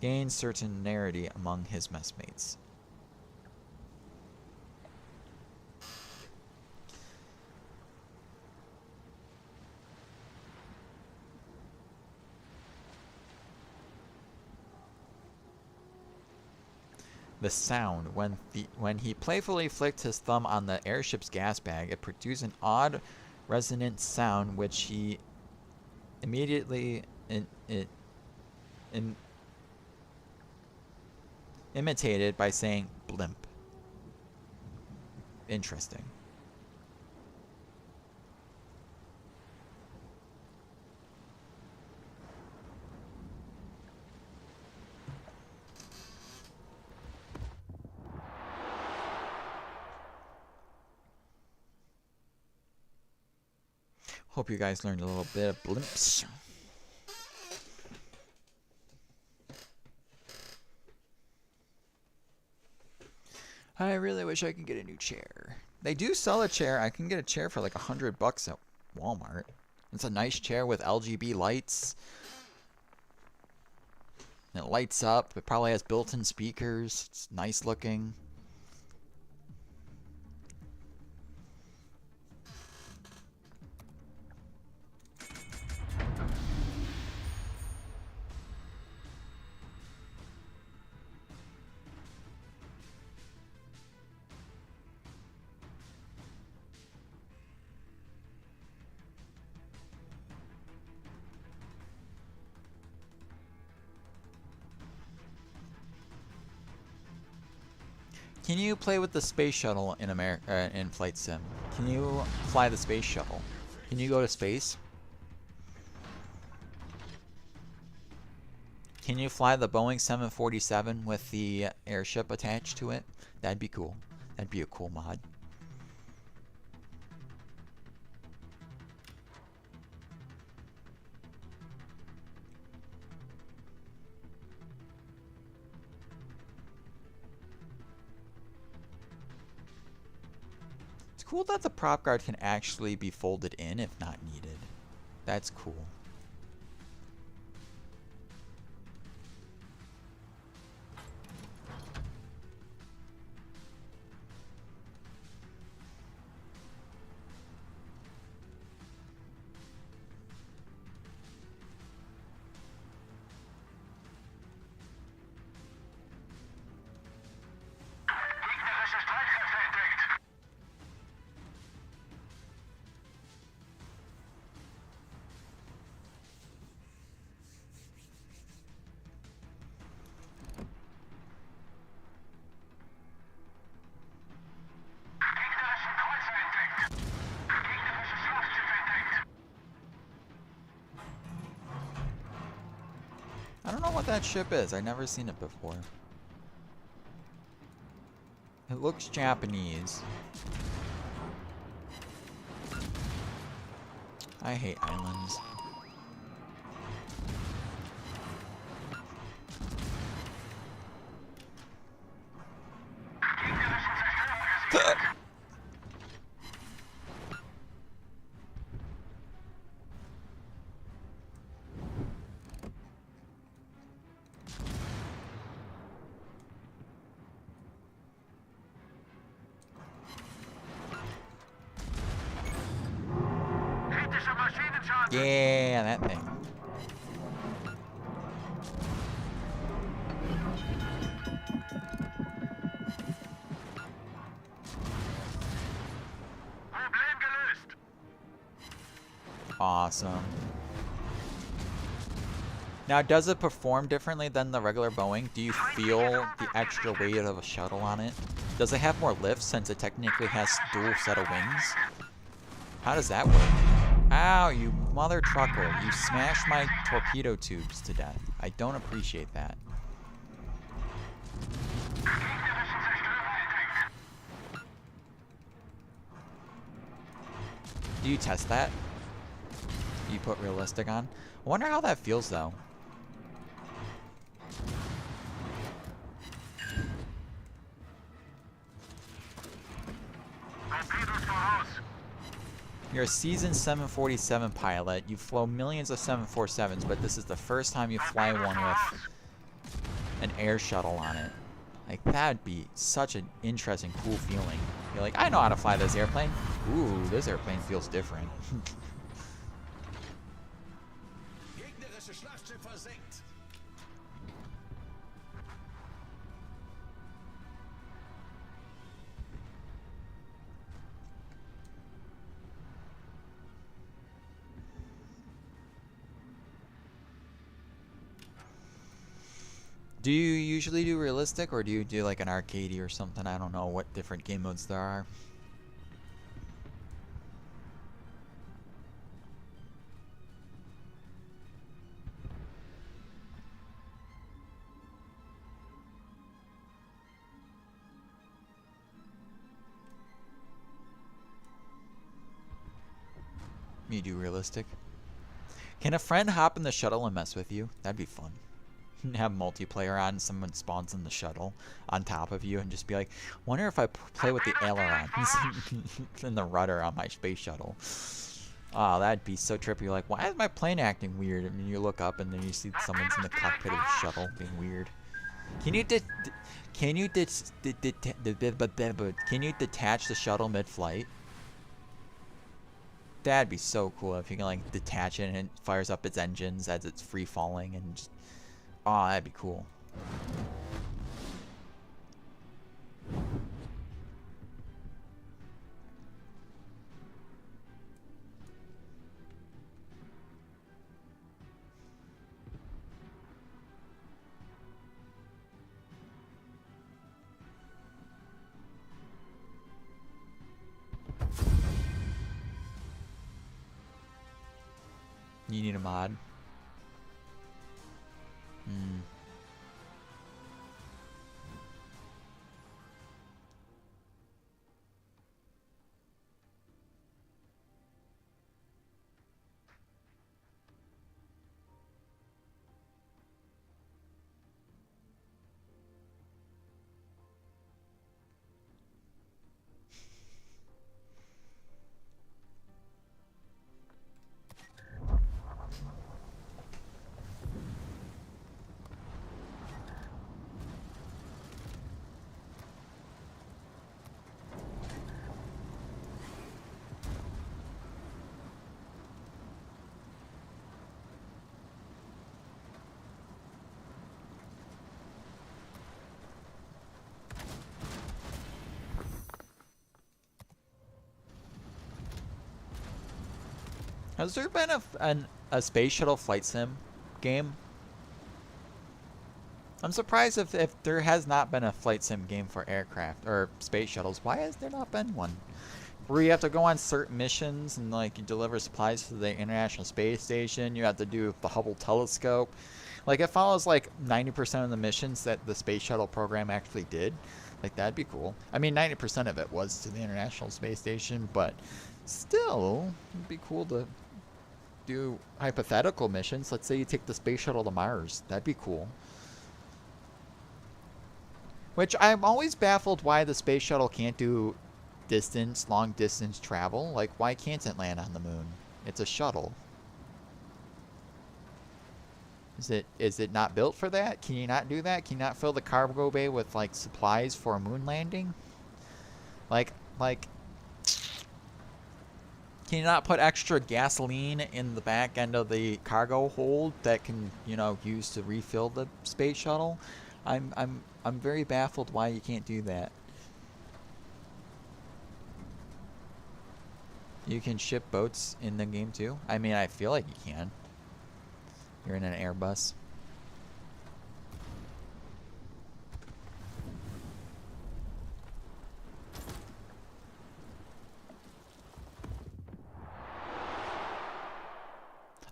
[SPEAKER 2] Gained certainty among his messmates. The sound. When he playfully flicked his thumb on the airship's gas bag, it produced an odd, resonant sound which he immediately imitated by saying blimp. Interesting. Hope you guys learned a little bit of blimps. I really wish I could get a new chair. They do sell a chair. I can get a chair for like $100 at Walmart. It's a nice chair with RGB lights. It lights up. It probably has built-in speakers. It's nice looking. Can you play with the space shuttle in in Flight Sim? Can you fly the space shuttle? Can you go to space? Can you fly the Boeing 747 with the airship attached to it? That'd be cool. That'd be a cool mod. It's cool that the prop guard can actually be folded in if not needed. That's cool.
[SPEAKER 3] Gegnerische Streitkräfte entdeckt. Gegnerischen Kreuzer entdeckt. Gegnerische Schlachtschiffe entdeckt.
[SPEAKER 2] I don't know what that ship is. I've never seen it before. It looks Japanese. I hate islands.
[SPEAKER 3] Gegnerischen Zerstörer gesichtet. Kritischer Maschinenschaden.
[SPEAKER 2] Yeah, that thing.
[SPEAKER 3] Problem gelöst.
[SPEAKER 2] Awesome. Now, does it perform differently than the regular Boeing? Do you feel the extra weight of a shuttle on it? Does it have more lift since it technically has dual set of wings? How does that work? Ow, you mother trucker. You smashed my torpedo tubes to death. I don't appreciate that.
[SPEAKER 3] Gegnerischen Zerstörer entdeckt.
[SPEAKER 2] Do you test that? You put realistic on? I wonder how that feels though.
[SPEAKER 3] Torpedos voraus.
[SPEAKER 2] You're a seasoned 747 pilot. You've flown millions of 747s, but this is the first time you fly one with an air shuttle on it. Like, that'd be such an interesting, cool feeling. You're like, I know how to fly this airplane. Ooh, this airplane feels different.
[SPEAKER 4] Gegnerische Schlachtschiff versenkt.
[SPEAKER 2] Do you usually do realistic, or do you do like an arcadey or something? I don't know what different game modes there are. You do realistic. Can a friend hop in the shuttle and mess with you? That'd be fun. Have multiplayer on, someone spawns in the shuttle on top of you and just be like, wonder if I play with the ailerons and the rudder on my space shuttle. Oh, that'd be so trippy. You're like, why is my plane acting weird? And you look up and then you see someone's in the cockpit of the shuttle being weird. Can you detach the shuttle mid-flight? That'd be so cool if you can like detach it and it fires up its engines as it's free falling and just, oh, that'd be cool. You need a mod. Hmm. Has there been a space shuttle flight sim game? I'm surprised if there has not been a flight sim game for aircraft or space shuttles. Why has there not been one? Where you have to go on certain missions and like you deliver supplies to the International Space Station. You have to do the Hubble telescope. Like it follows like 90% of the missions that the space shuttle program actually did. Like that'd be cool. I mean, 90% of it was to the International Space Station, but still, it'd be cool to do hypothetical missions. Let's say you take the space shuttle to Mars. That'd be cool. Which I'm always baffled why the space shuttle can't do long distance travel. Like, why can't it land on the moon? It's a shuttle. Is it not built for that? Can you not do that? Can you not fill the cargo bay with like supplies for a moon landing? Like can you not put extra gasoline in the back end of the cargo hold that can, you know, use to refill the space shuttle? I'm very baffled why you can't do that. You can ship boats in the game too? I mean, I feel like you can. You're in an Airbus.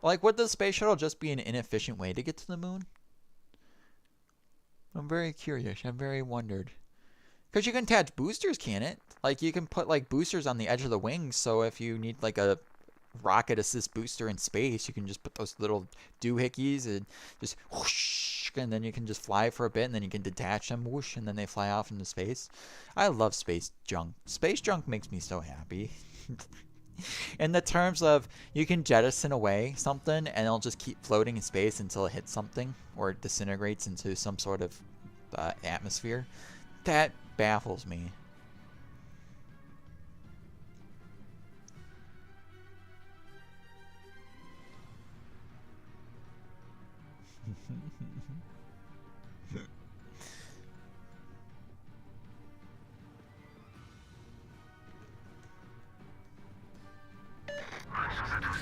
[SPEAKER 2] Like, would the space shuttle just be an inefficient way to get to the moon? I'm very curious. I'm very wondered. Because you can attach boosters, can it? Like, you can put, like, boosters on the edge of the wings, so if you need, like, a rocket assist booster in space, you can just put those little doohickeys and just whoosh, and then you can just fly for a bit, and then you can detach them, whoosh, and then they fly off into space. I love space junk. Space junk makes me so happy. In the terms of, you can jettison away something, and it'll just keep floating in space until it hits something, or it disintegrates into some sort of atmosphere. That baffles me.
[SPEAKER 3] Bonne chance à tous.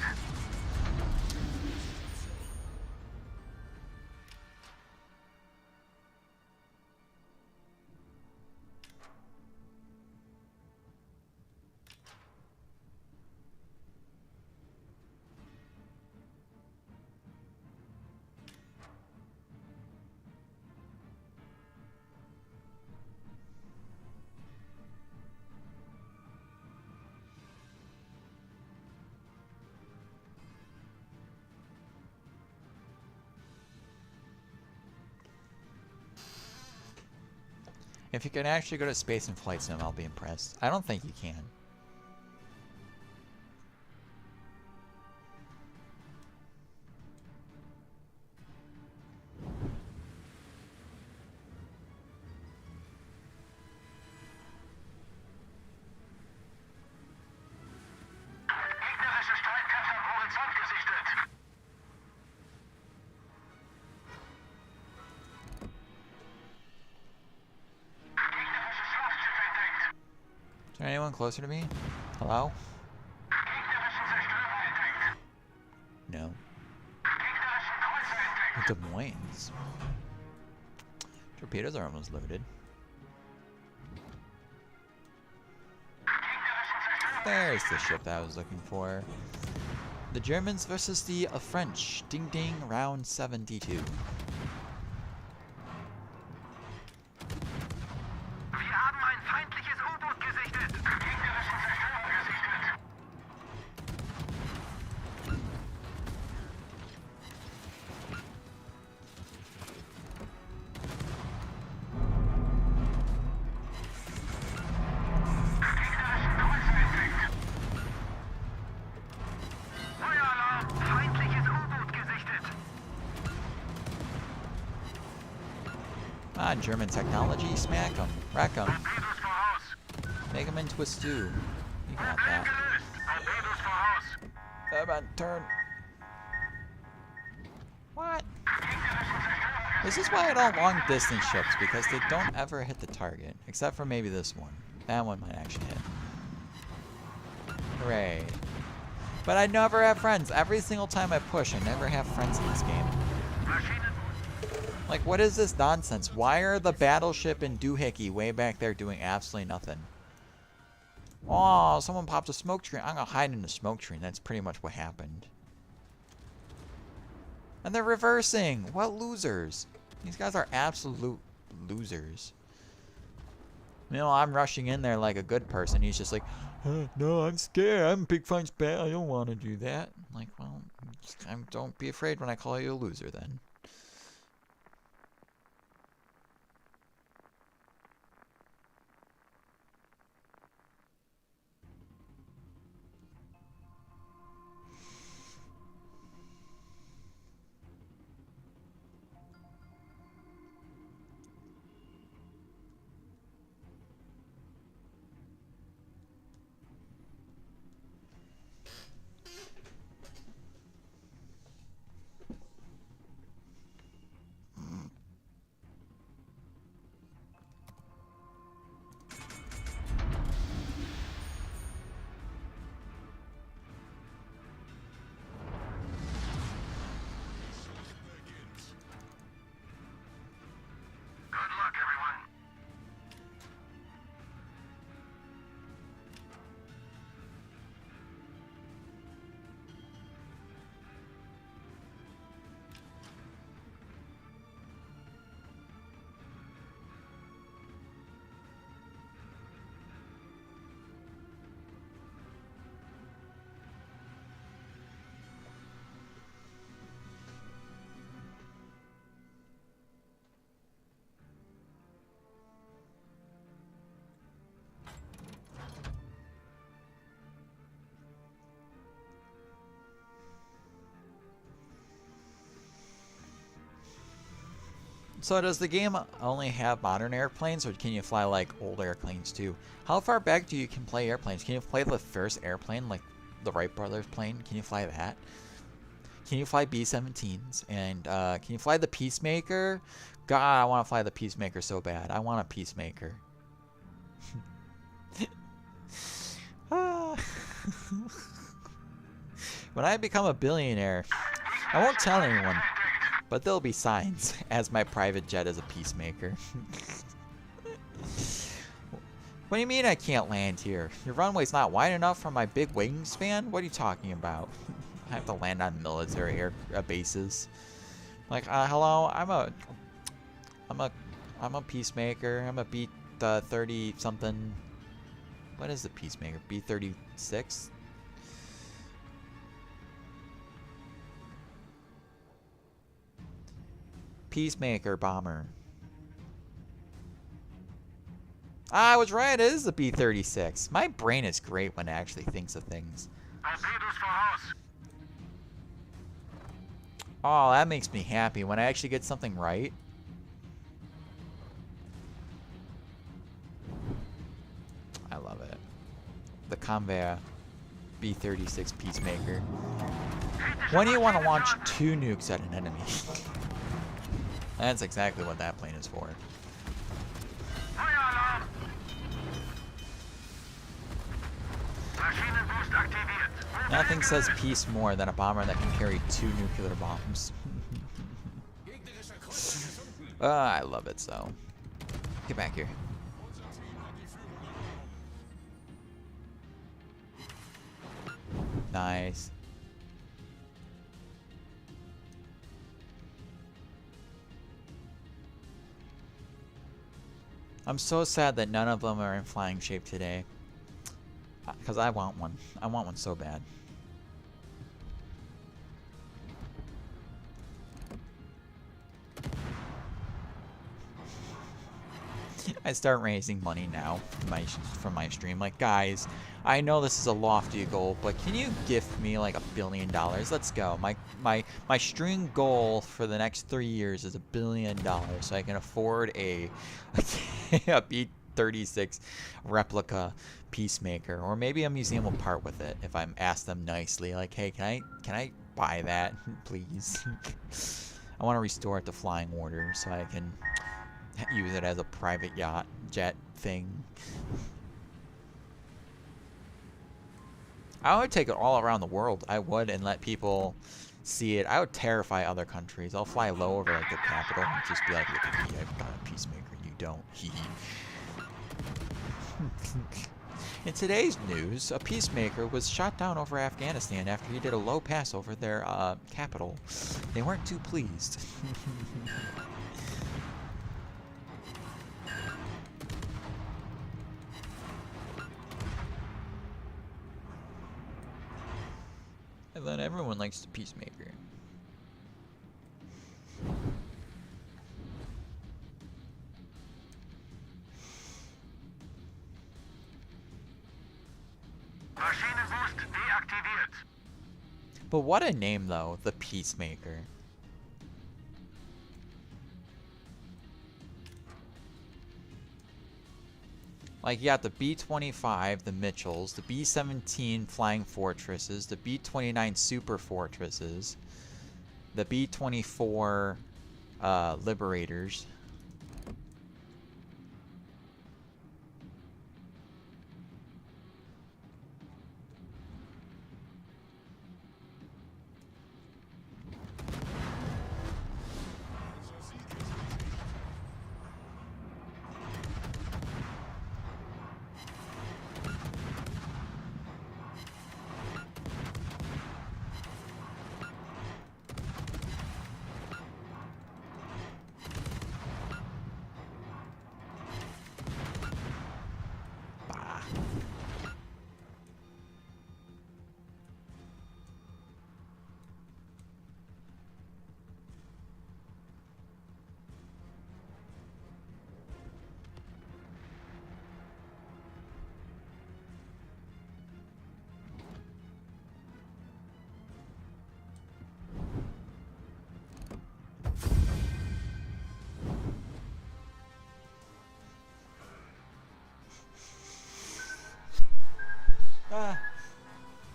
[SPEAKER 2] If you can actually go to space and flight sim, I'll be impressed. I don't think you can.
[SPEAKER 3] Gegnerische Streitkräfte am Horizont gesichtet. Gegnerische Schlachtschiffe entdeckt.
[SPEAKER 2] Is there anyone closer to me? Hello?
[SPEAKER 3] Gegnerischen Zerstörer entdeckt.
[SPEAKER 2] No.
[SPEAKER 3] Gegnerischen Kreuzer entdeckt.
[SPEAKER 2] Des Moines. Torpedoes are almost loaded.
[SPEAKER 3] Gegnerischen Zerstörer.
[SPEAKER 2] There's the ship that I was looking for. The Germans versus the French. Ding ding, round 72.
[SPEAKER 3] Wir haben ein feindliches U-Boot gesichtet. Gegnerischen Zerstörer gesichtet. Gegnerischen Kreuzer entdeckt. Feueralarm! Feindliches U-Boot gesichtet.
[SPEAKER 2] Ah, German technology. Smack them. Wreck them.
[SPEAKER 3] Torpedos voraus.
[SPEAKER 2] Make them into a stew. You got that.
[SPEAKER 3] Gelöst. Torpedos voraus.
[SPEAKER 2] Come on, turn. What? This is why I don't long distance ships, because they don't ever hit the target. Except for maybe this one. That one might actually hit. Hooray. But I never have friends. Every single time I push, I never have friends in this game. Like, what is this nonsense? Why are the battleship and doohickey way back there doing absolutely nothing? Oh, someone popped a smoke screen. I'm gonna hide in the smoke screen. That's pretty much what happened. And they're reversing. What losers? These guys are absolute losers. You know, I'm rushing in there like a good person. He's just like, no, I'm scared. I'm Big French bat. I don't want to do that. I'm like, well, don't be afraid when I call you a loser then.
[SPEAKER 3] Good luck, everyone.
[SPEAKER 2] So does the game only have modern airplanes, or can you fly like old airplanes too? How far back do you can play airplanes? Can you play the first airplane, like the Wright brothers plane? Can you fly that? Can you fly B-17s? And can you fly the Peacemaker? God, I want to fly the Peacemaker so bad. I want a Peacemaker. Ah. When I become a billionaire, I won't tell anyone. But there'll be signs, as my private jet is a Peacemaker. What do you mean I can't land here? Your runway's not wide enough for my big wingspan? What are you talking about? I have to land on military air bases. Like, hello, I'm a Peacemaker. I'm a B-30 something. What is the Peacemaker? B-36? Peacemaker bomber. I was right, it is the B-36. My brain is great when it actually thinks of things.
[SPEAKER 3] Torpedos voraus.
[SPEAKER 2] Oh, that makes me happy when I actually get something right. I love it. The Convair B-36 Peacemaker. When do you want to launch 2 nukes at an enemy? That's exactly what that plane is for.
[SPEAKER 3] Feueralarm. Maschinenboost aktiviert.
[SPEAKER 2] Nothing says peace more than a bomber that can carry 2 nuclear bombs.
[SPEAKER 4] Gegnerischer Kreuzer gefunden.
[SPEAKER 2] I love it so. Get back here.
[SPEAKER 4] Unser Team hat die Führung übernommen.
[SPEAKER 2] Nice. I'm so sad that none of them are in flying shape today. Because I want one. I want one so bad. I start raising money now from my stream. Like, guys, I know this is a lofty goal, but can you gift me like $1 billion? Let's go. My stream goal for the next 3 years is $1 billion, so I can afford a B-36 replica Peacemaker, or maybe a museum will part with it if I'm asked them nicely. Like, hey, can I buy that, please? I want to restore it to flying order so I can use it as a private jet thing. I would take it all around the world. I would, and let people see it. I would terrify other countries. I'll fly low over like their capital and just be like, look at me, I've got a Peacemaker, you don't. Hee hee. In today's news, a Peacemaker was shot down over Afghanistan after he did a low pass over their capital. They weren't too pleased. And then everyone likes the Peacemaker.
[SPEAKER 3] Maschinenboost deaktiviert.
[SPEAKER 2] But what a name, though, the Peacemaker. Like, you got the B-25, the Mitchells, the B-17 Flying Fortresses, the B-29 Super Fortresses, the B-24 Liberators. Ah!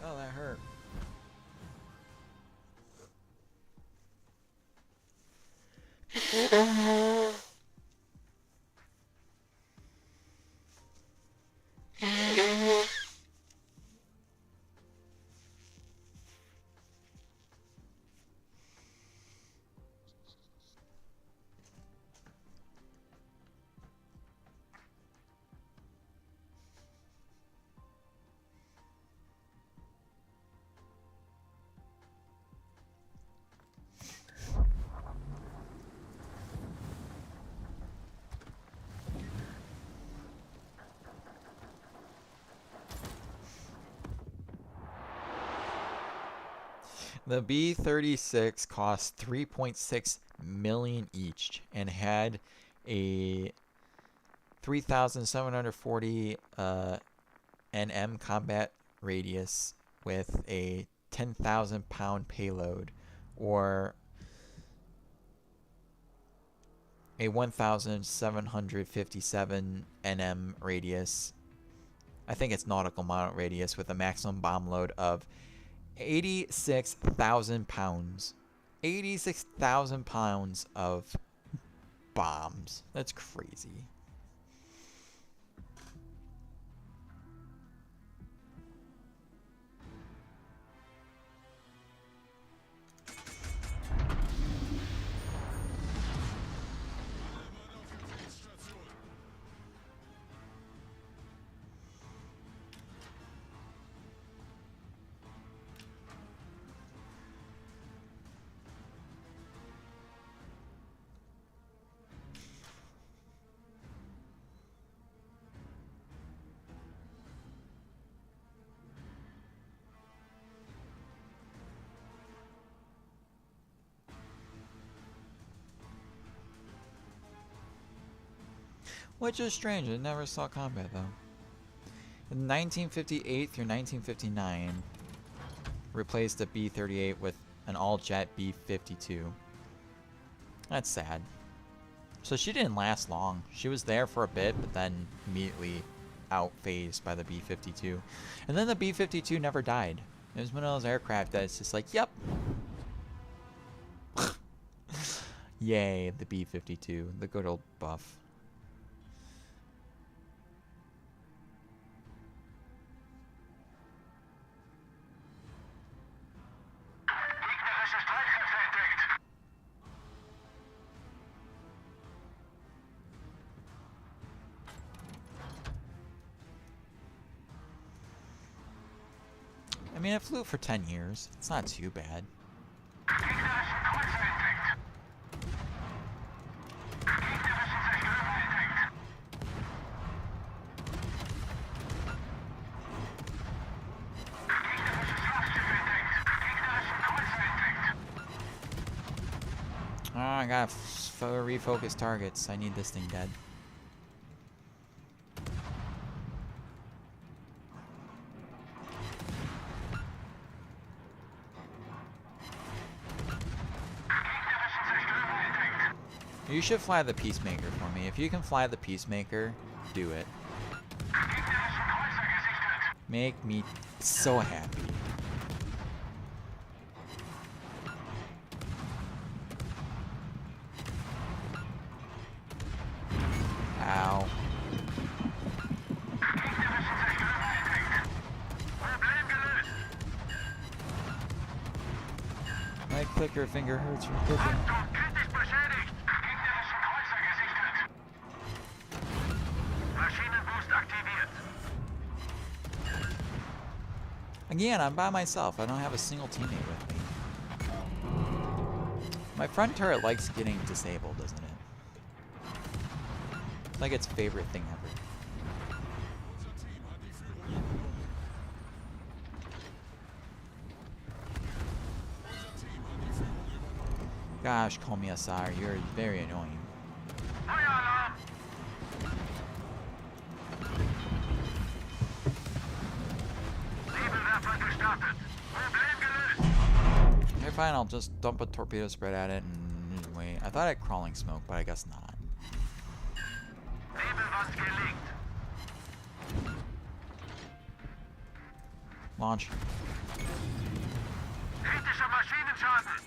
[SPEAKER 2] Oh, that hurt. The B-36 cost $3.6 million each and had a 3,740 nm combat radius with a 10,000 pound payload, or a 1,757 nm radius. I think it's nautical mile radius, with a maximum bomb load of 86,000 pounds. 86,000 pounds of bombs. That's crazy. which is strange. I never saw combat though. In 1958 through 1959, replaced the B-38 with an all-jet B-52. That's sad. So she didn't last long. She was there for a bit, but then immediately out-phased by the B-52. And then the B-52 never died. It was one of those aircraft that's just like, yep. Yay, the B-52, the good old buff.
[SPEAKER 3] Gegnerische Streitkräfte entdeckt.
[SPEAKER 2] I mean, it flew for 10 years. It's not too bad.
[SPEAKER 3] Gegnerischen Kreuzer entdeckt. Gegnerischen Zerstörer entdeckt. Gegnerisches Schlachtschiff entdeckt. Gegnerischen Kreuzer entdeckt.
[SPEAKER 2] Oh, I gotta refocus targets. I need this thing dead.
[SPEAKER 3] Gegnerischen Zerstörer entdeckt.
[SPEAKER 2] You should fly the Peacemaker for me. If you can fly the Peacemaker, do it.
[SPEAKER 3] Gegnerischen Kreuzer gesichtet.
[SPEAKER 2] Make me so happy. Ow.
[SPEAKER 3] Gegnerischen Zerstörer entdeckt. Problem gelöst.
[SPEAKER 2] My clicker finger hurts from clicking.
[SPEAKER 3] Achtung, kritisch beschädigt. Gegnerischen Kreuzer gesichtet. Maschinenboost aktiviert.
[SPEAKER 2] Again, I'm by myself. I don't have a single teammate with me. My front turret likes getting disabled, doesn't it? It's like its favorite thing ever.
[SPEAKER 4] Unser Team hat die Führung übernommen. Unser Team hat die Führung übernommen.
[SPEAKER 2] Gosh, Komiasar, you're very annoying.
[SPEAKER 3] Feueralarm. Nebelwerfer gestartet. Problem gelöst.
[SPEAKER 2] Okay, fine, I'll just dump a torpedo spread at it and wait. I thought I had crawling smoke, but I guess not.
[SPEAKER 3] Nebelwand gelegt.
[SPEAKER 2] Launch.
[SPEAKER 3] Kritischer Maschinenschaden.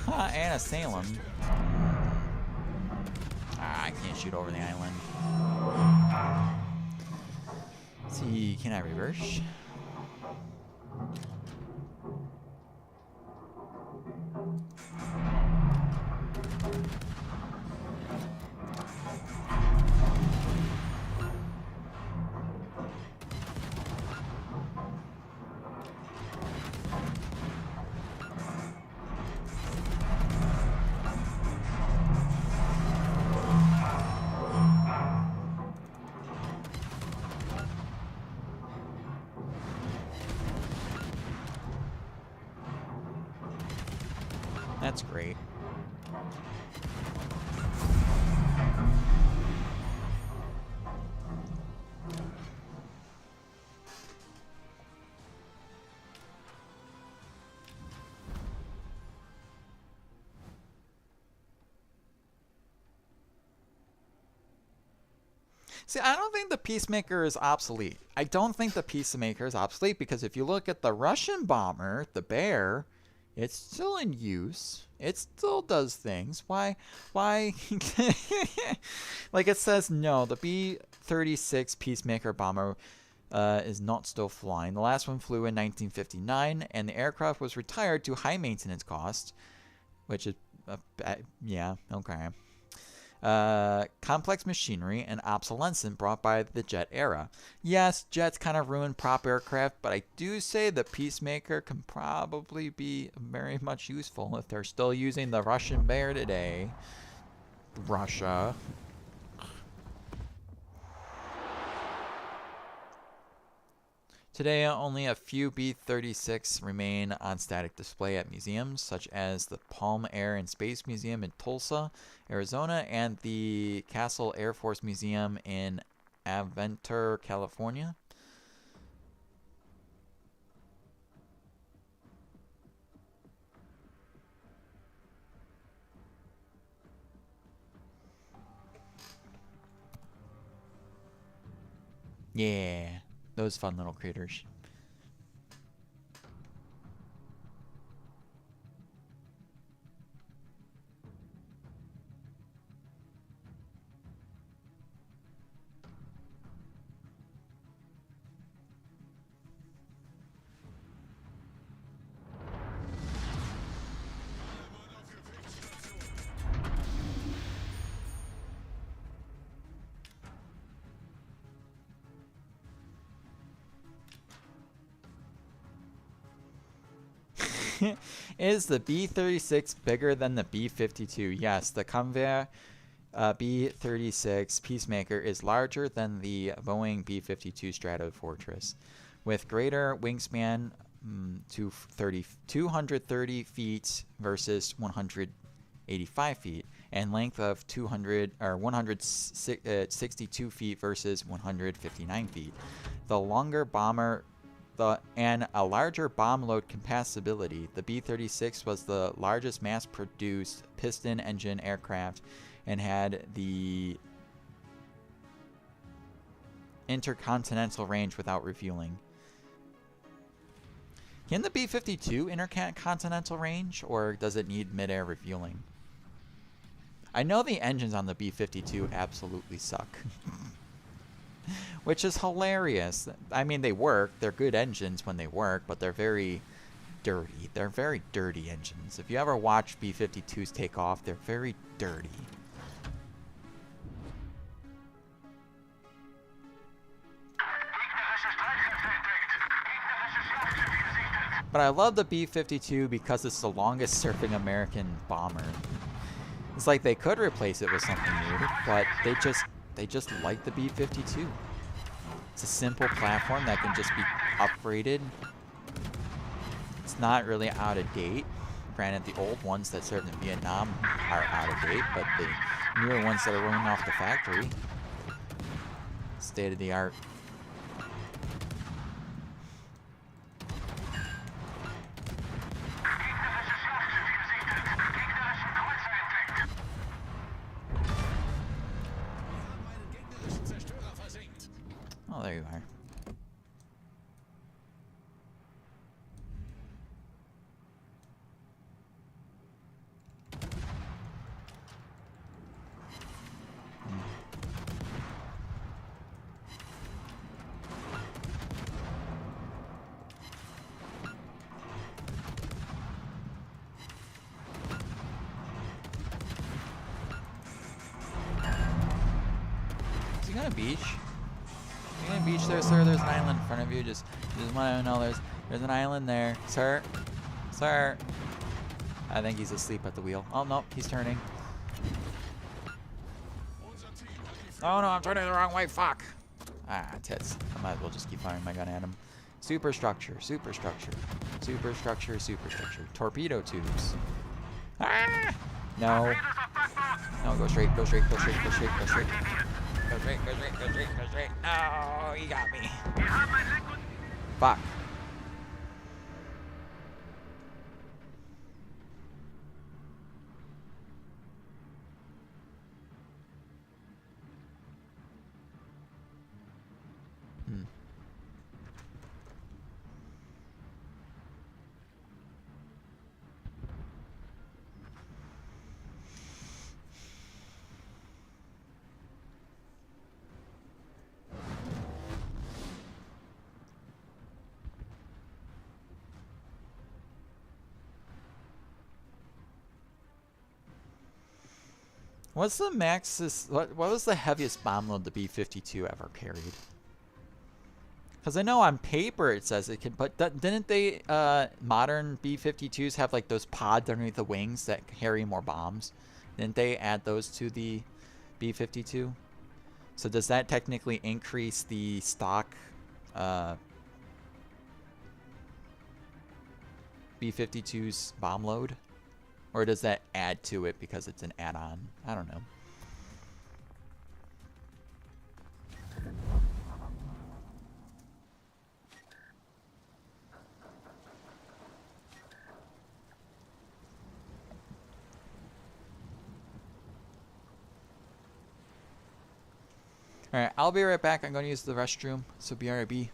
[SPEAKER 2] Ha, and a Salem. Ah, I can't shoot over the island. Let's see, can I reverse? That's great. See, I don't think the Peacemaker is obsolete. I don't think the Peacemaker is obsolete because if you look at the Russian bomber, the Bear, it's still in use. It still does things. Why? Like it says, no, the B-36 Peacemaker bomber is not still flying. The last one flew in 1959, and the aircraft was retired to high maintenance cost, which is, yeah, okay. Complex machinery and obsolescence brought by the jet era. Yes, jets kind of ruined prop aircraft, but I do say the Peacemaker can probably be very much useful if they're still using the Russian Bear today. Russia. Today, only a few B-36 remain on static display at museums, such as the Palm Air and Space Museum in Tulsa, Arizona, and the Castle Air Force Museum in Aventura, California. Yeah, those fun little critters. Is the B-36 bigger than the B-52? Yes, the Convair B-36 Peacemaker is larger than the Boeing B-52 Stratofortress, with greater wingspan to 230 feet versus 185 feet, and length of 162 feet versus 159 feet. The longer bomber and a larger bomb load capacity. The B-36 was the largest mass-produced piston engine aircraft and had the intercontinental range without refueling. Can the B-52 intercontinental range, or does it need mid-air refueling? I know the engines on the B-52 absolutely suck. Which is hilarious. I mean, they work. They're good engines when they work, but they're very dirty. They're very dirty engines. If you ever watch B-52s take off, they're very dirty. But I love the B-52 because it's the longest serving American bomber. It's like they could replace it with something new, but they just like the B-52. It's a simple platform that can just be upgraded. It's not really out of date. Granted, the old ones that served in Vietnam are out of date, but the newer ones that are running off the factory, state of the art. Oh, there you are. Is he gonna beach? Beach there, sir. There's an island in front of you. Just want to know there's an island there, sir. Sir. I think he's asleep at the wheel. Oh no, he's turning. Oh no, I'm turning the wrong way. Fuck. Ah, tits. I might as well just keep firing my gun at him. Superstructure, superstructure, superstructure, superstructure. Torpedo tubes. Ah! No. No, go straight, go straight, go straight, go straight, go straight. Go straight, go straight, go straight, go straight. No, he got me. Fuck. What's the max? What was the heaviest bomb load the B-52 ever carried? Because I know on paper it says it can, but didn't they modern B-52s have like those pods underneath the wings that carry more bombs? Didn't they add those to the B-52? So does that technically increase the stock B-52's bomb load? Or does that add to it because it's an add-on? I don't know. Alright, I'll be right back. I'm going to use the restroom, so BRB.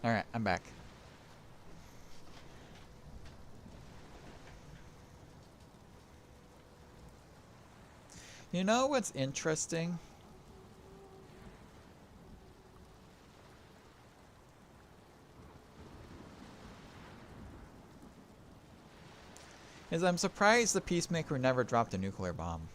[SPEAKER 2] Alright, I'm back. You know what's interesting? Is I'm surprised the Peacemaker never dropped a nuclear bomb.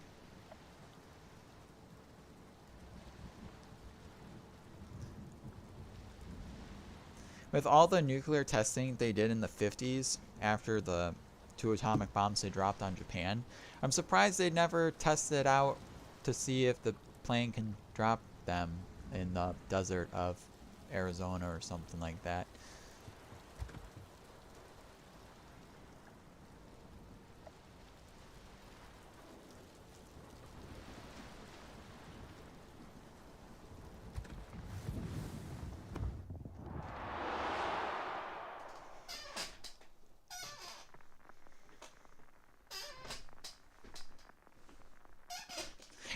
[SPEAKER 2] With all the nuclear testing they did in the 50s after the 2 atomic bombs they dropped on Japan, I'm surprised they never tested out to see if the plane can drop them in the desert of Arizona or something like that.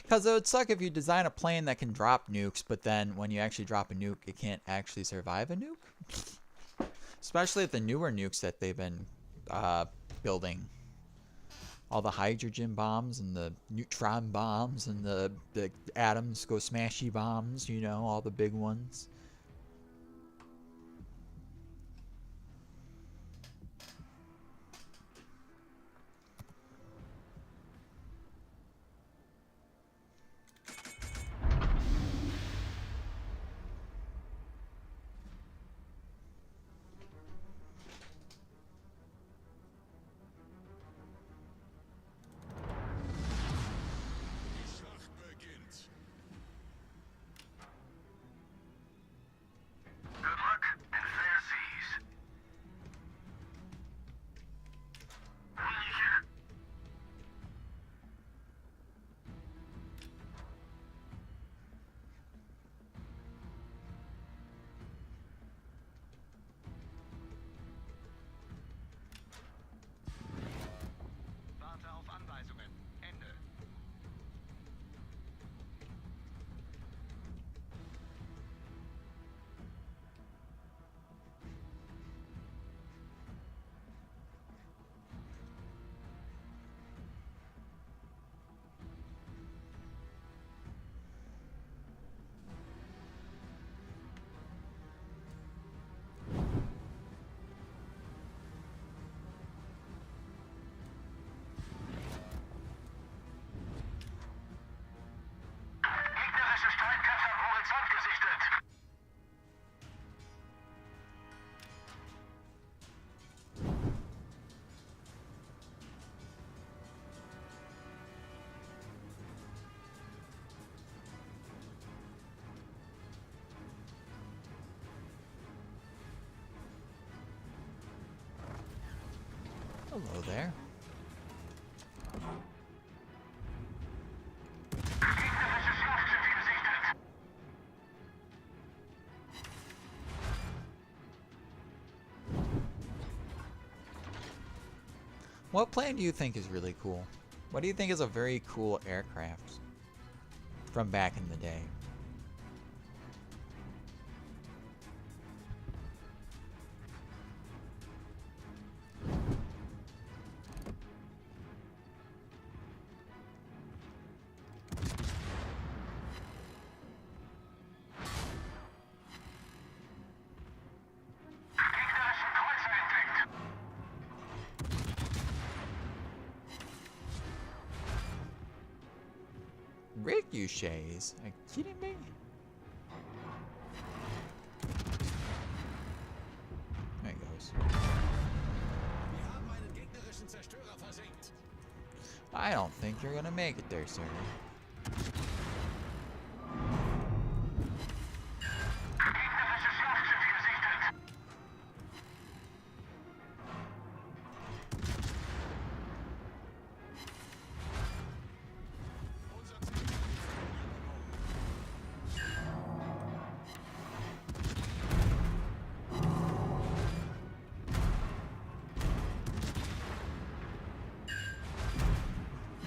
[SPEAKER 2] Because it would suck if you design a plane that can drop nukes, but then when you actually drop a nuke, it can't actually survive a nuke. Especially with the newer nukes that they've been building. All the hydrogen bombs and the neutron bombs and the atoms go smashy bombs, you know, all the big ones.
[SPEAKER 4] Die Schlacht beginnt.
[SPEAKER 2] Hello there. What plane do you think is really cool? What do you think is a very cool aircraft from back in the day? Ricochets? Are you kidding me? There he goes.
[SPEAKER 4] Wir haben einen gegnerischen Zerstörer versenkt.
[SPEAKER 2] I don't think you're gonna make it there, sir.
[SPEAKER 4] Unser Team hat die Führung übernommen.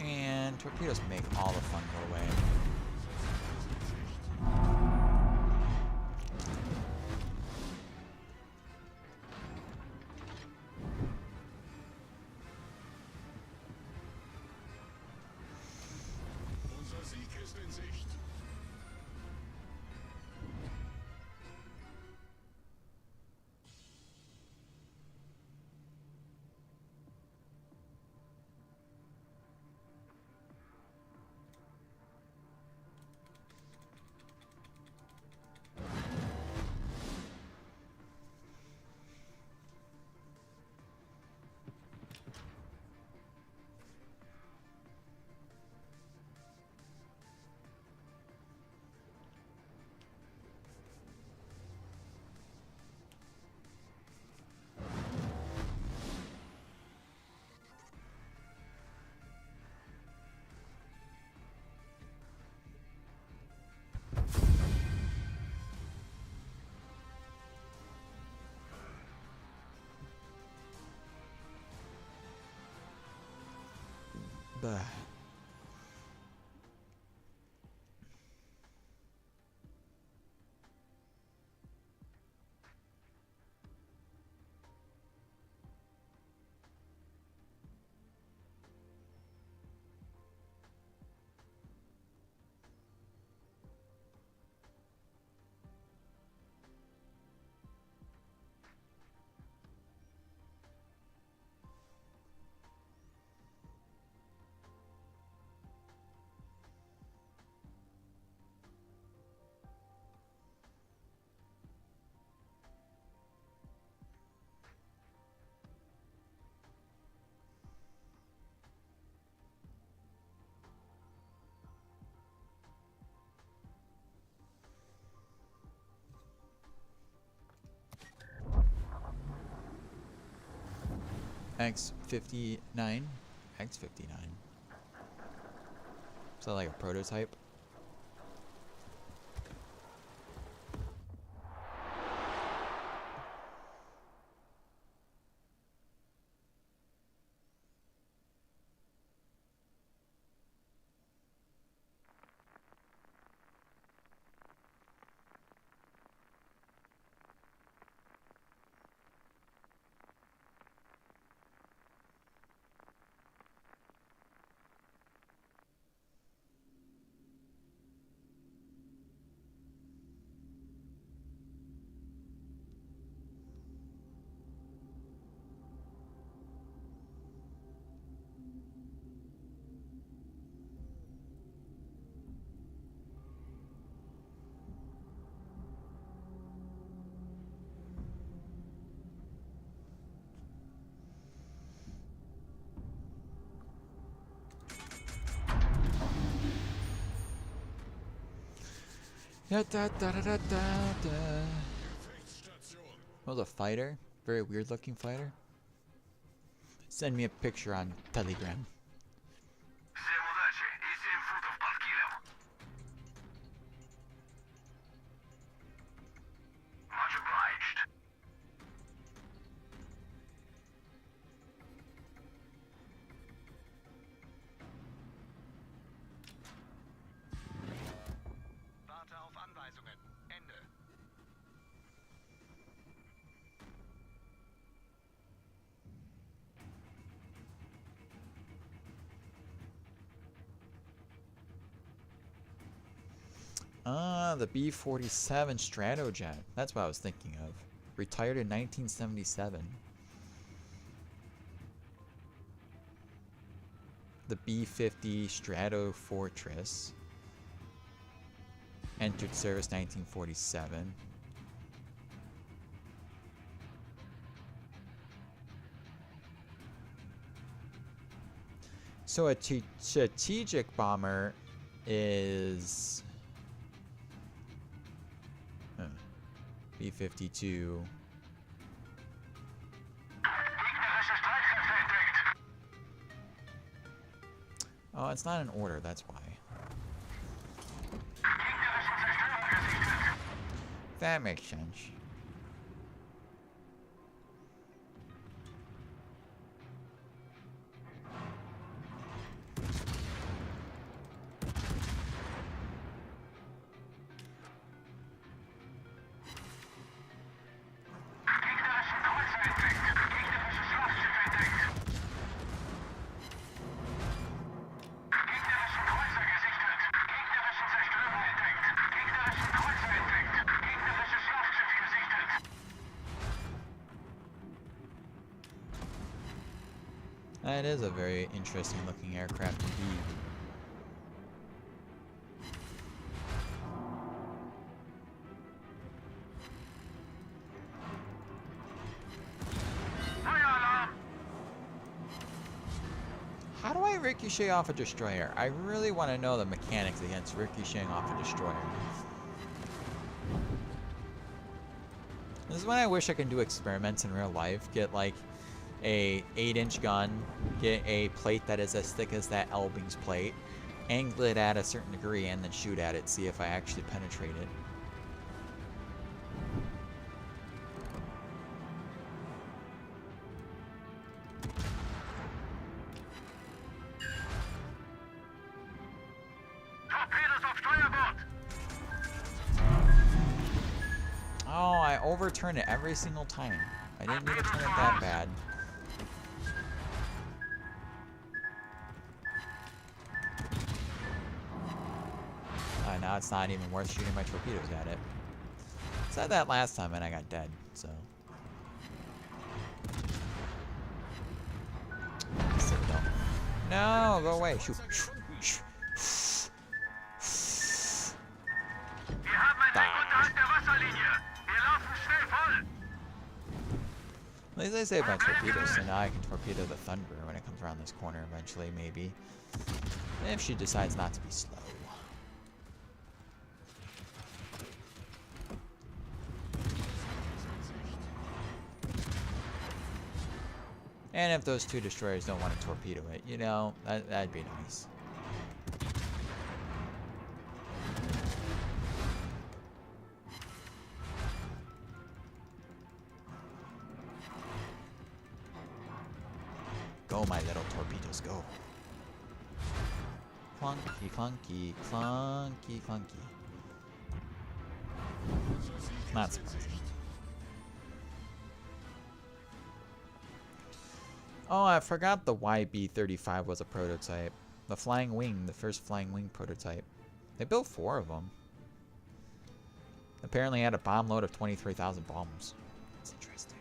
[SPEAKER 2] And torpedoes make all the fun go away.
[SPEAKER 4] Unser Sieg ist in Sicht.
[SPEAKER 2] Bah. X-59? X-59. Is that like a prototype? Da, da, da, da, da, da.
[SPEAKER 4] Gefechtsstation.
[SPEAKER 2] That was a fighter. Very weird looking fighter. Send me a picture on Telegram.
[SPEAKER 3] Всем удачи и 7 футов под килем. Much obliged. Warte auf Anweisungen. Ende.
[SPEAKER 2] The B-47 Stratojet. That's what I was thinking of. Retired in 1977. The B-50 Strato Fortress. Entered service 1947. So a strategic bomber is B-52.
[SPEAKER 3] Gegnerische Streitkräfte entdeckt.
[SPEAKER 2] Oh, it's not in order, that's why.
[SPEAKER 3] Gegnerische Zerstörer gesichtet.
[SPEAKER 2] That makes sense.
[SPEAKER 3] Gegnerische Kreuzer entdeckt. Gegnerische Schlachtschiffe entdeckt. Gegnerische Kreuzer gesichtet. Gegnerische Zerstörer entdeckt. Gegnerische Kreuzer entdeckt. Gegnerische Schlachtschiff gesichtet.
[SPEAKER 2] That is a very interesting looking aircraft indeed.
[SPEAKER 3] Feueralarm!
[SPEAKER 2] How do I ricochet off a destroyer? I really want to know the mechanics against ricocheting off a destroyer. This is when I wish I could do experiments in real life. Get like a 8-inch gun, get a plate that is as thick as that L-Wings plate, angle it at a certain degree, and then shoot at it, see if I actually penetrate it.
[SPEAKER 3] Torpedos auf Steuerbord!
[SPEAKER 2] Oh, I overturn it every single time. I didn't need to turn it that bad. Now it's not even worth shooting my torpedoes at it. Said that last time and I got dead, so. No, go away. Shoot.
[SPEAKER 3] Wir haben ein Leck unterhalb der Wasserlinie. Wir laufen schnell voll.
[SPEAKER 2] At least I saved my torpedoes, so now I can torpedo the Thunder when it comes around this corner eventually, maybe. If she decides not to be slow. And if those two destroyers don't want to torpedo it, you know, that'd be nice. Go, my little torpedoes, go. Clunky, clunky, clunky, clunky. Not surprising. Oh, I forgot the YB-35 was a prototype. The Flying Wing, the first Flying Wing prototype. They built 4 of them. Apparently had a bomb load of 23,000 bombs. That's interesting.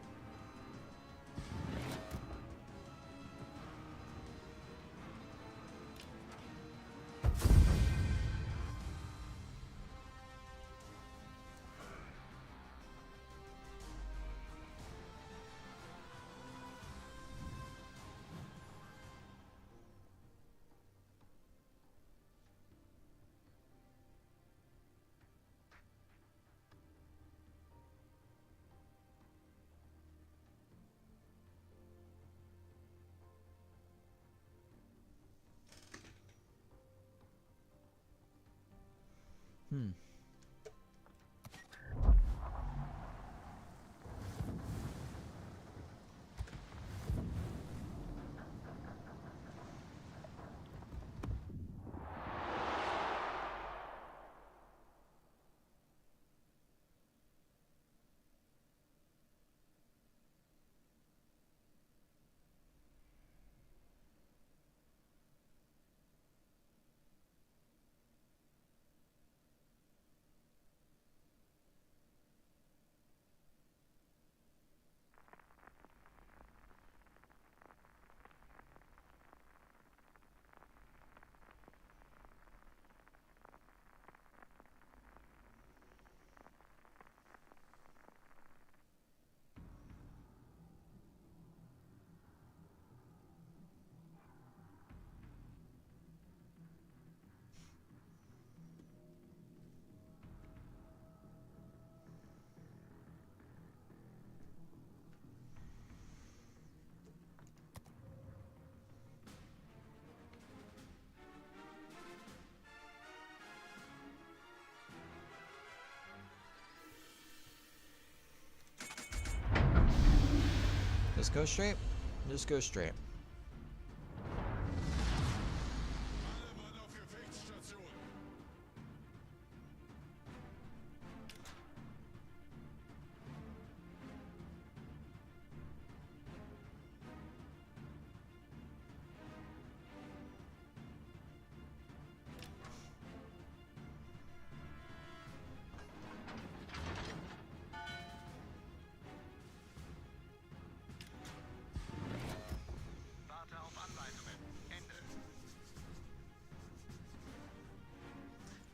[SPEAKER 2] Just go straight. Just go straight.
[SPEAKER 4] Alle Mann auf Gefechtsstation.
[SPEAKER 3] Warte auf Anweisungen. Ende.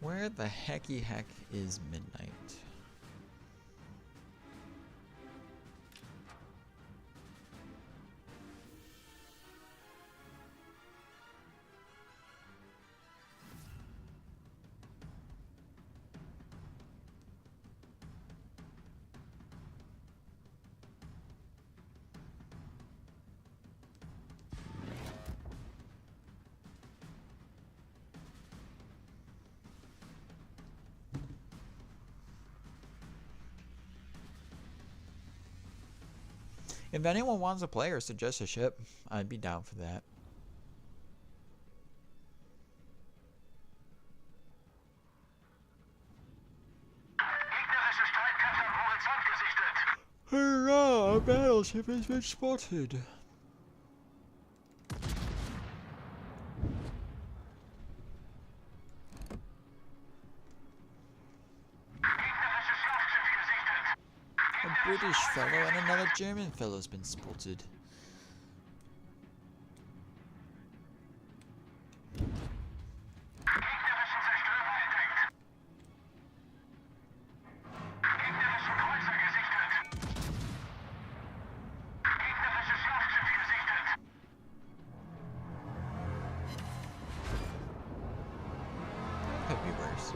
[SPEAKER 2] Where the hecky heck is midnight? If anyone wants to play or suggest a ship, I'd be down for that.
[SPEAKER 3] Gegnerische Streitkräfte am Horizont gesichtet.
[SPEAKER 2] Hurrah! A battleship has been spotted.
[SPEAKER 3] Gegnerisches Schlachtschiff gesichtet.
[SPEAKER 2] A British fellow and another German fellow's been spotted.
[SPEAKER 3] Gegnerischen Zerstörer entdeckt. Gegnerischen Kreuzer gesichtet. Gegnerisches Schlachtschiff gesichtet.
[SPEAKER 2] Could be worse.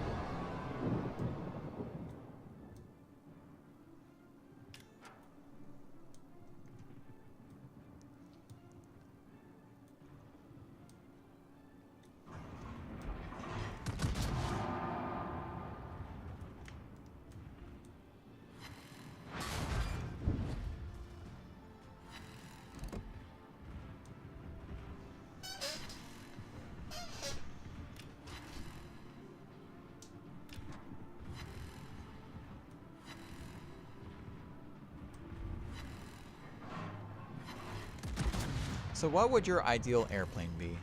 [SPEAKER 2] So what would your ideal airplane be?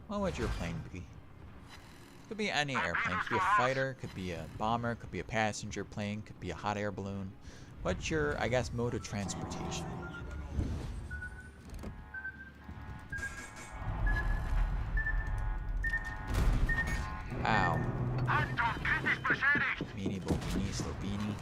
[SPEAKER 2] What would your plane be? Could be any airplane. Could be a fighter, could be a bomber, could be a passenger plane, could be a hot air balloon. What's your, I guess, mode of transportation? Ow.
[SPEAKER 3] Achtung, kritisch beschädigt.
[SPEAKER 2] Meanie Bobini Slobini.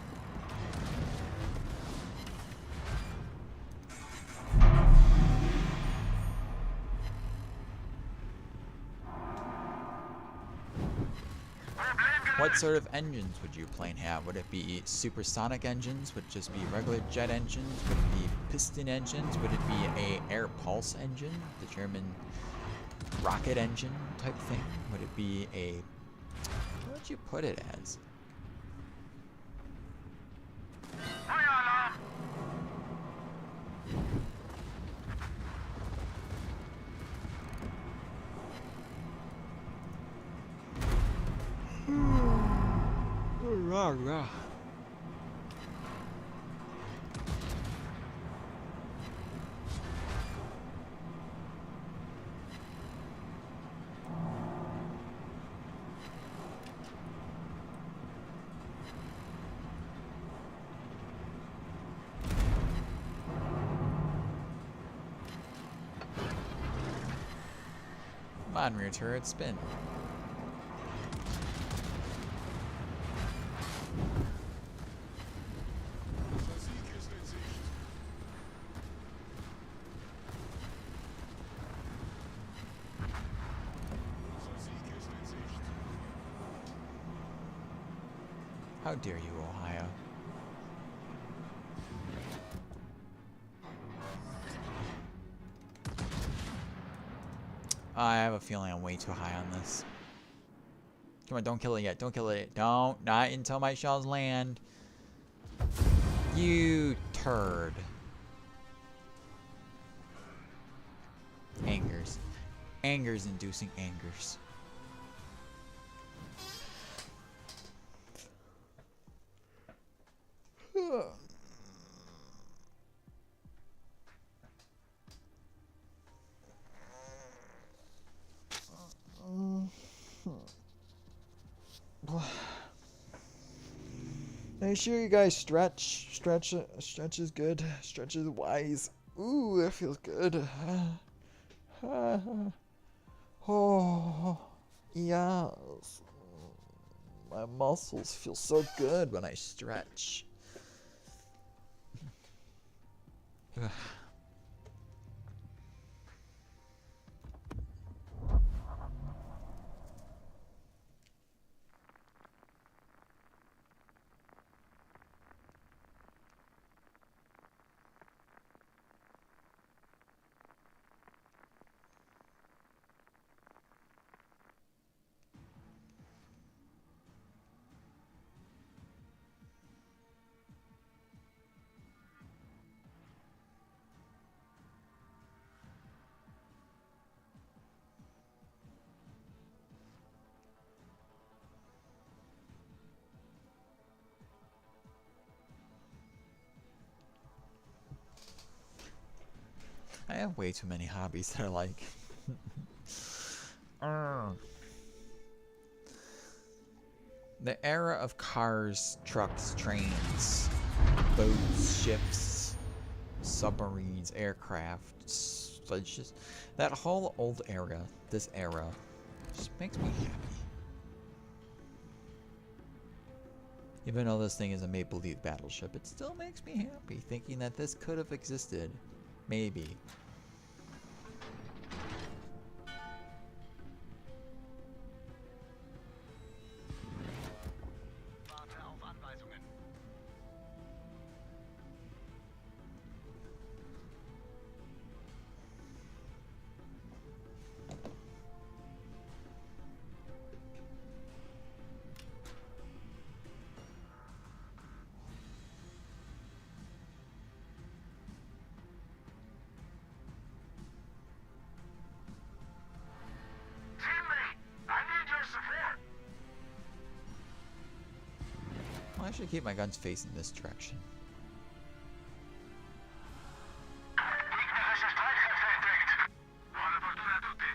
[SPEAKER 2] What sort of engines would your plane have? Would it be supersonic engines? Would it just be regular jet engines? Would it be piston engines? Would it be a air pulse engine, the German rocket engine type thing? Would it be a What would you put it as?
[SPEAKER 3] Feuer Alarm!
[SPEAKER 2] Come on, rear turret, spin.
[SPEAKER 4] Unser Sieg ist in Sicht. Unser Sieg ist in Sicht.
[SPEAKER 2] How dare you, Ohio? I have a feeling I'm way too high on this. Come on, don't kill it yet. Don't kill it yet. Don't. Not until my shells land. You turd. Angers. Angers inducing angers. Make sure you guys stretch. Stretch is good. Stretch is wise. Ooh, that feels good. Oh, yes. My muscles feel so good when I stretch. I have way too many hobbies that are like. The era of cars, trucks, trains, boats, ships, submarines, aircraft. It's just that whole old era, this era, just makes me happy. Even though this thing is a make-believe battleship, it still makes me happy thinking that this could have existed. Maybe.
[SPEAKER 3] Warte auf Anweisungen. Teammate, I need your support.
[SPEAKER 2] Well, I should keep my guns facing this direction.
[SPEAKER 3] Gegnerische Streitkräfte entdeckt. Buona fortuna a tutti.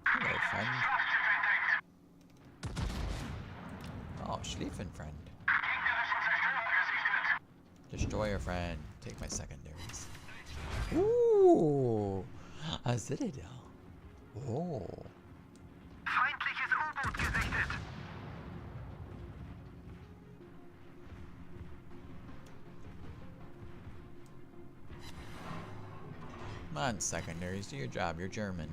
[SPEAKER 2] Hello, friend.
[SPEAKER 3] Schlachtschiff entdeckt.
[SPEAKER 2] Oh, Schlieffen, friend.
[SPEAKER 3] Gegnerischen Zerstörer gesichtet.
[SPEAKER 2] Destroyer, friend. Take my secondaries. Ooh. A citadel. Oh.
[SPEAKER 3] Feindliches U-Boot gesichtet.
[SPEAKER 2] Come on, secondaries, do your job. You're German.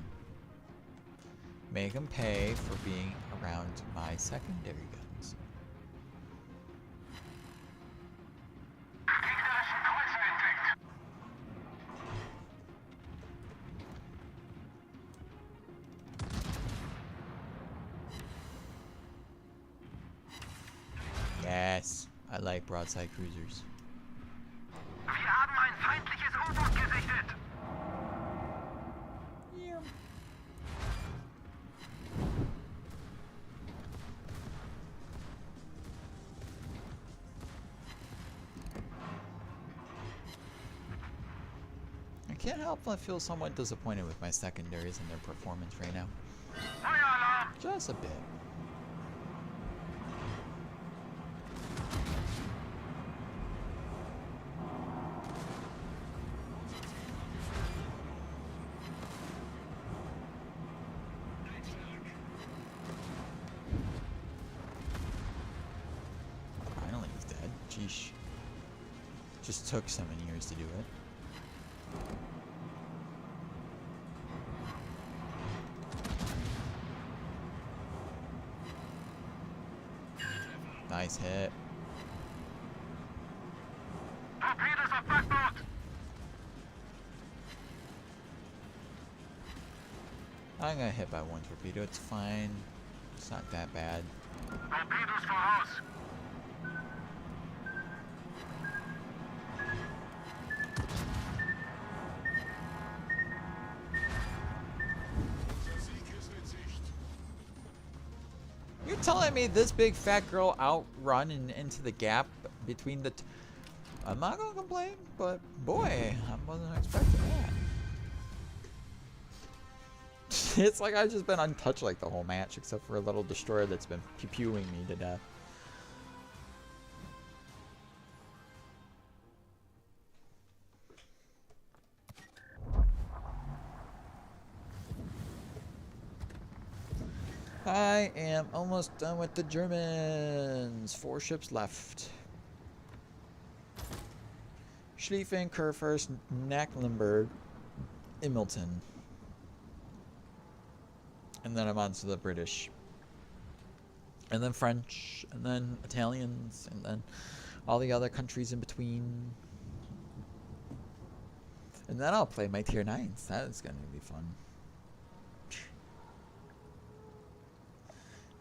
[SPEAKER 2] Make them pay for being around my secondary guns.
[SPEAKER 3] Gegnerischen Kreuzer entdeckt.
[SPEAKER 2] Yes, I like broadside cruisers.
[SPEAKER 3] Wir haben ein feindliches U-Boot gesichtet.
[SPEAKER 2] I can't help but feel somewhat disappointed with my secondaries and their performance right now.
[SPEAKER 3] Feueralarm.
[SPEAKER 2] Just a bit. Finally he's dead. Jeesh. Just took 7 years to do it. Nice hit.
[SPEAKER 3] Torpedos auf Backboot.
[SPEAKER 2] I'm gonna hit by one torpedo. It's fine. It's not that bad.
[SPEAKER 3] Torpedos voraus.
[SPEAKER 4] Unser Sieg ist in Sicht.
[SPEAKER 2] You're telling me this big fat girl outrun and into the gap between the I'm not gonna complain, but boy, I wasn't expecting that. It's like I've just been untouched like the whole match, except for a little destroyer that's been pew-pewing me to death. I am almost done with the Germans. 4 ships left. Schlieffen, Kurfürst, Mecklenburg, Immilton. And then I'm on to the British. And then French, and then Italians, and then all the other countries in between. And then I'll play my tier 9s. That is going to be fun.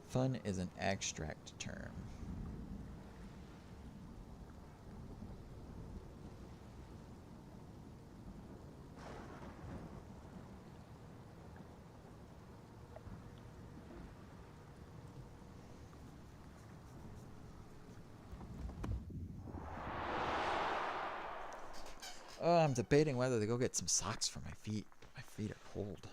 [SPEAKER 2] Fun is an abstract term. Oh, I'm debating whether to go get some socks for my feet. My feet are cold.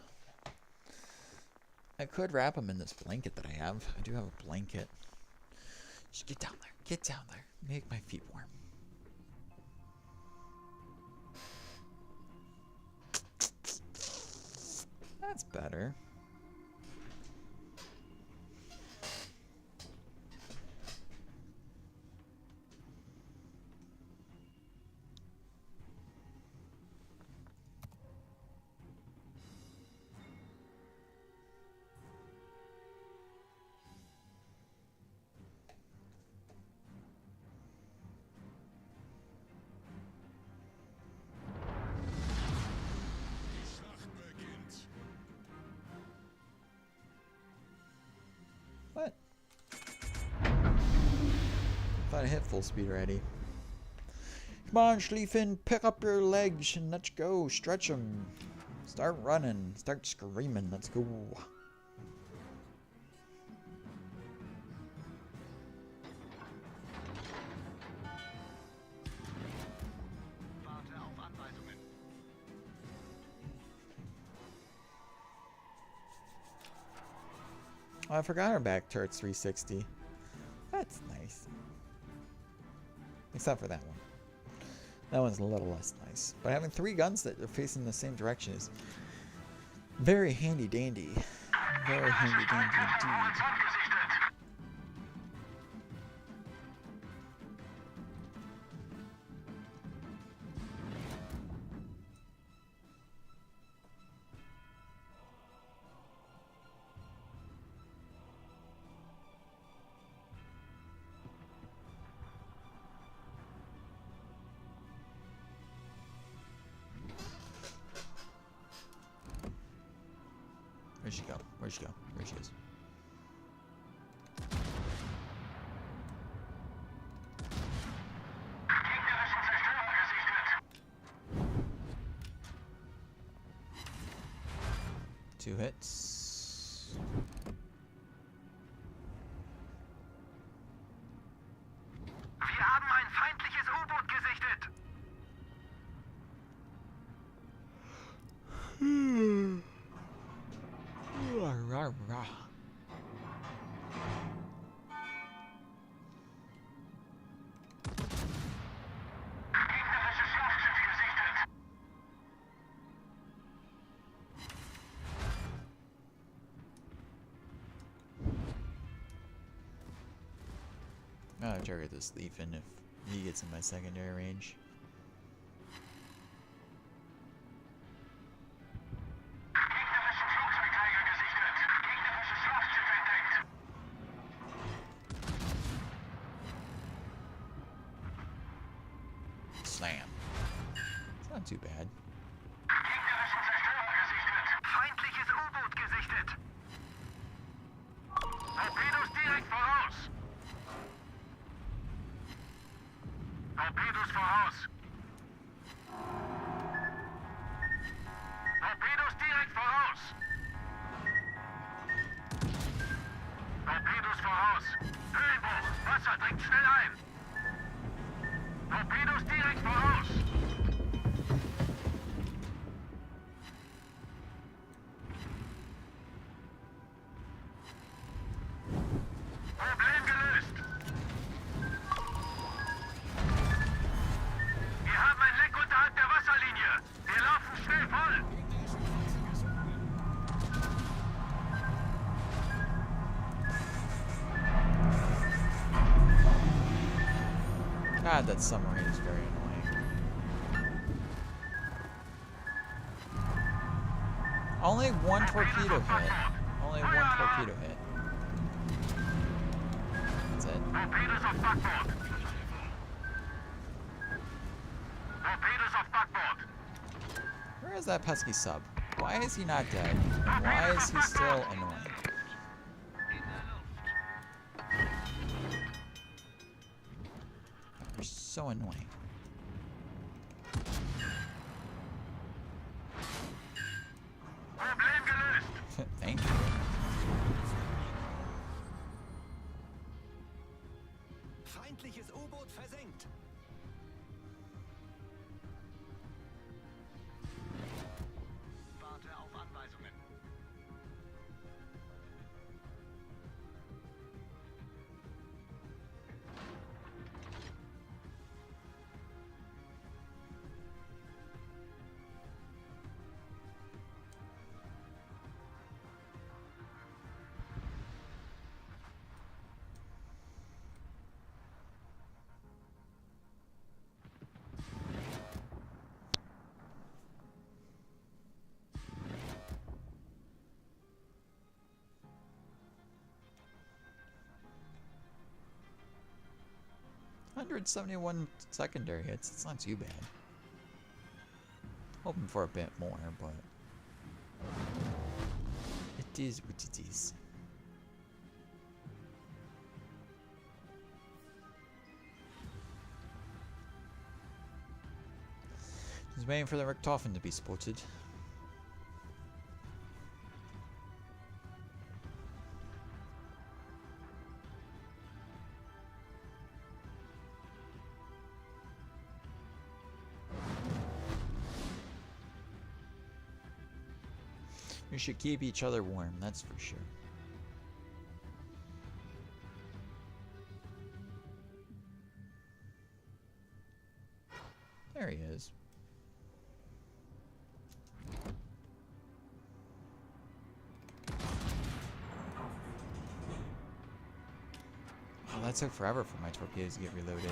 [SPEAKER 2] I could wrap them in this blanket that I have. I do have a blanket. Just get down there. Get down there. Make my feet warm. That's better.
[SPEAKER 4] Die Schlacht beginnt.
[SPEAKER 2] What? Thought I hit full speed already. Come on, Schlieffen, pick up your legs and let's go. Stretch them. Start running. Start screaming. Let's go.
[SPEAKER 3] Warte auf Anweisungen.
[SPEAKER 2] Oh, I forgot our back turret's 360. That's nice. Except for that one. That one's a little less nice. But having 3 guns that are facing the same direction is Very handy dandy. Very handy dandy indeed.
[SPEAKER 3] Angesichtet.
[SPEAKER 2] Where'd she go? Where'd she go? There she is.
[SPEAKER 3] Gegnerischen Zerstörer gesichtet.
[SPEAKER 2] 2 hits.
[SPEAKER 3] Wir haben ein feindliches U-Boot gesichtet.
[SPEAKER 2] Rah, rah, rah.
[SPEAKER 3] Gegnerisches Schlachtschiff gesichtet.
[SPEAKER 2] I'll target this Leafin if he gets in my secondary range.
[SPEAKER 3] Gegnerischen Flugzeugträger gesichtet. Gegnerisches Schlachtschiff entdeckt.
[SPEAKER 2] Slam. It's not too bad.
[SPEAKER 3] Gegnerischen Zerstörer gesichtet. Feindliches U-Boot gesichtet. Torpedos direkt voraus. Torpedos voraus. Torpedos direkt voraus. Torpedos voraus. Höhenbruch. Wasser dringt schnell ein. Torpedos direkt voraus. Problem gelöst. Wir haben ein Leck unterhalb der Wasserlinie. Wir laufen schnell voll.
[SPEAKER 2] God, that submarine is very annoying. Only one torpedo hit. Only one torpedo hit. That's it.
[SPEAKER 3] Torpedos auf Backbord. Torpedos auf Backbord.
[SPEAKER 2] Where is that pesky sub? Why is he not dead? Why is he still annoying? You're so annoying.
[SPEAKER 3] Problem gelöst.
[SPEAKER 2] Thank you.
[SPEAKER 5] Feindliches U-Boot versenkt. Warte auf Anweisungen.
[SPEAKER 2] $171 secondary hits. It's not too bad. Hoping for a bit more, but it is what it is. Just waiting for the Richtofen to be spotted. We should keep each other warm, that's for sure. There he is. That took forever for my torpedoes to get reloaded.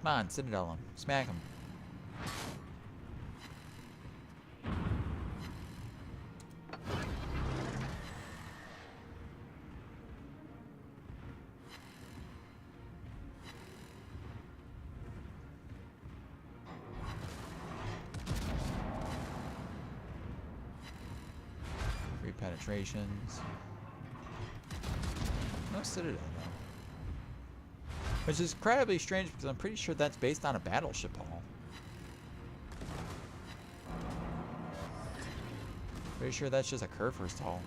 [SPEAKER 2] Come on, Citadel him. Smack him. Three penetrations. No Citadel though. Which is incredibly strange because I'm pretty sure that's based on a battleship hull. Pretty sure that's just a Kurfürst hull.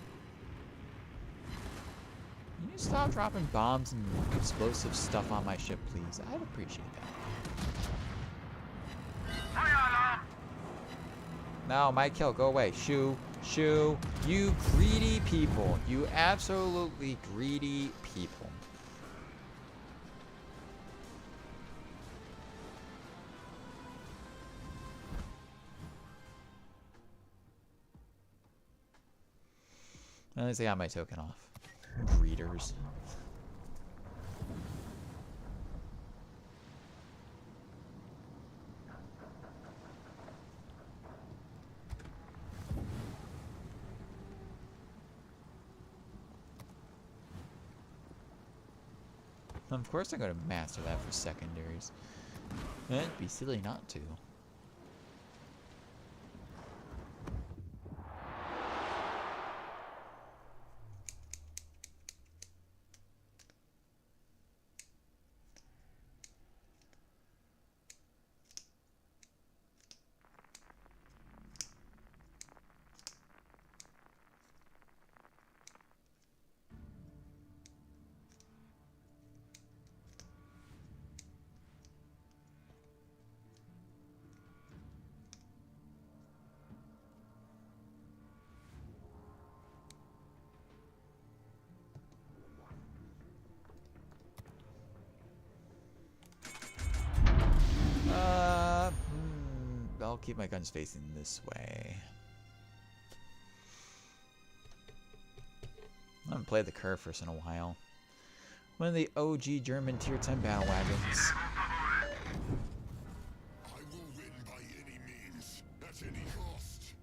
[SPEAKER 2] Can you stop dropping bombs and explosive stuff on my ship, please? I'd appreciate that. No, my kill, go away. Shoo, shoo. You greedy people. You absolutely greedy people. At least I got my token off. Breeders. Of course I'm going to master that for secondaries. It'd be silly not to. I'll keep my guns facing this way. I haven't played the Kurfürst in a while. One of the OG German Tier 10 battle wagons.
[SPEAKER 4] I will win by any means, at any cost.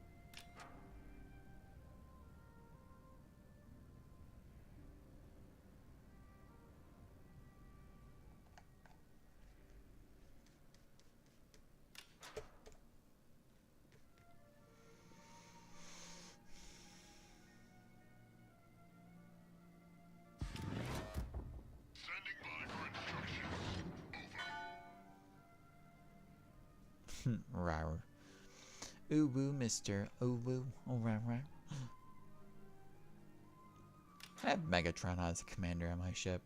[SPEAKER 4] Standing by for instructions. Over.
[SPEAKER 2] Rawr. Ooh woo, mister. Ooh woo. Oh, rawr. I have Megatron as a commander on my ship.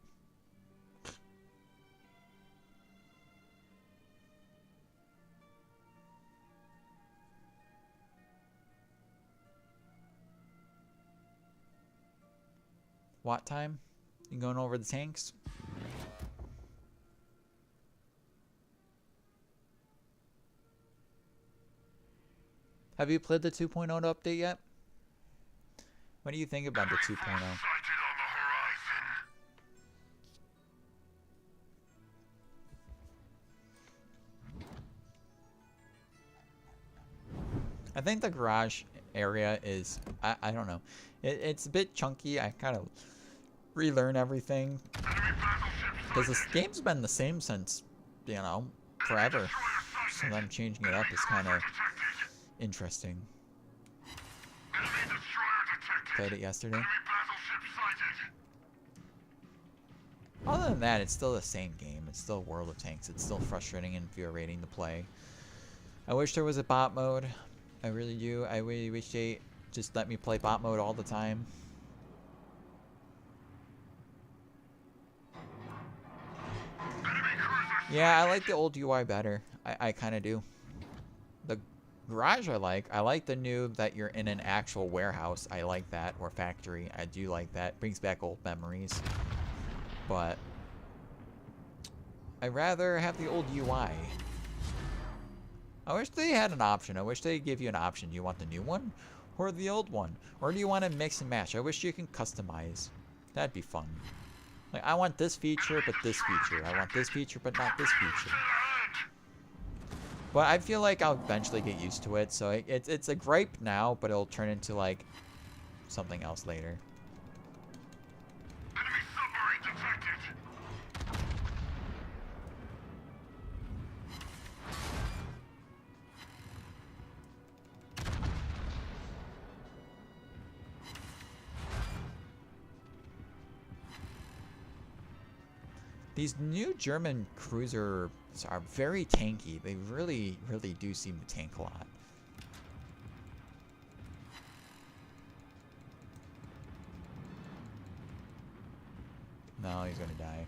[SPEAKER 2] What time? You going over the tanks? Have you played the 2.0 update yet? What do you think about the 2.0?
[SPEAKER 4] Sighted on the horizon.
[SPEAKER 2] I think the garage area is, I don't know. It's a bit chunky. I kind of relearn everything. Because this game's been the same since, you know, forever. So them changing it up is kind of interesting.
[SPEAKER 4] Enemy destroyer detected.
[SPEAKER 2] Played it yesterday.
[SPEAKER 4] Enemy battleship sighted.
[SPEAKER 2] Other than that, it's still the same game. It's still World of Tanks. It's still frustrating and infuriating to play. I wish there was a bot mode. I really do. I really wish they just let me play bot mode all the time. Yeah, I like the old UI better. I kind of do. The garage I like. I like the new that you're in an actual warehouse. I like that. Or factory. I do like that. Brings back old memories. But I'd rather have the old UI. I wish they had an option. I wish they'd give you an option. Do you want the new one or the old one? Or do you want to mix and match? I wish you can customize. That'd be fun. Like, I want this feature, but this feature. I want this feature, but not this feature. But I feel like I'll eventually get used to it. So it's a gripe now, but it'll turn into, like, something else later.
[SPEAKER 3] Enemy submarine detected.
[SPEAKER 2] These new German cruisers are very tanky. They really, really do seem to tank a lot. No, he's gonna die.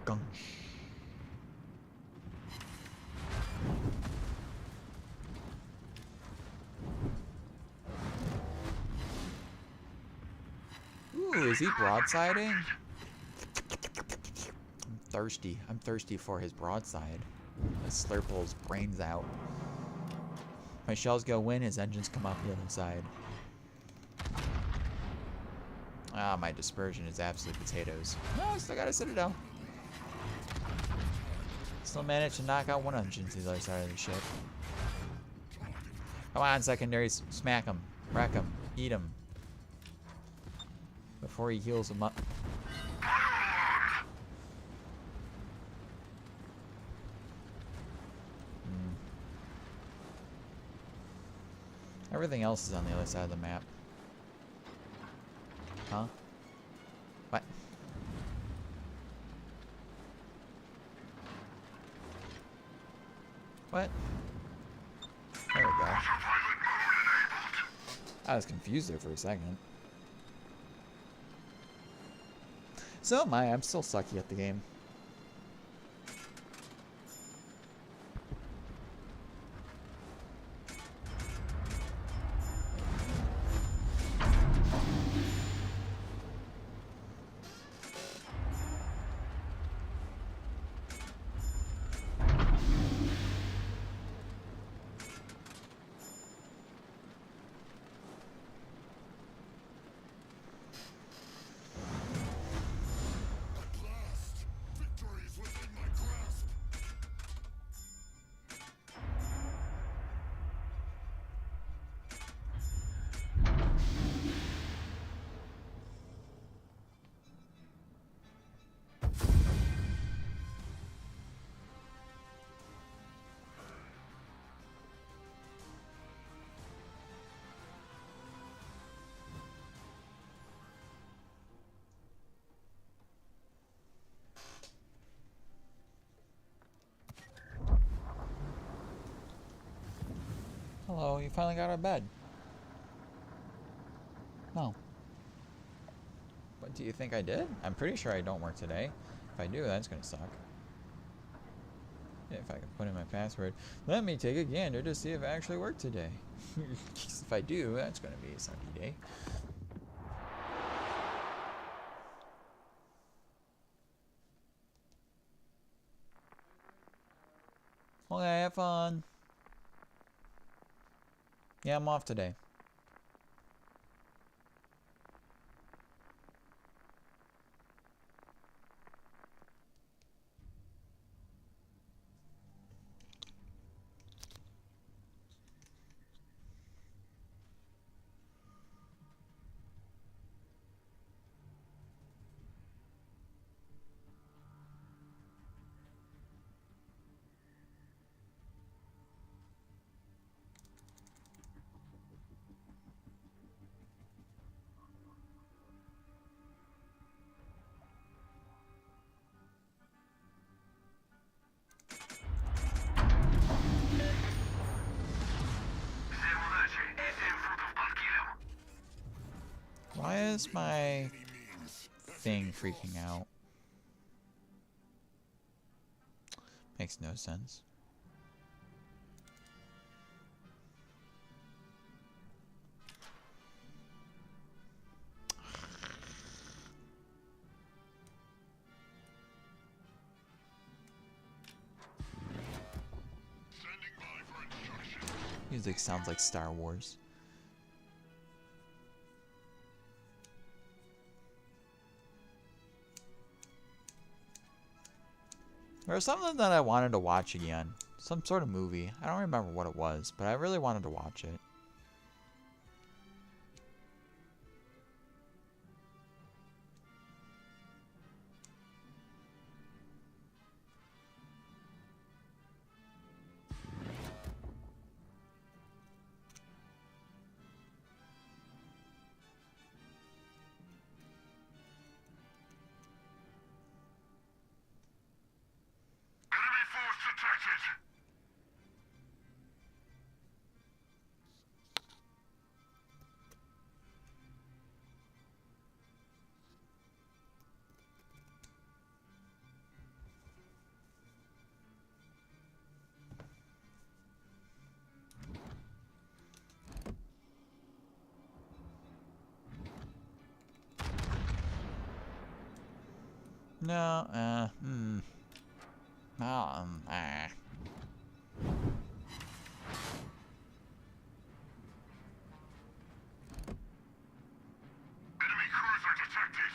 [SPEAKER 2] Gong. Ooh, is he broadsiding? I'm thirsty. I'm thirsty for his broadside. Let's slurple his brains out. My shells go in, his engines come out the other side. Ah, my dispersion is absolute potatoes. No, I still got a citadel. Still managed to knock out one engine to the other side of the ship. Come on, secondaries. Smack him. Wreck him. Eat him. Before he heals him up. Everything else is on the other side of the map. Huh? What? What? There we go. I was confused there for a second. So am I. I'm still sucky at the game.
[SPEAKER 4] At last, victory is within my grasp.
[SPEAKER 2] Hello, you finally got out of bed. No. What do you think I did? I'm pretty sure I don't work today. If I do, that's gonna suck. If I can put in my password. Let me take a gander to see if I actually worked today. If I do, that's gonna be a sucky day. Okay, have fun. Yeah, I'm off today. Why is my thing freaking out? Makes no sense. Music sounds like Star Wars. There was something that I wanted to watch again. Some sort of movie. I don't remember what it was, but I really wanted to watch it.
[SPEAKER 3] Enemy force detected.
[SPEAKER 2] No,
[SPEAKER 3] Enemy cruiser detected.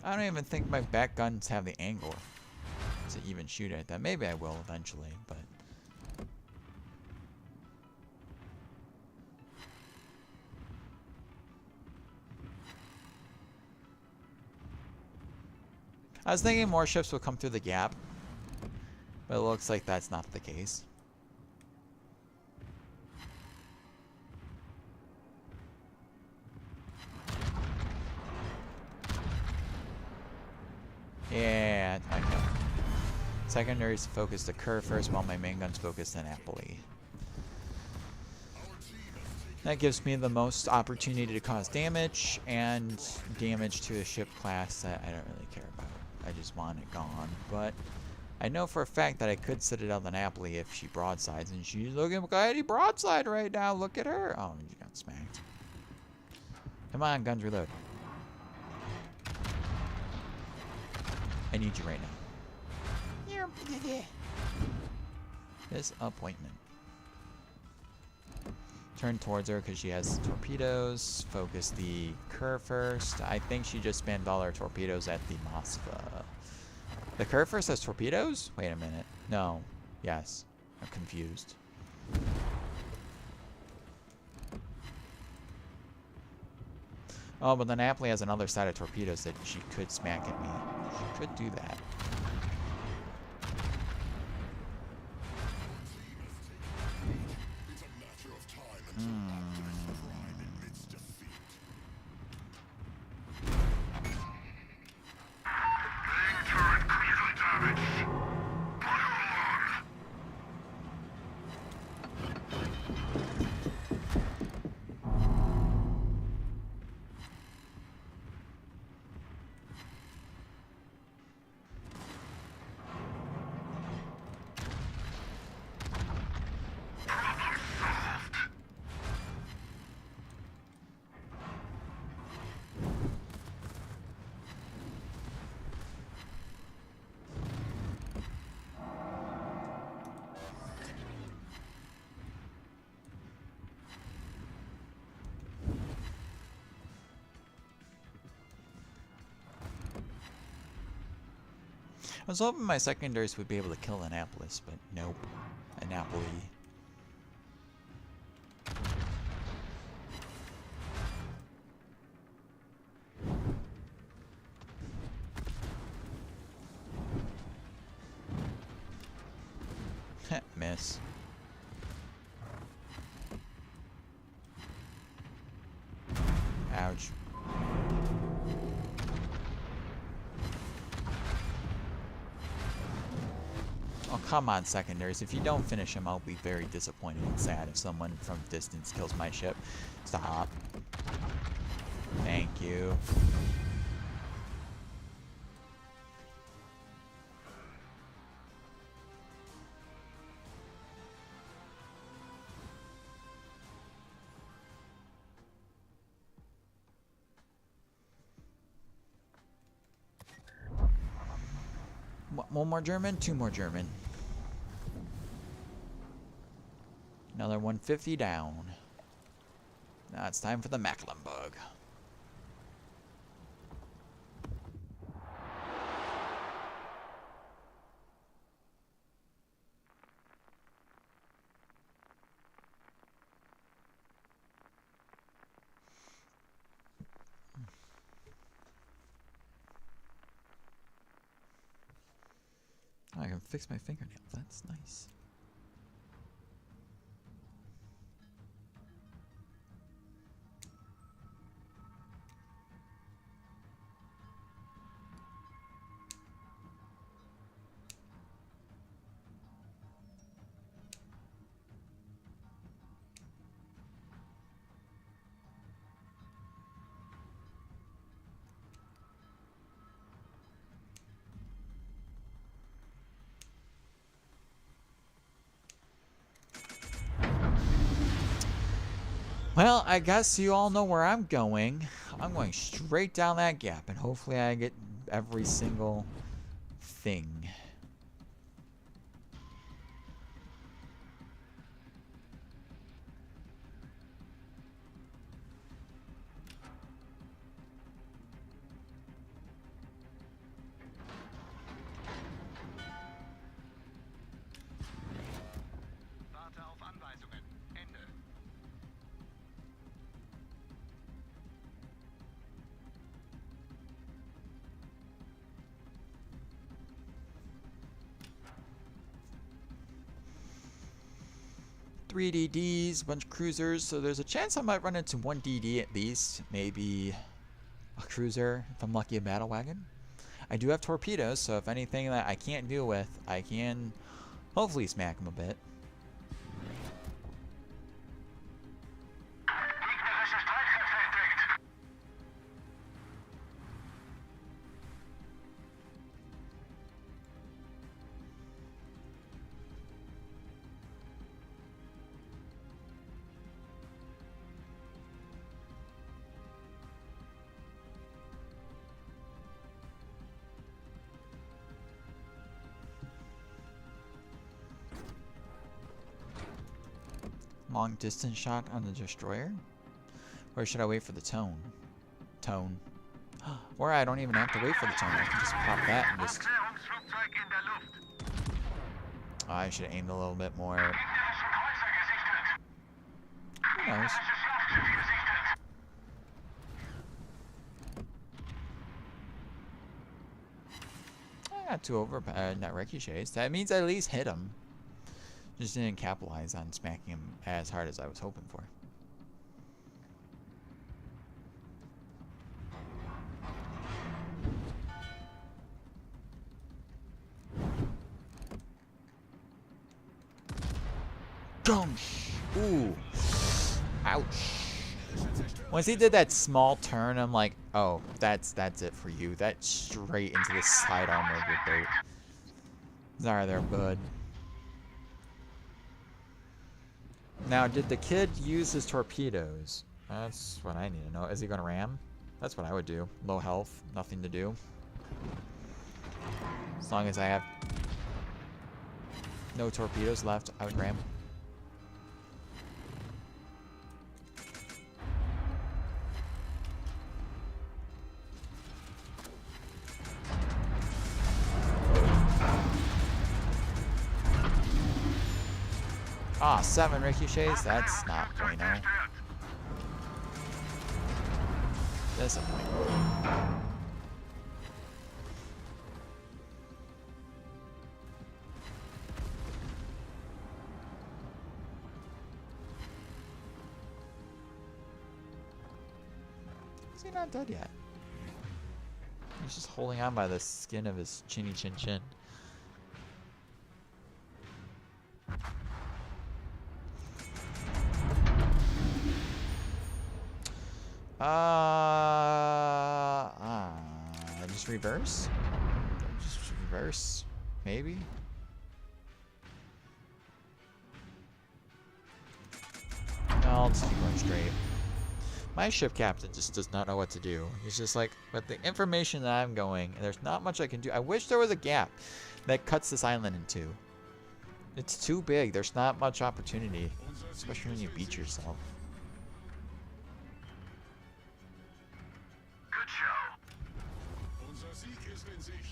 [SPEAKER 2] I don't even think my back guns have the angle to even shoot at that. Maybe I will eventually, but... I was thinking more ships will come through the gap, but it looks like that's not the case. Yeah, I know. Secondaries focus the curve first while my main guns focus the Napoli. That gives me the most opportunity to cause damage and damage to a ship class that I don't really care about. I just want it gone. But I know for a fact that I could Citadel the Napoli if she broadsides, and she's looking mighty broadside right now. Look at her. Oh, you got smacked. Come on, guns reload. I need you right now. Disappointment. Turn towards her because she has torpedoes. Focus the curve first. I think she just spammed all her torpedoes at the Moskva. The curve first has torpedoes? Wait a minute. No. Yes. I'm confused. Oh, but the Napoli has another set of torpedoes that she could smack at me. She could do that.
[SPEAKER 4] It's a matter of time until Atlas Prime admits defeat.
[SPEAKER 3] Main turret critically damaged. Fire alarm. Problem solved.
[SPEAKER 2] I was hoping my secondaries would be able to kill Annapolis, but nope. Annapoli. Miss. gouge. Oh, come on, secondaries. If you don't finish him, I'll be very disappointed and sad if someone from distance kills my ship. Stop. Thank you. One more German, two more German. Another 150 down. Now it's time for the Mecklenburg. I can fix my fingernails. That's nice. Well, I guess you all know where I'm going. I'm going straight down that gap, and hopefully I get every single thing.
[SPEAKER 5] Warte auf Anweisungen. Ende.
[SPEAKER 2] Three DDs, a bunch of cruisers, so there's a chance I might run into one DD at least, maybe a cruiser if I'm lucky, a battle wagon. I do have torpedoes, so if anything that I can't deal with, I can hopefully smack them a bit.
[SPEAKER 3] Gegnerische Streitkräfte entdeckt.
[SPEAKER 2] Long distance shot on the destroyer? Or should I wait for the tone? Tone. Or I don't even have to wait for the tone. I can just pop that and just...
[SPEAKER 3] Aufklärungsflugzeug in der Luft.
[SPEAKER 2] Oh, I should have aimed a little bit more.
[SPEAKER 3] Gegnerischen Kreuzer gesichtet.
[SPEAKER 2] Who knows?
[SPEAKER 3] Gegnerisches Schlachtschiff gesichtet.
[SPEAKER 2] I got two over net ricochets. That means I at least hit him. Just didn't capitalize on smacking him as hard as I was hoping for. Gunsh! Ooh. Ouch. Once he did that small turn, I'm like, oh, that's it for you. That's straight into the side armor of your boat. Sorry there, bud. Now, did the kid use his torpedoes? That's what I need to know. Is he going to ram? That's what I would do. Low health, nothing to do. As long as I have no torpedoes left, I would ram. Ah, 7 ricochets? That's not bueno. Disappointing. he not dead yet? He's just holding on by the skin of his chinny chin chin. Just reverse? Just reverse, maybe? No, I'll just keep going straight. My ship captain just does not know what to do. He's just like, with the information that I'm going, there's not much I can do. I wish there was a gap that cuts this island in two. It's too big. There's not much opportunity, especially when you beat yourself.
[SPEAKER 3] Good show.
[SPEAKER 4] Unser Sieg ist in Sicht.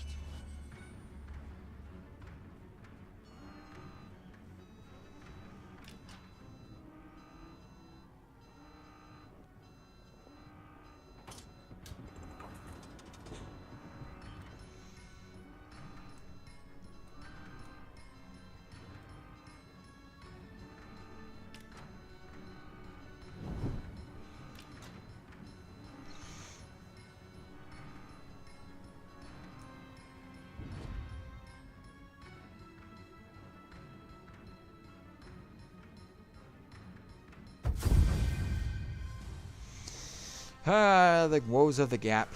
[SPEAKER 2] The woes of the gap.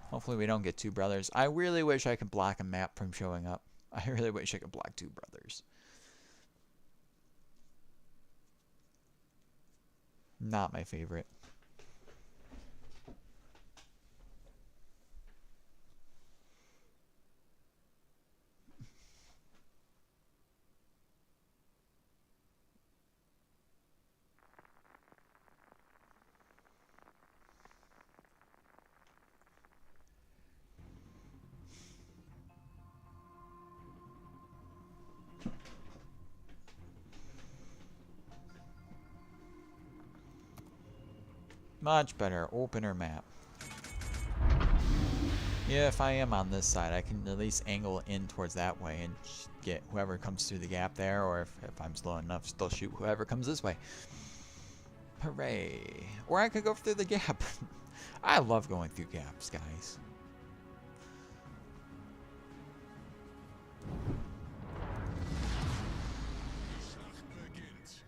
[SPEAKER 2] Hopefully we don't get two brothers. I really wish I could block a map from showing up. I really wish I could block two brothers. Not my favorite. Much better. Opener map. Yeah, if I am on this side, I can at least angle in towards that way and get whoever comes through the gap there, or if I'm slow enough, still shoot whoever comes this way. Hooray. Or I could go through the gap. I love going through gaps, guys.
[SPEAKER 4] Die Schlacht beginnt.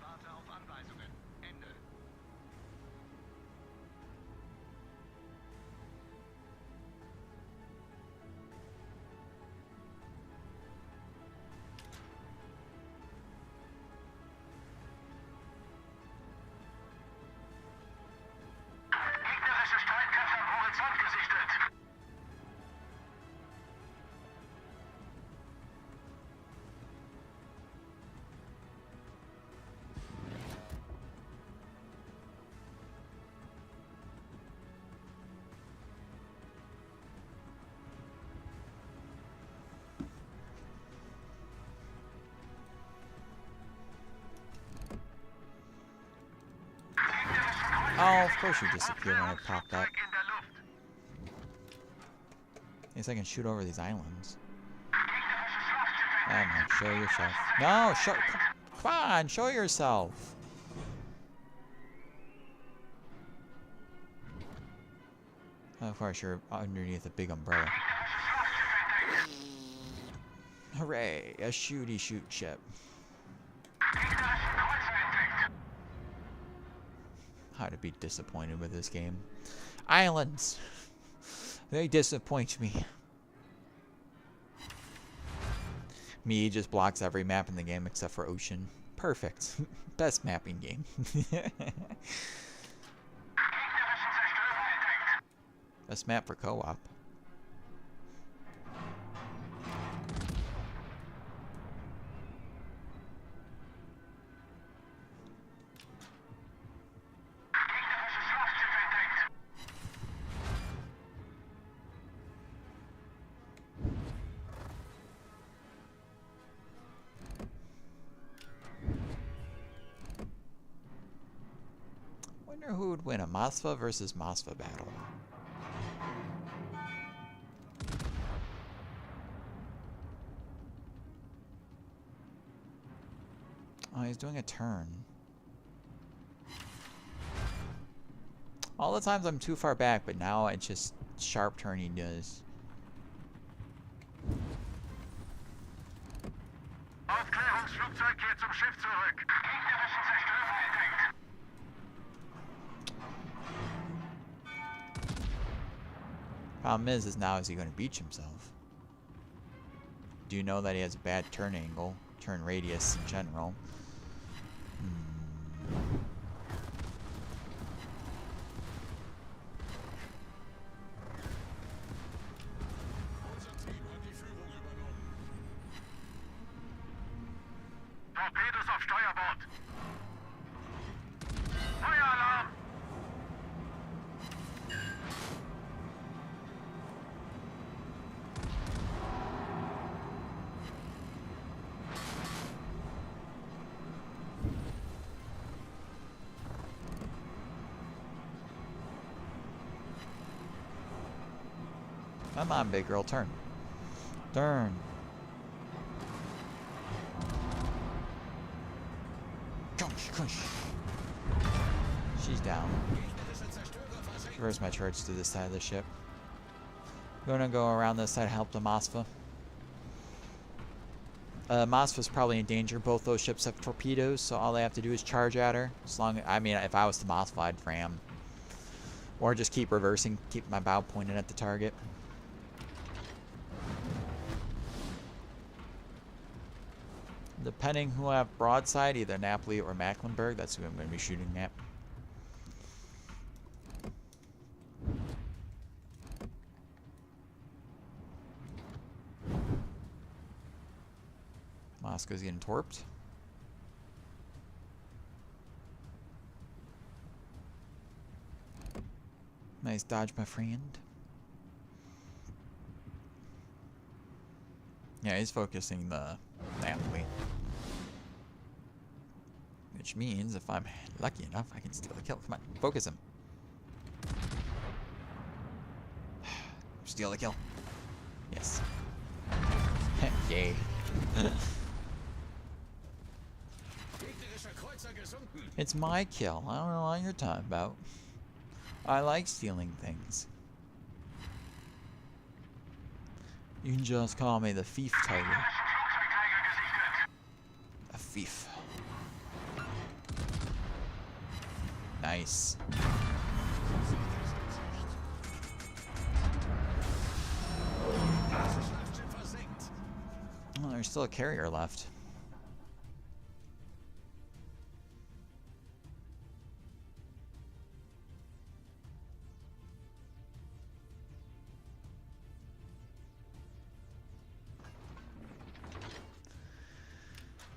[SPEAKER 5] Warte auf Anweisungen. Ende.
[SPEAKER 3] Gegnerische Streitkräfte am Horizont gesichtet.
[SPEAKER 2] Oh, of course you disappear when I popped up.
[SPEAKER 3] In der Luft.
[SPEAKER 2] I guess I can shoot over these islands.
[SPEAKER 3] Gegnerische Schlachtschiffe
[SPEAKER 2] Come on, show yourself. No, show. Come on, show yourself. Of course, you're underneath a big umbrella. Hooray, a shooty shoot ship. How to be disappointed with this game. Islands. They disappoint me. Me just blocks every map in the game except for ocean. Perfect. Best mapping game. Best map for co-op. wonder who would win a Moskva versus Moskva battle. Oh, he's doing a turn. All the times I'm too far back, but now it's just sharp turn he does.
[SPEAKER 3] Aufklärungsflugzeug kehrt zum Schiff zurück. Gegnerischen Zerstörer entdeckt.
[SPEAKER 2] Problem is now is he going to beach himself? Do you know that he has a bad turn angle, turn radius in general?
[SPEAKER 4] Unser Team hat die Führung übernommen.
[SPEAKER 3] Torpedos auf Steuerbord. Feueralarm!
[SPEAKER 2] Come on, big girl, turn. Turn. She's down. Where's my turrets to this side of the ship? Gonna go around this side, help the Moskva. Moskva's probably in danger. Both those ships have torpedoes, so all they have to do is charge at her. As long as, I mean, if I was the Moskva, I'd ram. Or just keep reversing, keep my bow pointed at the target. Depending who I have broadside, either Napoli or Mecklenburg, that's who I'm going to be shooting at. Moscow's getting torped. Nice dodge, my friend. Yeah, he's focusing the Napoli. Which means if I'm lucky enough, I can steal the kill. Come on, focus him. Steal the kill. Yes. Yay.
[SPEAKER 4] Gegnerischer Kreuzer gesunken.
[SPEAKER 2] It's my kill. I don't know what you're talking about. I like stealing things. You can just call me the thief, Tiger. A thief. Nice. Well, there's still a carrier left.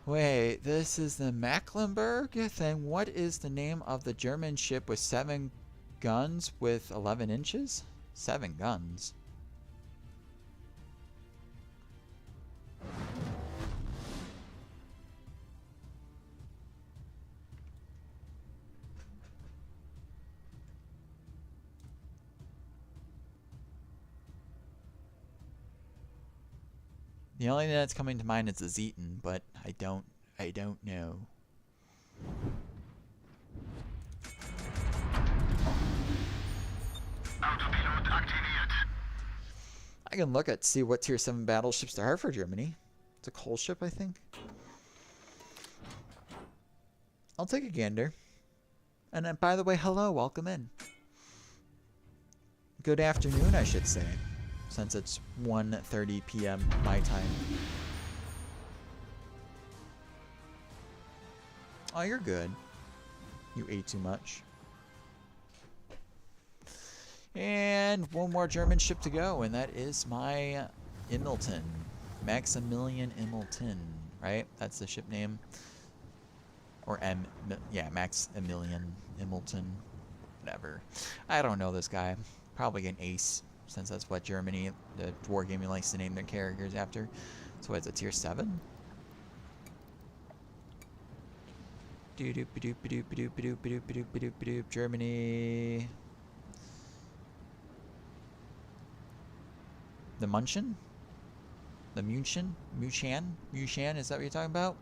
[SPEAKER 2] Wait, this is the Mecklenburg? Then what is the name of the German ship with 7 guns with 11 inches? 7 guns. The only thing that's coming to mind is the Zeton, but I don't know.
[SPEAKER 3] Autopilot aktiviert.
[SPEAKER 2] I can look at see what tier 7 battleships there are for Germany. It's a coal ship, I think. I'll take a gander. And then, by the way, hello, welcome in. Good afternoon, I should say, since it's 1:30 p.m. my time. Oh, you're good. You ate too much. And one more German ship to go, and that is my Immelten. Maximilian Immelten, right? That's the ship name. Or yeah, Maximilian Immelten. Whatever. I don't know this guy. Probably an ace, since that's what Germany, the wargaming, likes to name their characters after. So it's a tier 7? Germany. The Munchen? The Munchen? Mushan? Is that what you're talking about?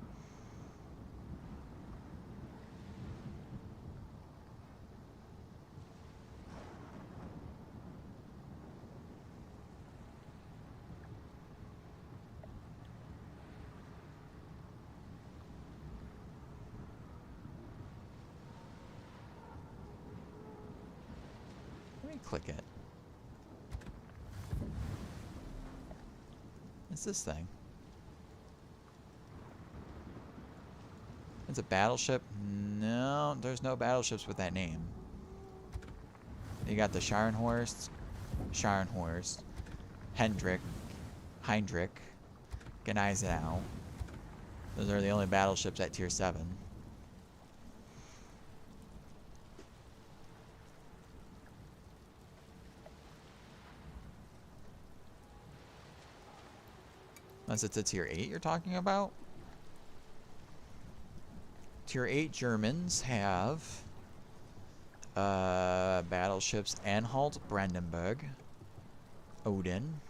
[SPEAKER 2] Let me click it. What's this thing? It's a battleship? No, there's no battleships with that name. You got the Scharnhorst, Heinrich, Gneisenau. Those are the only battleships at tier 7. Unless it's a tier 8 you're talking about. Tier 8 Germans have battleships Anhalt, Brandenburg, Odin.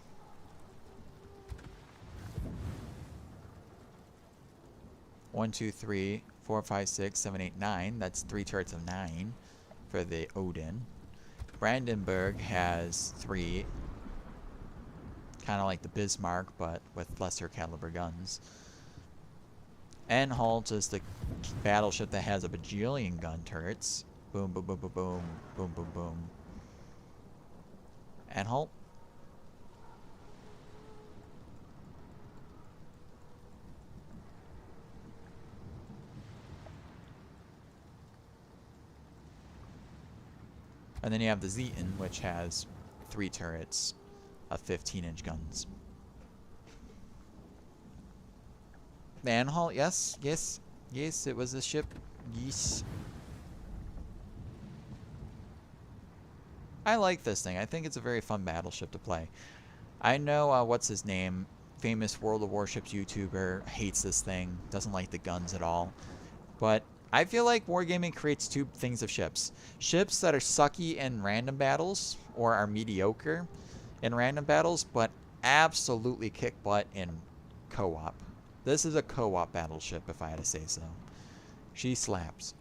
[SPEAKER 2] One, two, three, 4, 5, 6, 7, 8, 9. That's 3 turrets of 9 for the Odin. Brandenburg has 3. Kind of like the Bismarck, but with lesser caliber guns. Anhalt is the battleship that has a bajillion gun turrets. Boom, boom, boom, boom, boom, boom, boom, boom. Anhalt. And then you have the Zeton, which has 3 turrets of 15-inch guns. The Anhalt, yes, it was a ship. Yes. I like this thing. I think it's a very fun battleship to play. I know, what's his name? Famous World of Warships YouTuber hates this thing. Doesn't like the guns at all. But I feel like wargaming creates 2 things of ships. Ships that are sucky in random battles, or are mediocre in random battles, but absolutely kick butt in co-op. This is a co-op battleship, if I had to say so. She slaps.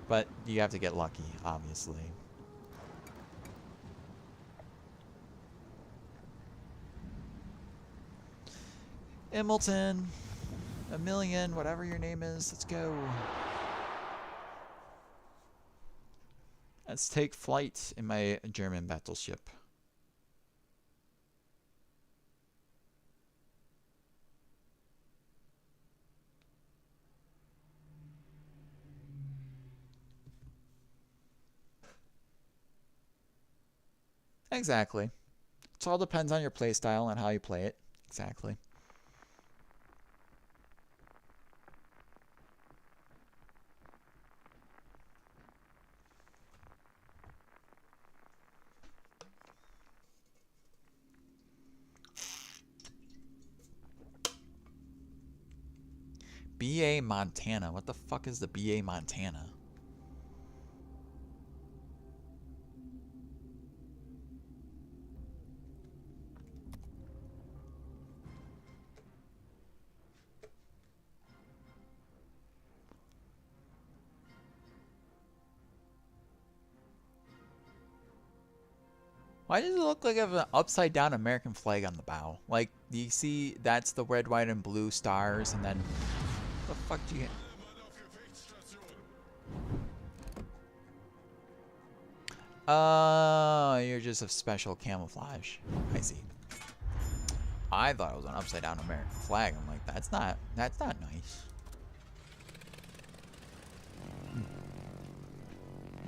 [SPEAKER 2] But you have to get lucky, obviously. Immelton, a million, whatever your name is, let's go. Let's take flight in my German battleship. Exactly. It all depends on your playstyle and how you play it. Exactly. BA Montana. What the fuck is the BA Montana? Why does it look like I have an upside down American flag on the bow? Like, do you see that's the red, white, and blue stars, and then what the fuck do you get? You're just a special camouflage. I see. I thought it was an upside down American flag. I'm like, that's not nice.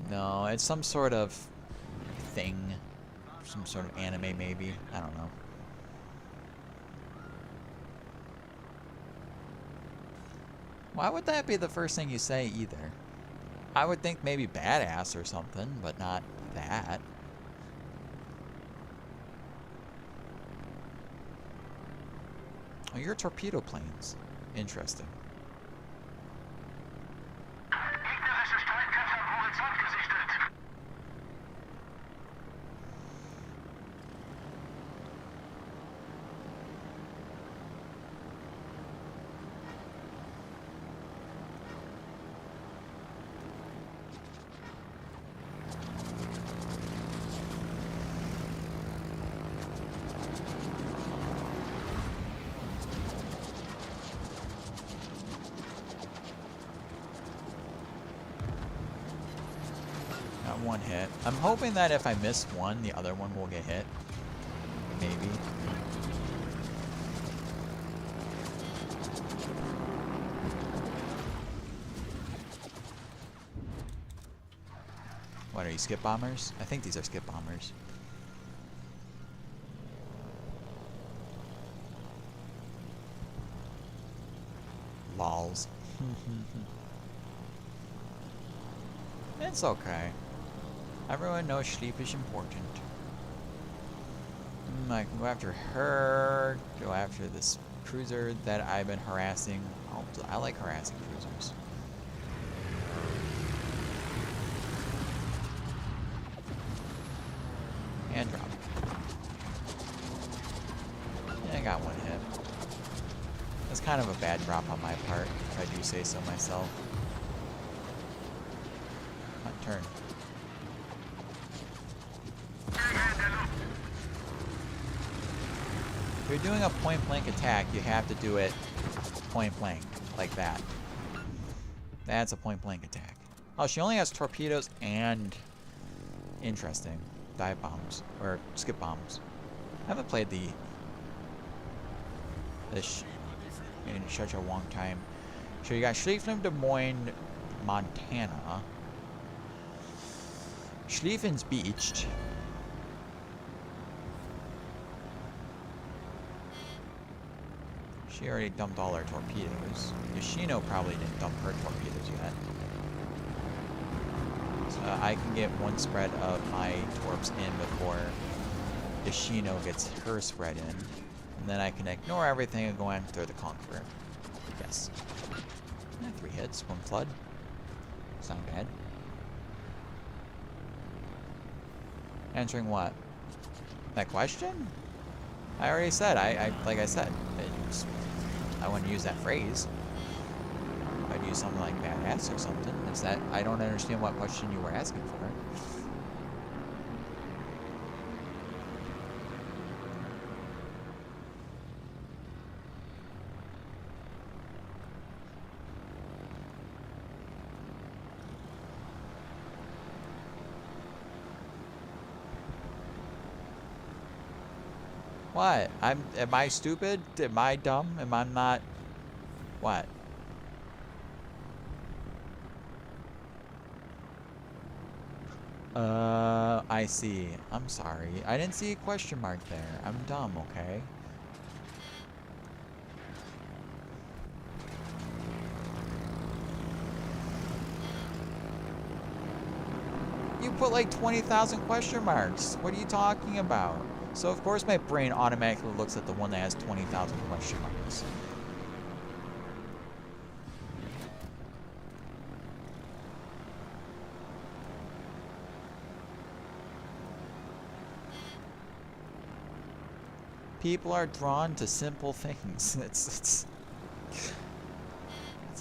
[SPEAKER 2] No, it's some sort of thing. Some sort of anime, maybe. I don't know. Why would that be the first thing you say, either? I would think maybe badass or something, but not that. Oh, you're torpedo planes. Interesting.
[SPEAKER 3] Gegnerische Streitkräfte am Horizont gesichtet.
[SPEAKER 2] Got one hit. I'm hoping that if I miss one, the other one will get hit. Maybe. What are you, skip bombers? I think these are skip bombers. Lols. It's okay. Everyone knows sleep is important. I can go after her, go after this cruiser that I've been harassing. I like harassing cruisers. And drop. Yeah, I got one hit. That's kind of a bad drop on my part, if I do say so myself. Hot turn. If you're doing a point-blank attack, you have to do it point-blank, like that. That's a point-blank attack. Oh, she only has torpedoes and... Interesting. Dive bombs. Or skip bombs. I haven't played this in such a long time. So you got Schlieffen, Des Moines, Montana. Schlieffen's beached. She already dumped all her torpedoes. Yoshino probably didn't dump her torpedoes yet. So I can get one spread of my torps in before Yoshino gets her spread in. And then I can ignore everything and go after the Conqueror. Yes. Yeah, 3 hits, 1 flood. It's not bad. Answering what? That question? I already said, like I said, I wouldn't use that phrase. I'd use something like badass or something. It's that I don't understand what question you were asking for. What? Am I stupid? Am I dumb? Am I not? What? I see. I'm sorry. I didn't see a question mark there. I'm dumb, okay? You put like 20,000 question marks. What are you talking about? So of course my brain automatically looks at the one that has 20,000 question marks. People are drawn to simple things. It's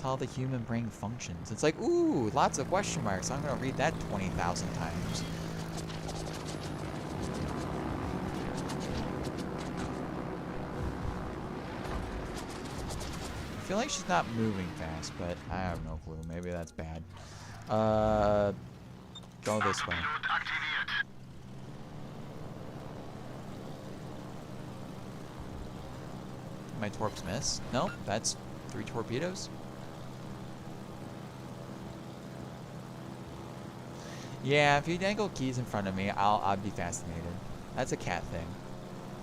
[SPEAKER 2] how the human brain functions. It's like, ooh, lots of question marks. I'm gonna read that 20,000 times. I feel like she's not moving fast, but I have no clue. Maybe that's bad. Go this way.
[SPEAKER 3] Autopilot aktiviert.
[SPEAKER 2] My torps miss? Nope, that's 3 torpedoes. Yeah, if you dangle keys in front of me, I'd be fascinated. That's a cat thing.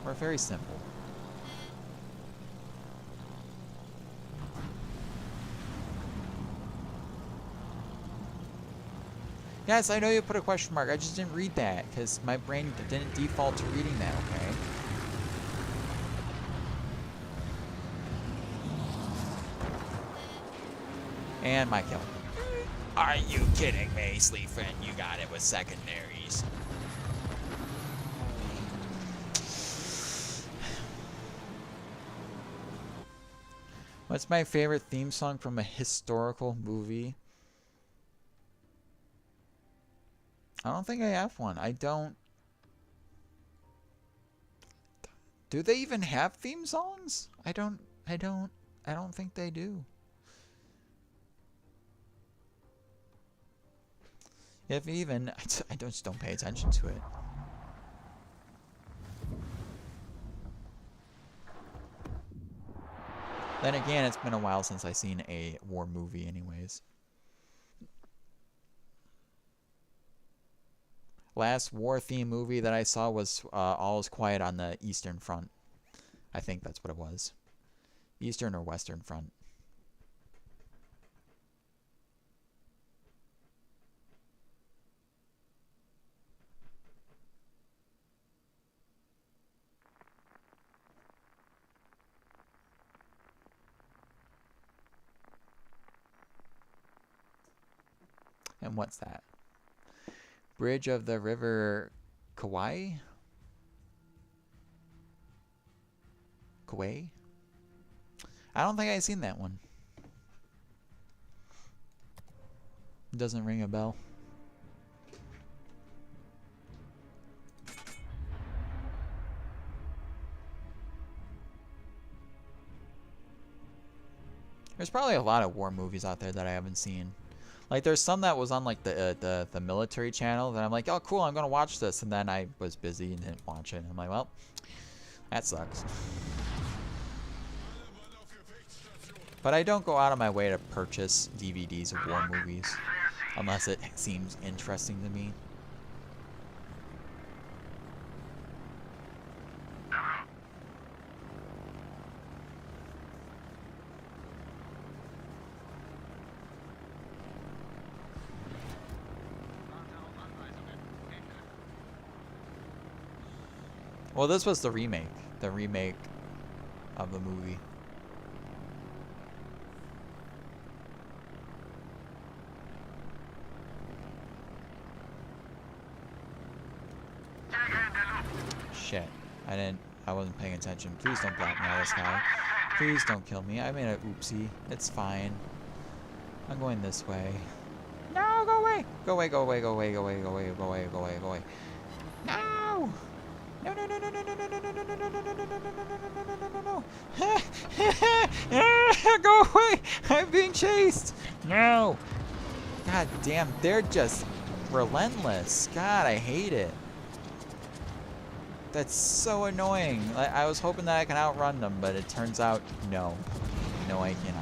[SPEAKER 2] We're very simple. Yes, I know you put a question mark. I just didn't read that because my brain didn't default to reading that, okay? And my kill. Are you kidding me, Sleafin? You got it with secondaries. What's my favorite theme song from a historical movie? I don't think I have one. I don't. Do they even have theme songs? I don't think they do. If even, I just don't pay attention to it. Then again, it's been a while since I've seen a war movie anyways. Last war theme movie that I saw was All Is Quiet on the Eastern Front. I think that's what it was. Eastern or Western Front. And what's that? Bridge of the River Kauai? Kauai? I don't think I've seen that one. Doesn't ring a bell. There's probably a lot of war movies out there that I haven't seen. Like, there's some that was on, like, the military channel that I'm like, oh, cool, I'm going to watch this. And then I was busy and didn't watch it. And I'm like, well, that sucks. But I don't go out of my way to purchase DVDs of war movies. Unless it seems interesting to me. Well, this was the remake of the movie. Shit. I wasn't paying attention. Please don't block me out of the sky. Please don't kill me. I made a oopsie. It's fine. I'm going this way. No, go away. Go away, go away, go away, go away, go away, go away, go away, go away. No! No, no, no, no, no, no, no, no, no, no, no, no, no, no, no, no, no. Go away! I'm being chased! No! God damn, they're just relentless. God, I hate it. That's so annoying. I was hoping that I can outrun them, but it turns out, no. No, I cannot.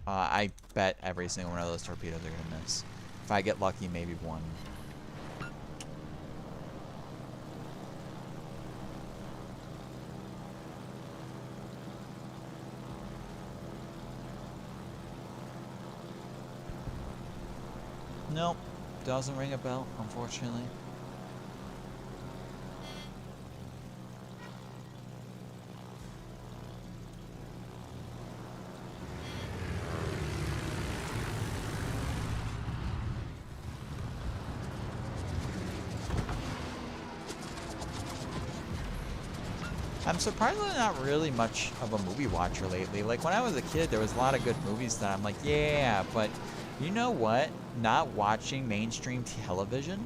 [SPEAKER 2] I bet every single one of those torpedoes are gonna miss. If I get lucky, maybe one. Nope, doesn't ring a bell, unfortunately. I'm surprisingly not really much of a movie watcher lately. Like, when I was a kid, there was a lot of good movies that I'm like, yeah, but you know what? Not watching mainstream television,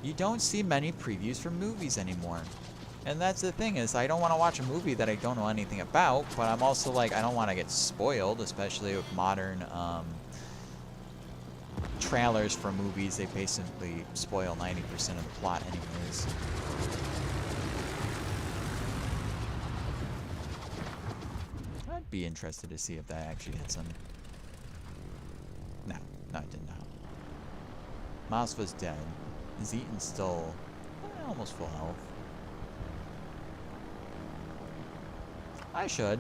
[SPEAKER 2] you don't see many previews for movies anymore. And that's the thing, is I don't want to watch a movie that I don't know anything about, but I'm also like, I don't want to get spoiled, especially with modern trailers for movies. They basically spoil 90% of the plot anyways. I'd be interested to see if that actually hits him. No, it did not. Mouse was dead. Is Eaton still almost full health? I should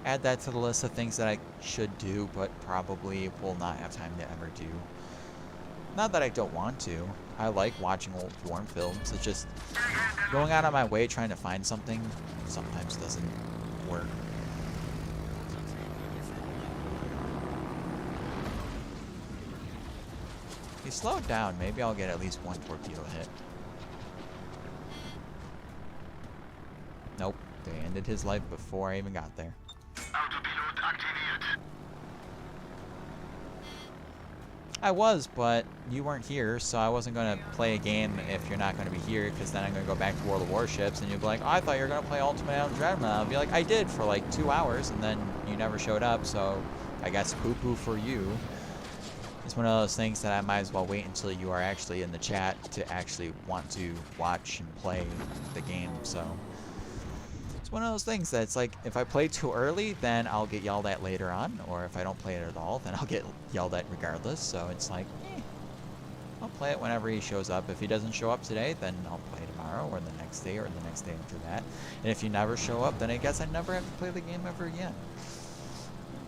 [SPEAKER 2] add that to the list of things that I should do, but probably will not have time to ever do. Not that I don't want to. I like watching old Warm films. It's just going out of my way trying to find something sometimes doesn't work. He slowed down. Maybe I'll get at least one torpedo hit. Nope. They ended his life before I even got there.
[SPEAKER 3] Autopilot aktiviert.
[SPEAKER 2] I was, but you weren't here, so I wasn't going to play a game if you're not going to be here, because then I'm going to go back to World of Warships, and you'll be like, oh, I thought you were going to play Ultimate Adam Dreadnought. I'll be like, I did for like 2 hours, and then you never showed up, so I guess poo-poo for you. It's one of those things that I might as well wait until you are actually in the chat to actually want to watch and play the game, so... It's one of those things that it's like, if I play too early, then I'll get yelled at later on, or if I don't play it at all, then I'll get yelled at regardless, so it's like, I'll play it whenever he shows up. If he doesn't show up today, then I'll play tomorrow, or the next day, or the next day after that. And if you never show up, then I guess I never have to play the game ever again.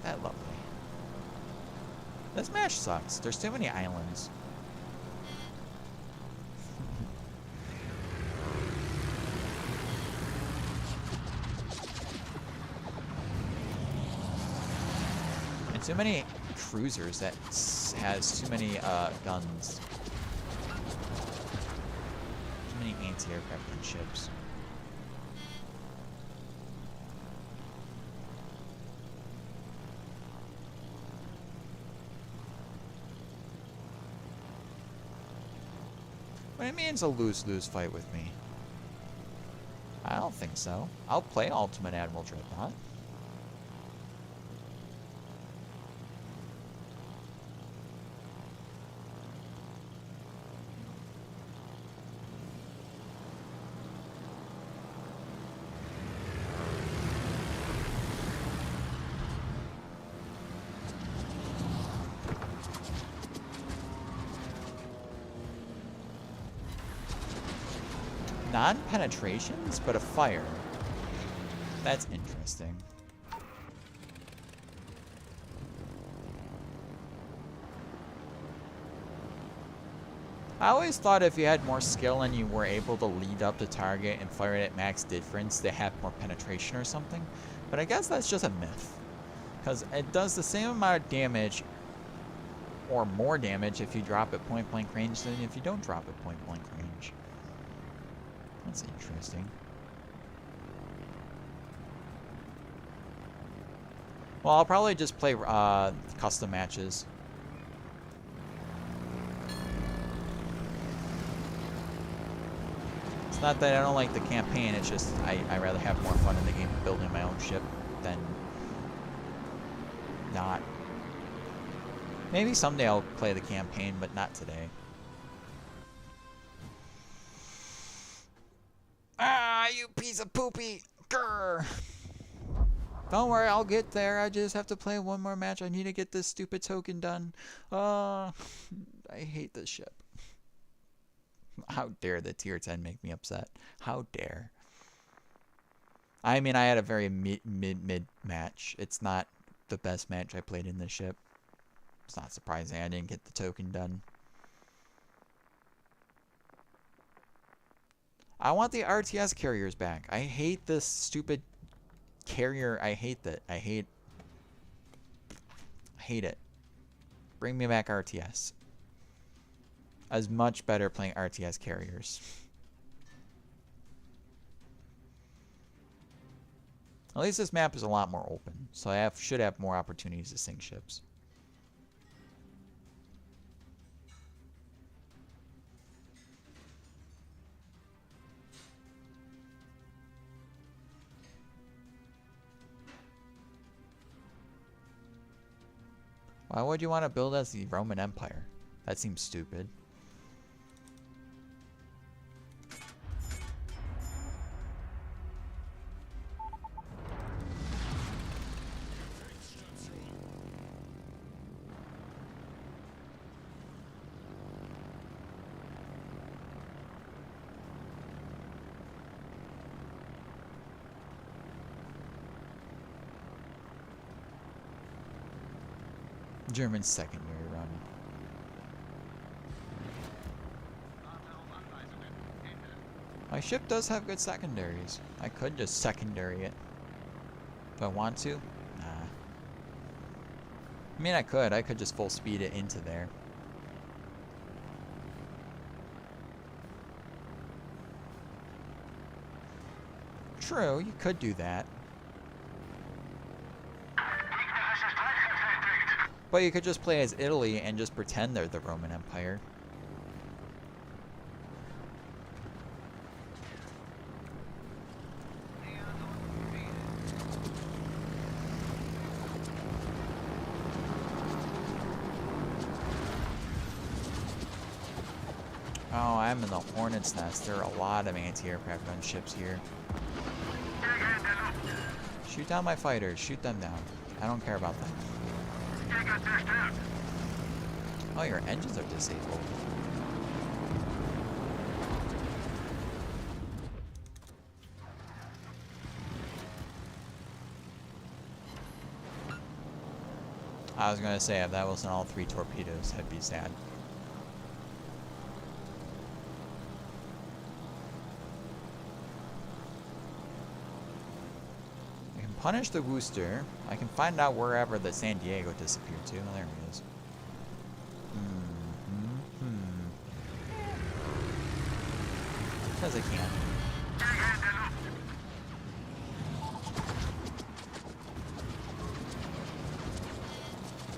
[SPEAKER 2] That lovely. This match sucks. There's too many islands. And too many cruisers that has too many guns. Too many anti-aircraft ships. What do you mean it's a lose-lose fight with me? I don't think so. I'll play Ultimate Admiral Dreadnought. Non-penetrations, but a fire. That's interesting. I always thought if you had more skill and you were able to lead up the target and fire it at max difference, they have more penetration or something. But I guess that's just a myth. Because it does the same amount of damage or more damage if you drop at point-blank range than if you don't drop at point-blank range. That's interesting. Well, I'll probably just play custom matches. It's not that I don't like the campaign, it's just I rather have more fun in the game building my own ship than not. Maybe someday I'll play the campaign, but not today. Ah, you piece of poopy! Grr! Don't worry, I'll get there. I just have to play one more match. I need to get this stupid token done. I hate this ship. How dare the tier 10 make me upset? How dare? I mean, I had a very mid match. It's not the best match I played in this ship. It's not surprising I didn't get the token done. I want the RTS carriers back. I hate this stupid carrier. I hate that. I hate it. Bring me back RTS. I was much better playing RTS carriers. At least this map is a lot more open, so I should have more opportunities to sink ships. Why would you want to build as the Roman Empire? That seems stupid. German secondary run. My ship does have good secondaries. I could just secondary it. If I want to? Nah. I mean, I could just full speed it into there. True, you could do that.
[SPEAKER 3] Gegnerische Streitkräfte entdeckt.
[SPEAKER 2] But you could just play as Italy and just pretend they're the Roman Empire. Oh, I'm in the Hornet's Nest. There are a lot of anti-aircraft gunships here.
[SPEAKER 3] Jäger in der Luft.
[SPEAKER 2] Shoot down my fighters. Shoot them down. I don't care about them.
[SPEAKER 3] Jäger zerstört.
[SPEAKER 2] Oh, your engines are disabled. I was gonna say, if that wasn't all 3 torpedoes, I'd be sad. I can punish the Worcester. I can find out wherever the San Diego disappeared to. Oh, there he is. Because I can.
[SPEAKER 3] Jäger in der Luft.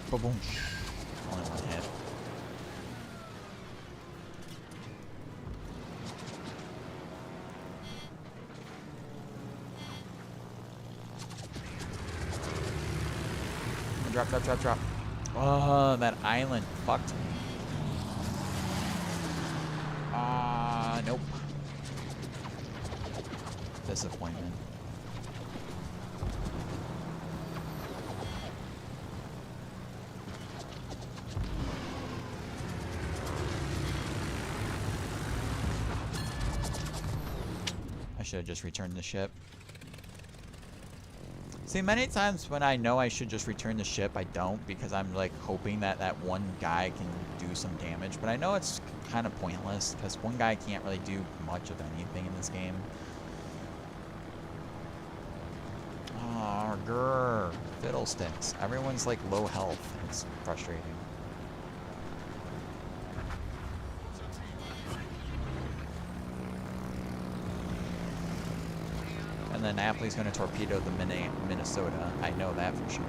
[SPEAKER 2] Ba-boom. Only one hit. Drop, drop, drop, drop. Oh, that island fucked me. Nope. Disappointment. I should have just returned the ship. See, many times when I know I should just return the ship, I don't, because I'm like hoping that that one guy can do some damage. But I know it's kind of pointless, because one guy can't really do much of anything in this game. Oh, grrr. Fiddlesticks. Everyone's like low health. It's frustrating. And then Napoli's going to torpedo the Minnesota. I know that for sure.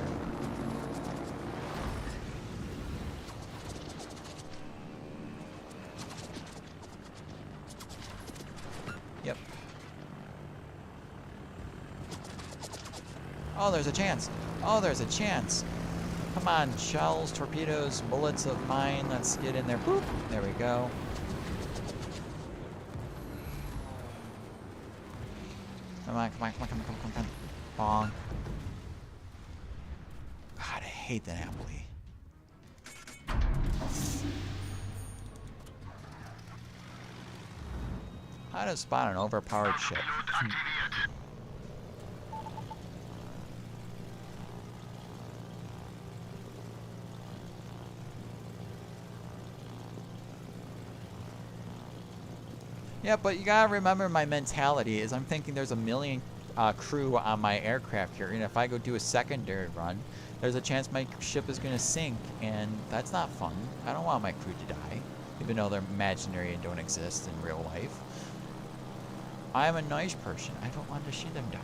[SPEAKER 2] Yep. Oh, there's a chance. Oh, there's a chance. Come on, shells, torpedoes, bullets of mine. Let's get in there. Boop. There we go. Come on, come on, come on, come on, come on, come on. Bong. God, I hate the Napoli. How to spot an overpowered ship.
[SPEAKER 3] Pilot aktiviert.
[SPEAKER 2] Yeah, but you gotta remember my mentality is I'm thinking there's a million crew on my aircraft here, and if I go do a secondary run, there's a chance my ship is gonna sink, and that's not fun. I don't want my crew to die, even though they're imaginary and don't exist in real life. I'm a nice person. I don't want to see them die.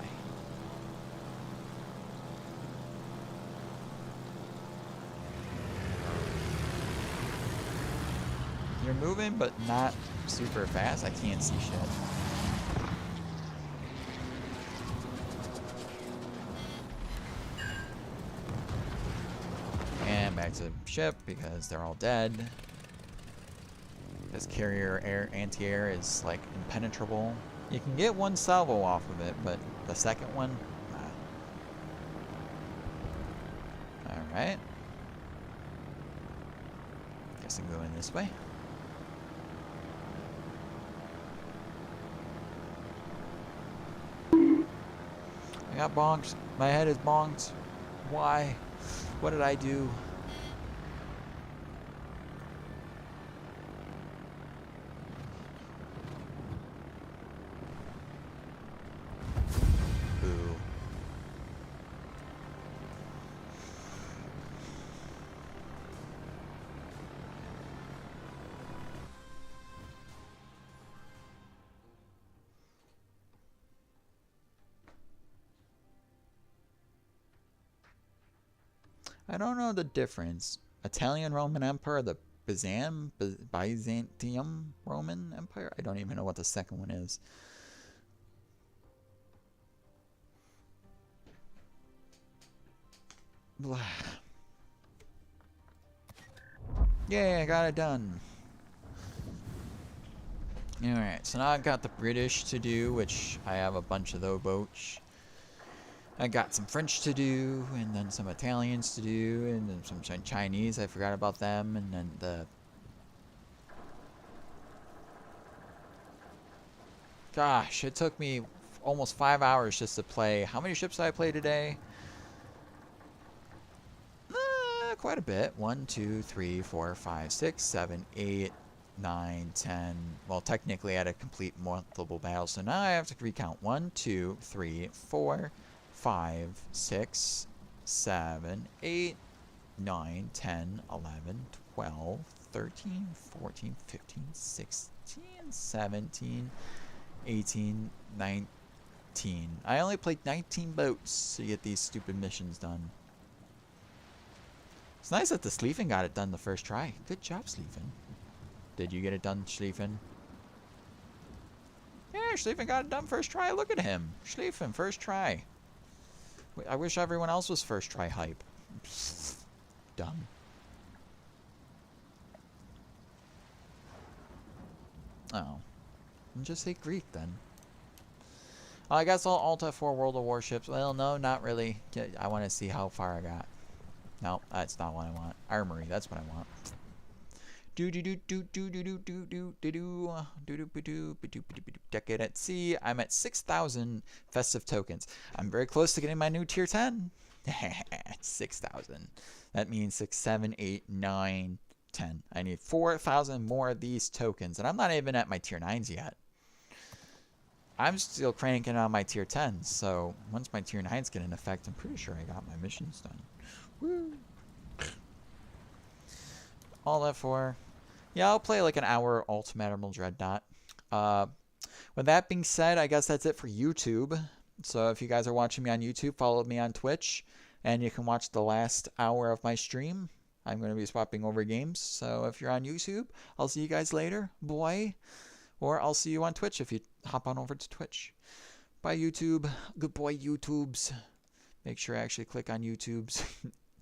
[SPEAKER 2] You're moving, but not super fast. I can't see shit. And back to the ship because they're all dead. This carrier air anti-air is like impenetrable. You can get one salvo off of it, but the second one, nah. Alright. Guess I'm going this way. I got bonked. My head is bonked. Why? What did I do? I don't know the difference. Italian Roman Empire, the Byzantium Roman Empire? I don't even know what the second one is. Blah. Yeah, I got it done. Alright, so now I've got the British to do, which I have a bunch of those boats. I got some French to do, and then some Italians to do, and then some Chinese. I forgot about them, and then the... Gosh, it took me almost 5 hours just to play. How many ships did I play today? Quite a bit. 1, 2, 3, 4, 5, 6, 7, 8, 9, 10. Well, technically I had to complete multiple battles, so now I have to recount. 1, 2, 3, 4, 5, 6, 7, 8, 9, 10, 11, 12, 13, 14, 15, 16, 17, 18, 19. I only played 19 boats to get these stupid missions done. It's nice that the Schlieffen got it done the first try. Good job, Schlieffen. Did you get it done, Schlieffen? Yeah, Schlieffen got it done first try. Look at him. Schlieffen, first try. I wish everyone else was first try hype. Dumb. Oh. Just hate Greek then. I guess I'll Alt F4 World of Warships. Well, no, not really. I want to see how far I got. No, that's not what I want. Armory, that's what I want. Decade at sea. I'm at 6,000 festive tokens. I'm very close to getting my new tier 10. 6,000. That means 6, 7, 8, 9, 10. I need 4,000 more of these tokens, and I'm not even at my tier 9s yet. I'm still cranking on my tier 10s, so once my tier 9s get in effect, I'm pretty sure I got my missions done. Woo. All that for. Yeah, I'll play like an hour Ultimate Admiral Dreadnought. With that being said, I guess that's it for YouTube. So if you guys are watching me on YouTube, follow me on Twitch, and you can watch the last hour of my stream. I'm going to be swapping over games. So if you're on YouTube, I'll see you guys later, boy. Or I'll see you on Twitch if you hop on over to Twitch. Bye, YouTube. Good boy, YouTubes. Make sure I actually click on YouTubes.